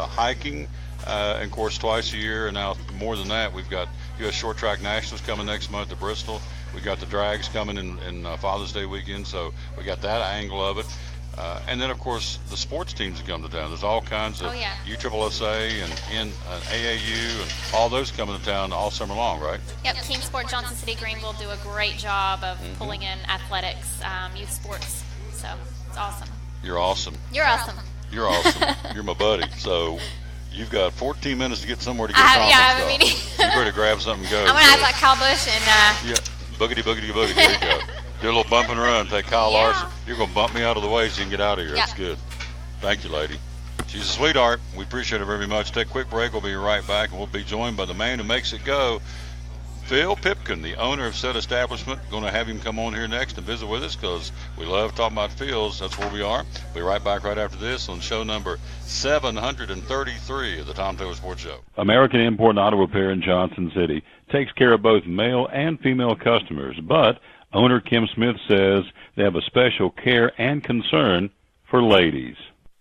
Hiking, and of course twice a year. And now more than that, we've got U.S. Short Track Nationals coming next month to Bristol. We got the drags coming in Father's Day weekend, so we got that angle of it. And then, of course, the sports teams that come to town. There's all kinds of USSSA and AAU and all those coming to town all summer long, right? Yep, Kingsport, Johnson City, Greenville do a great job of pulling in athletics, youth sports. So it's awesome. You're awesome. You're awesome. You're awesome. You're my buddy. So you've got 14 minutes to get somewhere to get I have a meeting. You better grab something and go. I'm going to act like Kyle Busch and... Yeah, boogity, boogity, boogity. There you go. Do a little bump and run. Take Kyle Larson. You're going to bump me out of the way so you can get out of here. That's good. Thank you, lady. She's a sweetheart. We appreciate her very much. Take a quick break. We'll be right back, and we'll be joined by the man who makes it go, Phil Pipkin, the owner of said establishment. Going to have him come on here next and visit with us because we love talking about Phil's. That's where we are. We'll be right back right after this on show number 733 of the Tom Taylor Sports Show. American Import Auto Repair in Johnson City takes care of both male and female customers, but owner Kim Smith says they have a special care and concern for ladies.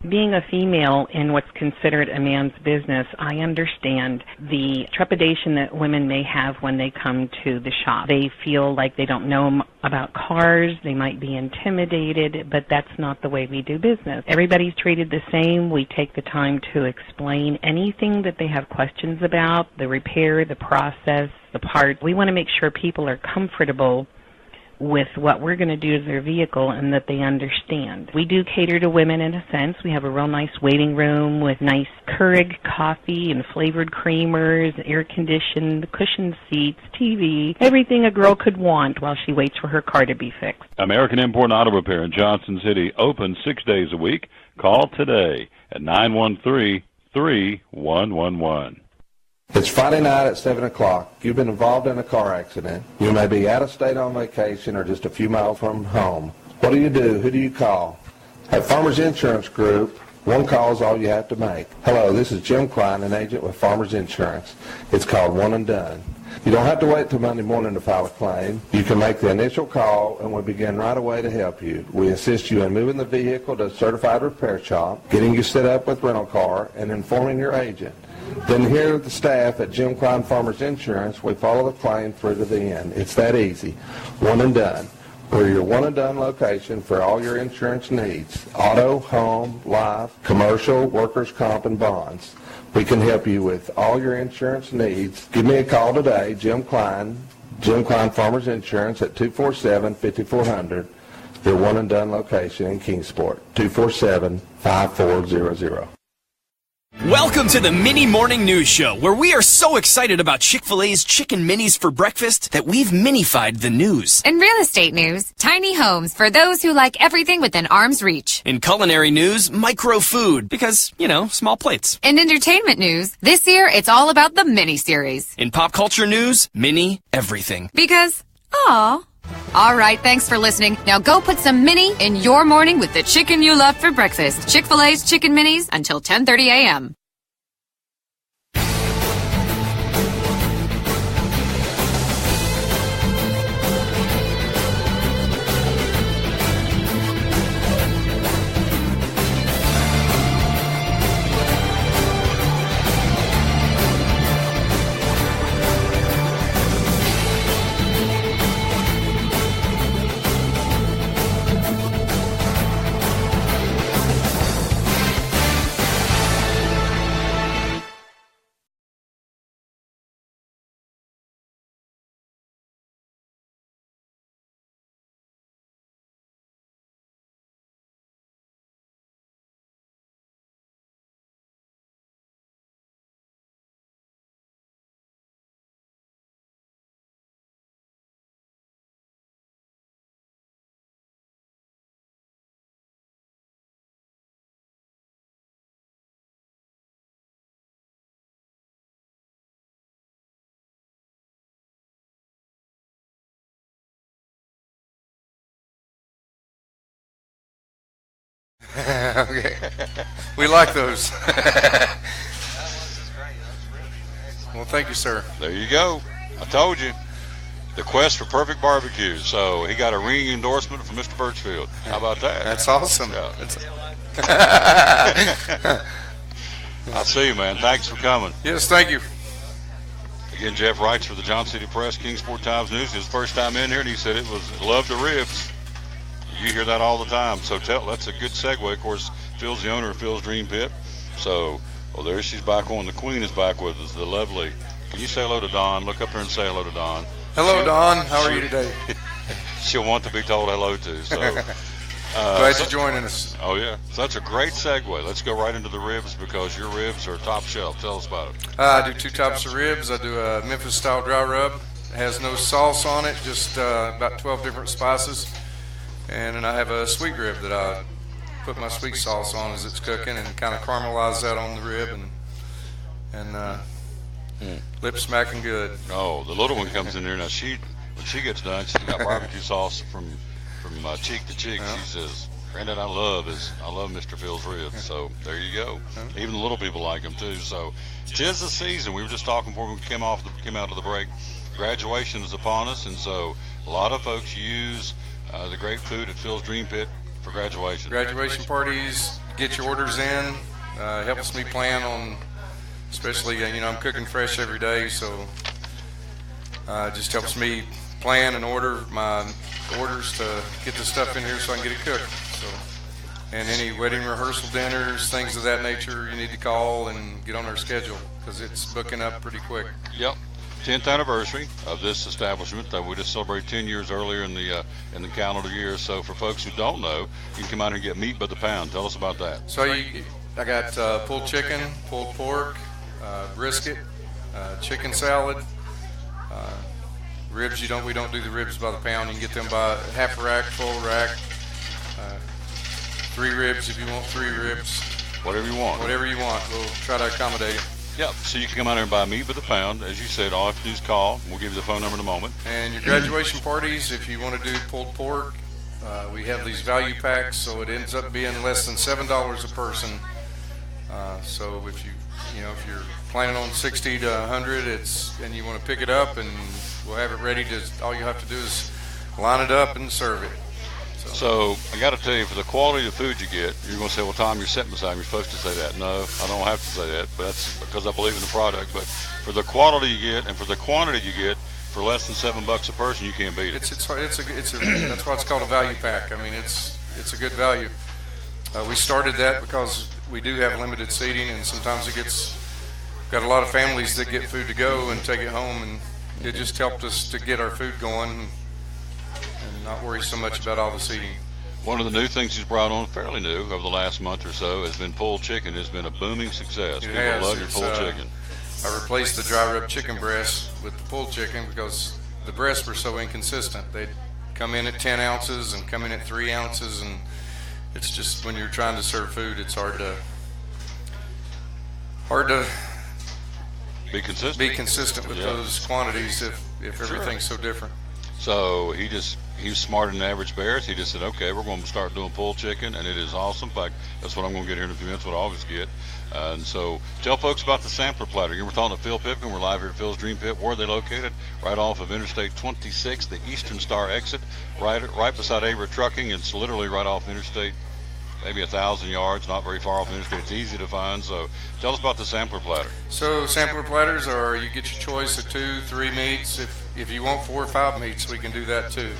Being a female in what's considered a man's business, I understand the trepidation that women may have when they come to the shop. They feel like they don't know about cars, they might be intimidated, but that's not the way we do business. Everybody's treated the same. We take the time to explain anything that they have questions about, the repair, the process, the part. We want to make sure people are comfortable with what we're going to do to their vehicle and that they understand. We do cater to women in a sense. We have a real nice waiting room with nice Keurig coffee and flavored creamers, air-conditioned, cushioned seats, TV, everything a girl could want while she waits for her car to be fixed. American Import Auto Repair in Johnson City, open 6 days a week. Call today at 913-3111. It's Friday night at 7 o'clock. You've been involved in a car accident. You may be out of state on vacation or just a few miles from home. What do? Who do you call? At Farmers Insurance Group, one call is all you have to make. Hello, this is Jim Klein, an agent with Farmers Insurance. It's called One and Done. You don't have to wait till Monday morning to file a claim. You can make the initial call and we'll begin right away to help you. We assist you in moving the vehicle to a certified repair shop, getting you set up with rental car, and informing your agent. Then here at the staff at Jim Klein Farmers Insurance, we follow the claim through to the end. It's that easy. One and Done. We're your one and done location for all your insurance needs. Auto, home, life, commercial, workers' comp, and bonds. We can help you with all your insurance needs. Give me a call today, Jim Klein Farmers Insurance at 247-5400. Your one and done location in Kingsport, 247-5400. Welcome to the Mini Morning News Show, where we are so excited about Chick-fil-A's Chicken Minis for breakfast that we've minified the news. In real estate news, tiny homes for those who like everything within arm's reach. In culinary news, micro food, because, small plates. In entertainment news, this year it's all about the mini-series. In pop culture news, mini everything. Because, aw. All right, thanks for listening. Now go put some mini in your morning with the chicken you love for breakfast. Chick-fil-A's Chicken Minis until 10:30 a.m. Okay. We like those. Well, thank you, sir. There you go. I told you. The quest for perfect barbecue. So he got a ringing endorsement from Mr. Birchfield. How about that? That's awesome. Yeah. I see you, man. Thanks for coming. Yes, thank you. Again, Jeff writes for the Johnson City Press, Kingsport Times News. His first time in here, and he said it was love the ribs. You hear that all the time. So that's a good segue. Of course, Phil's the owner of Phil's Dream Pit. So, there she's back on. The Queen is back with us, the lovely. Can you say hello to Dawn? Look up there and say hello to Dawn. Hello, Dawn. How are you today? She'll want to be told hello to. So, glad you're joining us. Oh, yeah. So that's a great segue. Let's go right into the ribs because your ribs are top shelf. Tell us about it. I do 2 types of ribs. I do a Memphis-style dry rub. It has no sauce on it, just about 12 different spices. And then I have a sweet rib that I put my sweet sauce on as it's cooking and kind of caramelize that on the rib and lip smacking good. Oh, the little one comes in there now. When she gets done, she's got barbecue sauce from cheek to cheek. She says, "Granddad, I love Mr. Phil's ribs." So there you go. Even the little people like them too. So 'tis the season. We were just talking before we came out of the break. Graduation is upon us, and so a lot of folks use the great food at Phil's Dream Pit for graduation. Graduation parties, get your orders in. Helps me plan on, especially, I'm cooking fresh every day, so just helps me plan and order my orders to get the stuff in here so I can get it cooked. So, and any wedding rehearsal dinners, things of that nature, you need to call and get on our schedule because it's booking up pretty quick. Yep. 10th anniversary of this establishment. We just celebrated 10 years earlier in the calendar year. So for folks who don't know, you can come out here and get meat by the pound. Tell us about that. So I got pulled chicken, pulled pork, brisket, chicken salad, ribs. We don't do the ribs by the pound. You can get them by half a rack, full rack, 3 ribs if you want 3 ribs. Whatever you want. Whatever you want. We'll try to accommodate it. Yep, so you can come out here and buy meat by the pound. As you said, all you have to do is call. We'll give you the phone number in a moment. And your graduation parties, if you want to do pulled pork, we have these value packs, so it ends up being less than $7 a person. So if you're planning on 60 to 100, and you want to pick it up, and we'll have it ready. All you have to do is line it up and serve it. So I got to tell you, for the quality of food you get, you're going to say, well, Tom, you're sitting beside me. You're supposed to say that. No, I don't have to say that, but that's because I believe in the product. But for the quality you get and for the quantity you get, for less than $7 a person, you can't beat it. That's why it's called a value pack. I mean, it's a good value. We started that because we do have limited seating, and sometimes got a lot of families that get food to go and take it home, and it just helped us to get our food going and not worry so much about all the seating. One of the new things he's brought on, fairly new, over the last month or so, has been pulled chicken. It's been a booming success. People love your pulled chicken. I replaced the dry rub chicken breast with the pulled chicken because the breasts were so inconsistent. They'd come in at 10 ounces and come in at 3 ounces, and it's just when you're trying to serve food, it's hard to be consistent. Be consistent with those quantities if everything's so different. So he was smarter than average bears. He just said, okay, we're going to start doing pulled chicken, and it is awesome. In fact, that's what I'm going to get here in a few minutes, what I always get. And so tell folks about the sampler platter. We're talking to Phil Pipkin. We're live here at Phil's Dream Pit. Where are they located? Right off of Interstate 26, the Eastern Star exit, right beside Avra Trucking. It's literally right off Interstate, maybe 1,000 yards, not very far off Interstate. It's easy to find. So tell us about the sampler platter. So sampler platters are, you get your choice of 2, 3 meats. If you want 4 or 5 meats, we can do that too.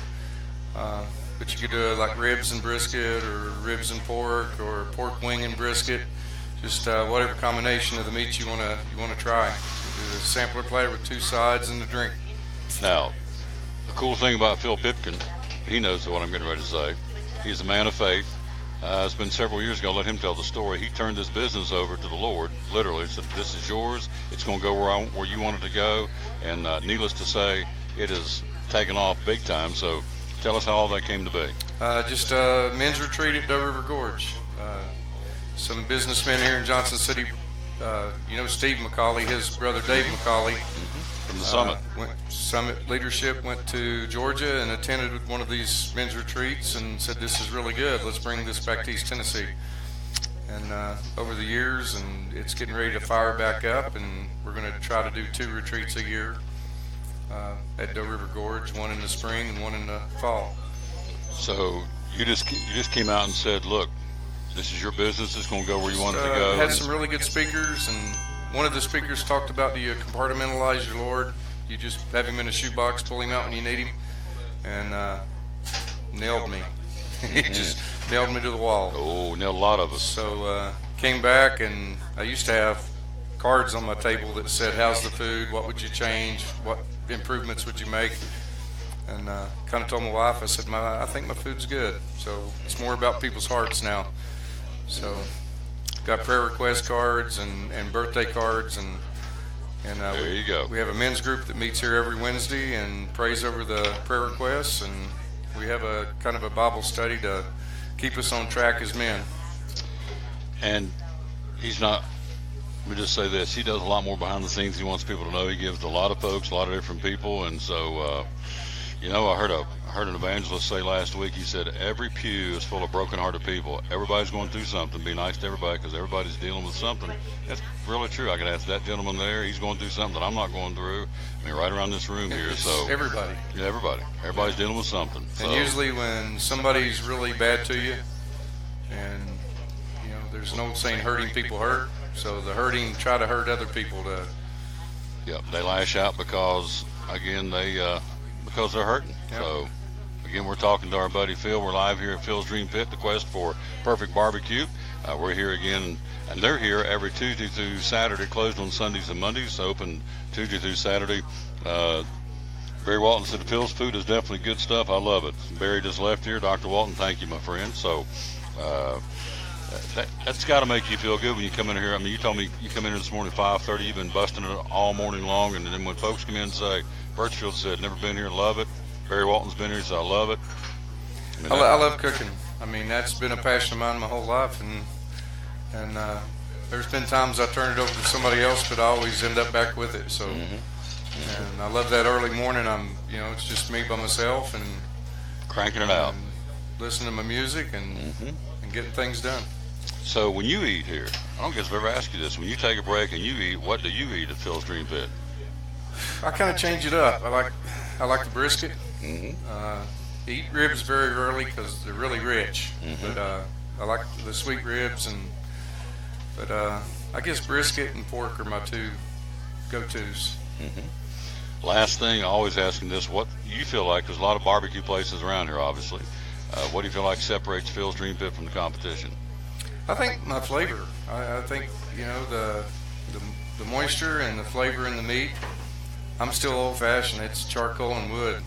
But you could do like ribs and brisket, or ribs and pork, or pork wing and brisket. Just whatever combination of the meats you want to try. Do the sampler platter with 2 sides and a drink. Now, the cool thing about Phil Pipkin, he knows what I'm getting ready to say. He's a man of faith. It's been several years ago. Let him tell the story. He turned this business over to the Lord, literally. Said, "This is yours. It's going to go where you want it to go." And needless to say, it has taken off big time. So tell us how all that came to be. Just a men's retreat at Doe River Gorge. Some businessmen here in Johnson City, Steve McCauley, his brother Dave McCauley. From the Summit. Summit leadership went to Georgia and attended one of these men's retreats and said, this is really good. Let's bring this back to East Tennessee. And over the years, and it's getting ready to fire back up, and we're going to try to do 2 retreats a year at Doe River Gorge, one in the spring and one in the fall. So you just came out and said, look, this is your business. It's going to go where you want it to go. Had some really good speakers, and one of the speakers talked about, do you compartmentalize your Lord? You just have him in a shoebox, pull him out when you need him, and nailed me. He just nailed me to the wall. Oh, nailed a lot of us. So came back, and I used to have cards on my table that said, how's the food, what would you change, what improvements would you make? And kind of told my wife, I said, I think my food's good. So it's more about people's hearts now. So got prayer request cards and birthday cards, and there you go. We have a men's group that meets here every Wednesday and prays over the prayer requests, and we have a kind of a Bible study to keep us on track as men. And he's not, let me just say this, he does a lot more behind the scenes. He wants people to know. He gives to a lot of folks, a lot of different people. And so, I heard an evangelist say last week, he said, every pew is full of broken-hearted people. Everybody's going through something. Be nice to everybody because everybody's dealing with something. That's really true. I could ask that gentleman there. He's going through something that I'm not going through. I mean, right around this room here. So everybody. Yeah, everybody. Everybody's dealing with something. And usually when somebody's really bad to you, and, there's an old saying, hurting people hurt. So the hurting try to hurt other people to. Yep, they lash out because, again, because they're hurting. Yep. So, again, we're talking to our buddy Phil. We're live here at Phil's Dream Pit, the quest for perfect barbecue. We're here again, and they're here every Tuesday through Saturday, closed on Sundays and Mondays, so open Tuesday through Saturday. Barry Walton said Phil's food is definitely good stuff. I love it. Barry just left here. Dr. Walton, thank you, my friend. So, that's got to make you feel good when you come in here. I mean, you told me you come in here this morning at 5:30. You've been busting it all morning long, and then when folks come in and say, Birchfield said, never been here, love it. Barry Walton's been here, so I love it. I love cooking. I mean, that's been a passion of mine my whole life, and there's been times I turn it over to somebody else, but I always end up back with it. So, and I love that early morning. It's just me by myself and cranking it out, listening to my music and getting things done. So when you eat here, I don't guess I've ever asked you this. When you take a break and you eat, what do you eat at Phil's Dream Pit? I kind of change it up. I like the brisket. Eat ribs very rarely because they're really rich. But I like the sweet ribs, but I guess brisket and pork are my two go-tos. Last thing, I always ask them this: what do you feel like? There's a lot of barbecue places around here, obviously. What do you feel like separates Phil's Dream Pit from the competition? I think my flavor. I think the moisture and the flavor in the meat. I'm still old-fashioned. It's charcoal and wood.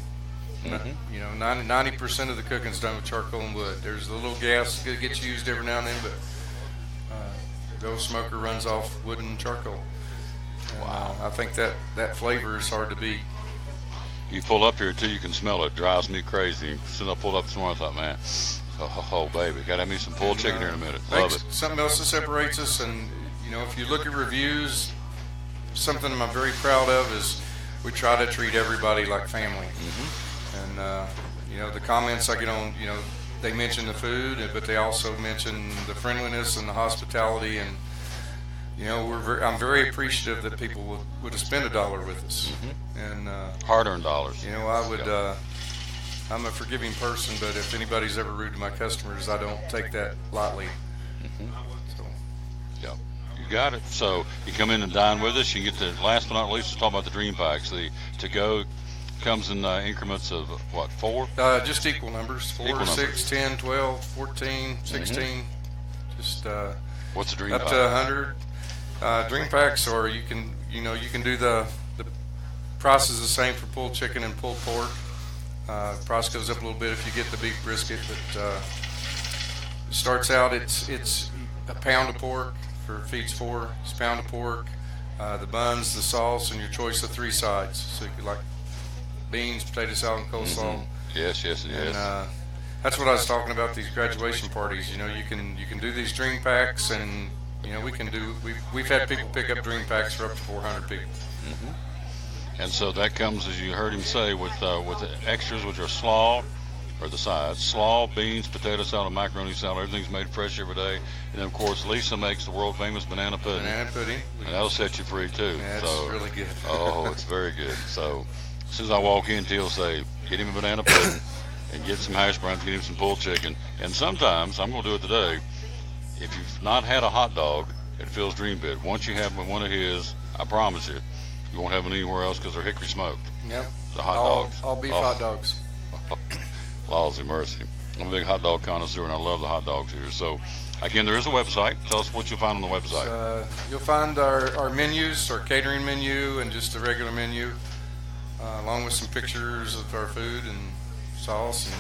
90% of the cooking's done with charcoal and wood. There's a little gas that gets used every now and then, but the old smoker runs off wood and charcoal. Wow. I think that flavor is hard to beat. You pull up here too, you can smell it. It drives me crazy. As soon as I pulled up this morning, I thought, man, oh baby, gotta have me some pulled chicken here in a minute. Love it. Something else that separates us, and if you look at reviews, something I'm very proud of is we try to treat everybody like family. And the comments I get on, they mention the food, but they also mention the friendliness and the hospitality, and I'm very appreciative that people would spend $1 with us, and hard-earned dollars. I'm a forgiving person, but if anybody's ever rude to my customers, I don't take that lightly. So, yeah, you got it. So you come in and dine with us. You can get the last but not least. Let's talk about the Dream Packs. The to-go comes in increments of what, 4? Just equal numbers: 4, 6, 10, 12, 14, 16. Just what's the Dream up Pack? to 100. Dream Packs, or you can do the price is the same for pulled chicken and pulled pork. Price goes up a little bit if you get the beef brisket, but it starts out it's a pound of pork for feeds 4. It's a pound of pork, the buns, the sauce, and your choice of 3 sides. So you could like beans, potato salad, and coleslaw. Yes. And that's what I was talking about, these graduation parties. You can do these Dream Packs, and we've had people pick up Dream Packs for up to 400 people. And so that comes, as you heard him say, with the extras, which are slaw, or the sides, slaw, beans, potato salad, macaroni salad. Everything's made fresh every day. And then, of course, Lisa makes the world famous banana pudding. Banana pudding. And that'll set you free too. Yeah, it's really good. It's very good. So as soon as I walk in, he'll say, get him a banana pudding and get some hash browns, get him some pulled chicken. And sometimes, I'm going to do it today, if you've not had a hot dog at Phil's Dream Pit. Once you have one of his, I promise you, you won't have it anywhere else because they're hickory smoked. Yep. The hot dogs. All beef hot dogs. Laws of mercy. I'm a big hot dog connoisseur, and I love the hot dogs here. So, again, there is a website. Tell us what you'll find on the website. You'll find our menus, our catering menu, and just a regular menu, along with some pictures of our food and sauce.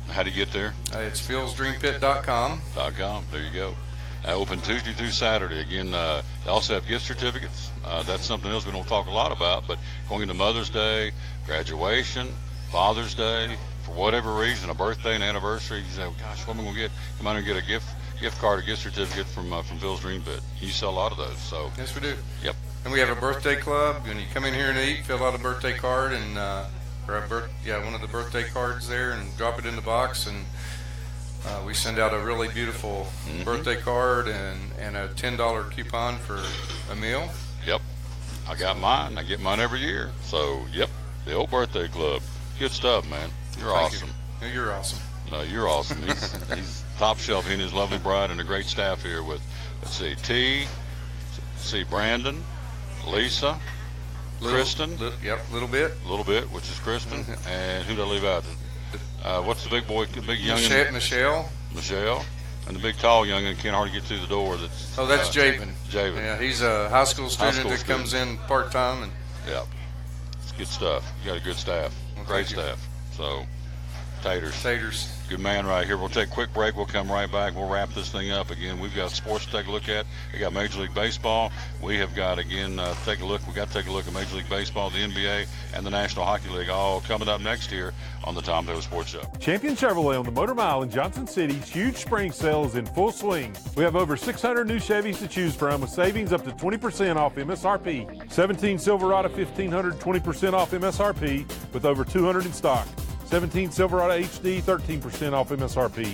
And how do you get there? It's philsdreampit.com. There you go. Open Tuesday through Saturday. Again, they also have gift certificates. That's something else we don't talk a lot about, but going into Mother's Day, graduation, Father's Day, for whatever reason, a birthday, an anniversary, you say, well, gosh, what am I going to get? Come out and get a gift card or gift certificate from Phil's Dream Pit. You sell a lot of those. So yes, we do. Yep. And we have a birthday club. When you come in here and eat, fill out a birthday card and one of the birthday cards there, and drop it in the box, and we send out a really beautiful birthday card and a $10 coupon for a meal. Yep. I got mine. I get mine every year. So, yep, the old birthday club. Good stuff, man. You're awesome. You. You're awesome. No, you're awesome. He's top shelf. He and his lovely bride and a great staff here with, let's see, Brandon, Lisa, Kristen. Little bit. A little bit, which is Kristen. And who did I leave out? What's the big boy, big youngin? Michelle. And the big tall youngin can't hardly get through the door. That's Javen. Javen. Yeah, he's a high school student comes in part time. And yeah, it's good stuff. You got a good staff, great staff. So, taters. Good man right here. We'll take a quick break. We'll come right back. We'll wrap this thing up. Again, we've got sports to take a look at. We got Major League Baseball. We have got, again, we got to take a look at Major League Baseball, the NBA, and the National Hockey League, all coming up next here on the Tom Taylor Sports Show. Champion Chevrolet on the Motor Mile in Johnson City's huge spring sale is in full swing. We have over 600 new Chevys to choose from with savings up to 20% off MSRP. 17 Silverado 1500, 20% off MSRP with over 200 in stock. 17 Silverado HD, 13% off MSRP.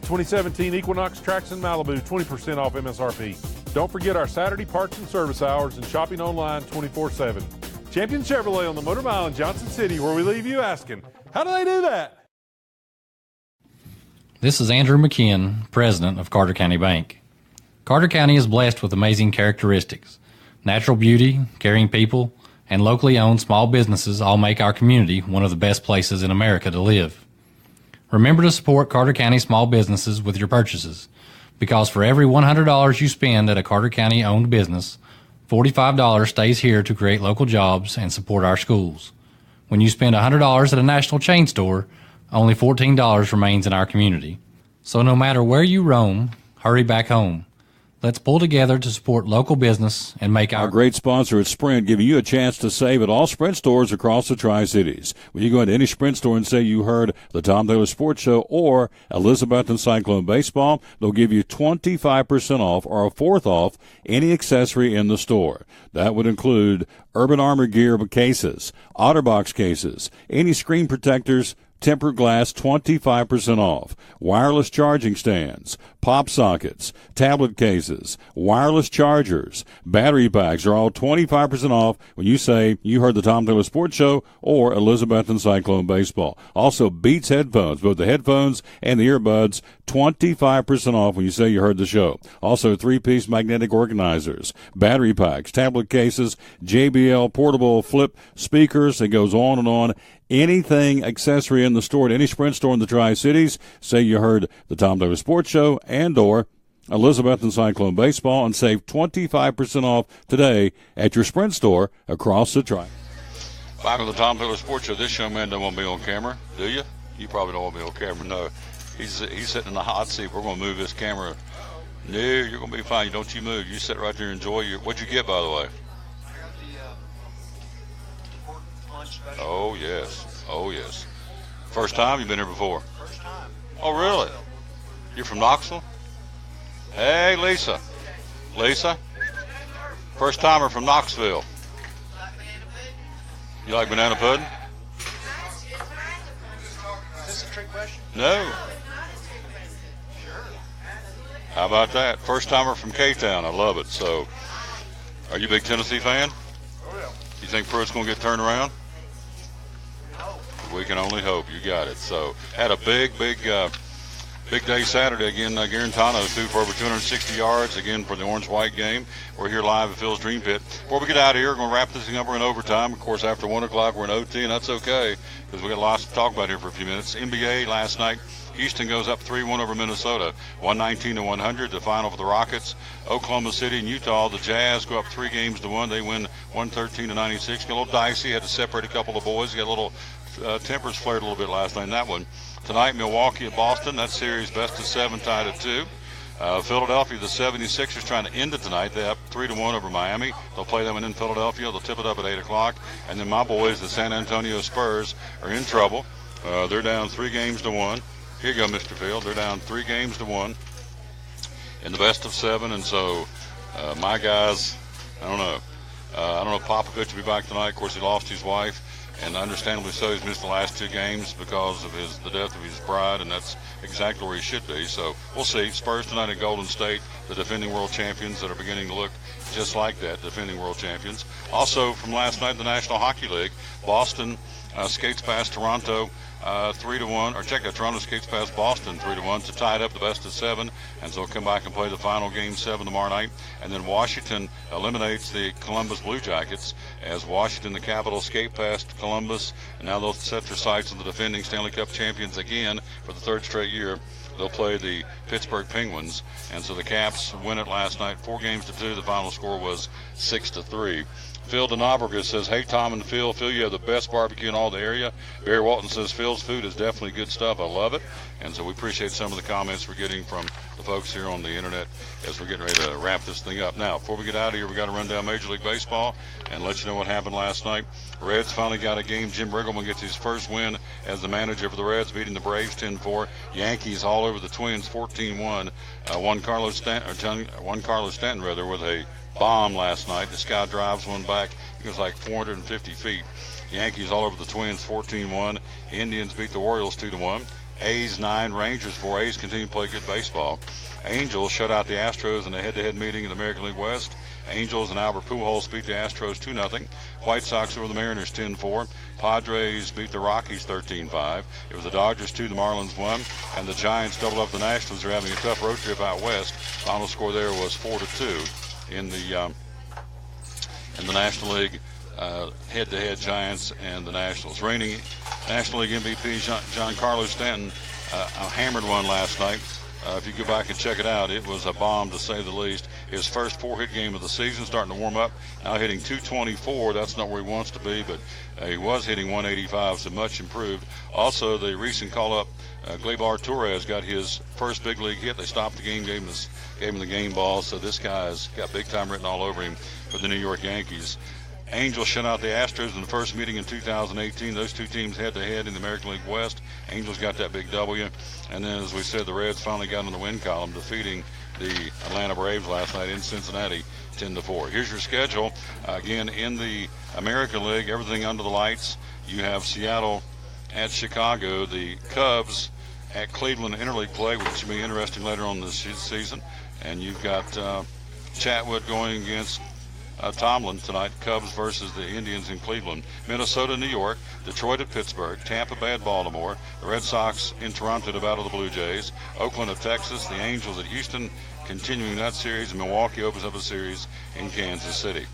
2017 Equinox Trax and Malibu, 20% off MSRP. Don't forget our Saturday parts and service hours and shopping online 24/7. Champion Chevrolet on the Motor Mile in Johnson City, where we leave you asking, how do they do that? This is Andrew McKeon, president of Carter County Bank. Carter County is blessed with amazing characteristics. Natural beauty, caring people, and locally owned small businesses all make our community one of the best places in America to live. Remember to support Carter County small businesses with your purchases, because for every $100 you spend at a Carter County owned business, $45 stays here to create local jobs and support our schools. When you spend $100 at a national chain store, only $14 remains in our community. So no matter where you roam, hurry back home. Let's pull together to support local business and make our great sponsor at Sprint, giving you a chance to save at all Sprint stores across the Tri-Cities. When you go into any Sprint store and say you heard the Tom Taylor Sports Show or Elizabethton Cyclone Baseball, they'll give you 25% off or a fourth off any accessory in the store. That would include Urban Armor gear cases, OtterBox cases, any screen protectors, tempered glass, 25% off. Wireless charging stands, pop sockets, tablet cases, wireless chargers, battery packs are all 25% off when you say you heard the Tom Taylor Sports Show or Elizabethton Cyclone Baseball. Also, Beats headphones, both the headphones and the earbuds, 25% off when you say you heard the show. Also, 3-piece magnetic organizers, battery packs, tablet cases, JBL portable flip speakers. It goes on and on. Anything accessory in the store at any Sprint store in the Tri-Cities, say you heard the Tom Taylor Sports Show and or Elizabethton Cyclone Baseball, and save 25% off today at your Sprint store across the Tri. Back on the Tom Taylor Sports Show. This young man don't want to be on camera, do you? You probably don't want to be on camera. No, he's sitting in the hot seat. We're going to move this camera. No, you're going to be fine. Don't you move. You sit right there and enjoy your. What'd you get, by the way? Oh, yes. Oh, yes. First time? You've been here before? First time. Oh, really? You're from Knoxville? Hey, Lisa. Lisa? First timer from Knoxville. You like banana pudding? Is this a trick question? No. How about that? First timer from K-Town. I love it. So, are you a big Tennessee fan? Oh, yeah. You think Pruitt's going to get turned around? No. We can only hope. You got it. So, had a big Big day Saturday again. Garantano threw for over 260 yards again for the Orange-White game. We're here live at Phil's Dream Pit. Before we get out of here, we're going to wrap this thing up. We're in overtime. Of course, after 1 o'clock, we're in OT, and that's okay because we got lots to talk about here for a few minutes. NBA last night. Houston goes up 3-1 over Minnesota, 119-100. The final for the Rockets. Oklahoma City and Utah. The Jazz go up 3-1. They win 113-96. Got a little dicey. Had to separate a couple of boys. Got a little tempers flared a little bit last night in that one. Tonight, Milwaukee at Boston. That series best of 7 tied at 2. Philadelphia, the 76ers trying to end it tonight. They're up 3-1 over Miami. They'll play them in Philadelphia. They'll tip it up at 8 o'clock. And then my boys, the San Antonio Spurs, are in trouble. They're down 3-1. Here you go, Mr. Field. They're down 3-1 in the best of 7. And so my guys, I don't know. I don't know if Popovich will be back tonight. Of course, he lost his wife. And understandably so, he's missed the last 2 games because of the death of his bride, and that's exactly where he should be. So we'll see. Spurs tonight at Golden State, the defending world champions that are beginning to look just like that, defending world champions. Also from last night, the National Hockey League, Boston skates past Toronto 3-1, or check out, Toronto skates past Boston 3-1 to tie it up the best of 7, and so come back and play the final game 7 tomorrow night. And then Washington eliminates the Columbus Blue Jackets as Washington, the Capitals, skate past Columbus, and now they'll set their sights on the defending Stanley Cup champions again for the 3rd straight year. They'll play the Pittsburgh Penguins, and so the Caps win it last night 4-2. The final score was 6-3. Phil Denaberga says, hey, Tom and Phil, you have the best barbecue in all the area. Barry Walton says, Phil's food is definitely good stuff. I love it. And so we appreciate some of the comments we're getting from the folks here on the internet as we're getting ready to wrap this thing up. Now, before we get out of here, we got to run down Major League Baseball and let you know what happened last night. Reds finally got a game. Jim Riggleman gets his first win as the manager for the Reds, beating the Braves 10-4. Yankees all over the Twins 14-1. Juan Carlos Stanton with a bomb last night. The sky drives one back. It was like 450 feet. Yankees all over the Twins 14-1. Indians beat the Orioles 2-1. A's 9, Rangers 4. A's continue to play good baseball. Angels shut out the Astros in a head-to-head meeting in the American League West. Angels and Albert Pujols beat the Astros 2-0. White Sox over the Mariners 10-4. Padres beat the Rockies 13-5. It was the Dodgers 2, the Marlins 1, and the Giants doubled up the Nationals. They're having a tough road trip out west. Final score there was 4-2 in the National League. Head-to-head Giants and the Nationals. Reigning National League MVP Giancarlo Stanton hammered one last night. If you go back and check it out, it was a bomb to say the least. His first 4-hit game of the season, starting to warm up. Now hitting 224. That's not where he wants to be, but he was hitting 185, so much improved. Also, the recent call-up, Gleyber Torres got his first big league hit. They stopped the game, gave him the game ball, so this guy's got big time written all over him for the New York Yankees. Angels shut out the Astros in the first meeting in 2018. Those two teams head-to-head in the American League West. Angels got that big W. And then, as we said, the Reds finally got in the win column, defeating the Atlanta Braves last night in Cincinnati 10-4. Here's your schedule. Again, in the American League, everything under the lights. You have Seattle at Chicago. The Cubs at Cleveland interleague play, which should be interesting later on this season. And you've got Chatwood going against Tomlin tonight. Cubs versus the Indians in Cleveland. Minnesota, New York. Detroit at Pittsburgh. Tampa Bay at Baltimore. The Red Sox in Toronto to battle the Blue Jays. Oakland at Texas. The Angels at Houston continuing that series. And Milwaukee opens up a series in Kansas City.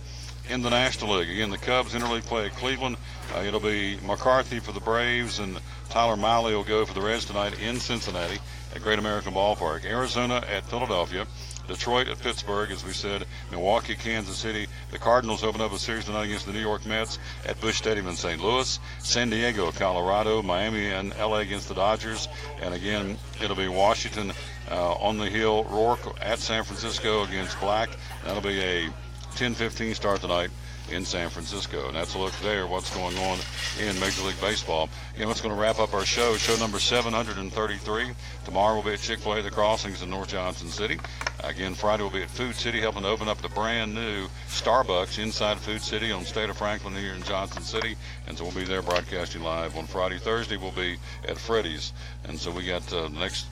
In the National League, again, the Cubs interleague play at Cleveland. It'll be McCarthy for the Braves, and Tyler Miley will go for the Reds tonight in Cincinnati at Great American Ballpark. Arizona at Philadelphia. Detroit at Pittsburgh, as we said. Milwaukee, Kansas City. The Cardinals open up a series tonight against the New York Mets at Busch Stadium in St. Louis. San Diego, Colorado. Miami and LA against the Dodgers. And again, it'll be Washington on the hill. Rourke at San Francisco against Black. That'll be a 10:15 start tonight in San Francisco. And that's a look there, what's going on in Major League Baseball. Again, that's going to wrap up our show number 733. Tomorrow we'll be at Chick-fil-A The Crossings in North Johnson City. Again, Friday we'll be at Food City, helping to open up the brand new Starbucks inside Food City on State of Franklin here in Johnson City. And so we'll be there broadcasting live on Friday. Thursday we'll be at Freddy's. And so we got the next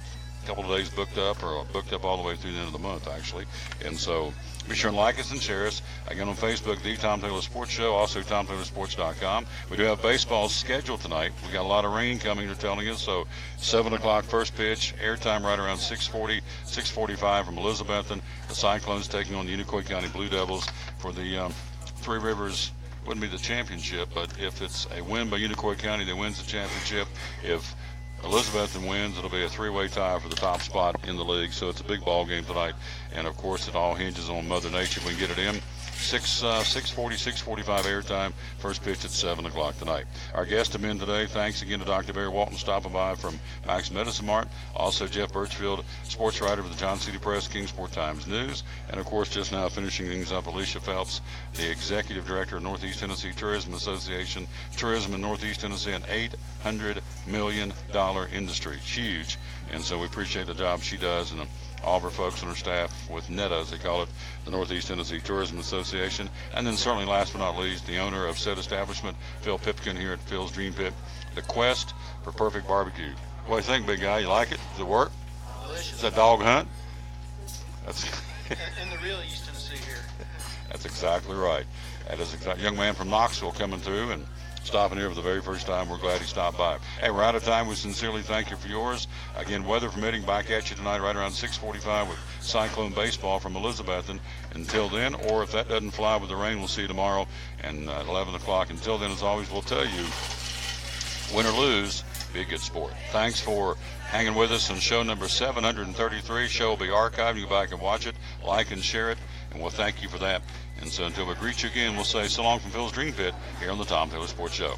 couple of days booked up, or booked up all the way through the end of the month, actually. And so be sure and like us and share us. Again, on Facebook, The Tom Taylor Sports Show, also TomTaylorSports.com. We do have baseball scheduled tonight. We got a lot of rain coming, they're telling us. So 7 o'clock first pitch, airtime right around 6:40, 6:45 from Elizabethton. The Cyclones taking on the Unicoi County Blue Devils for the Three Rivers. Wouldn't be the championship, but if it's a win by Unicoi County, that wins the championship. If Elizabethton wins, it'll be a three-way tie for the top spot in the league. So it's a big ball game tonight, and of course it all hinges on Mother Nature. If we can get it in, 6:40, 6:45 airtime. First pitch at 7 o'clock tonight. Our guests have been today. Thanks again to Dr. Barry Walton stopping by from Max Medicine Mart. Also Jeff Birchfield, sports writer for the Johnson City Press, Kingsport Times News. And of course, just now finishing things up, Alicia Phelps, the executive director of Northeast Tennessee Tourism Association. Tourism in Northeast Tennessee, an $800 million industry. Huge. And so we appreciate the job she does, and all of our folks on our staff with NETA, as they call it, the Northeast Tennessee Tourism Association. And then certainly last but not least, the owner of said establishment, Phil Pipkin here at Phil's Dream Pit, the quest for perfect barbecue. What do you think, big guy? You like it? Does it work? Delicious. Is that dog hunt? That's In the real East Tennessee here. That's exactly right. That is exactly. Young man from Knoxville coming through and stopping here for the very first time. We're glad he stopped by. Hey, we're out of time. We sincerely thank you for yours. Again, weather permitting, back at you tonight right around 6:45 with Cyclone Baseball from Elizabethton. Until then, or if that doesn't fly with the rain, we'll see you tomorrow and at 11 o'clock. Until then, as always, we'll tell you, win or lose, be a good sport. Thanks for hanging with us on show number 733. Show will be archived. You go back and watch it, like and share it, and we'll thank you for that. And so until we greet you again, we'll say so long from Phil's Dream Pit here on the Tom Taylor Sports Show.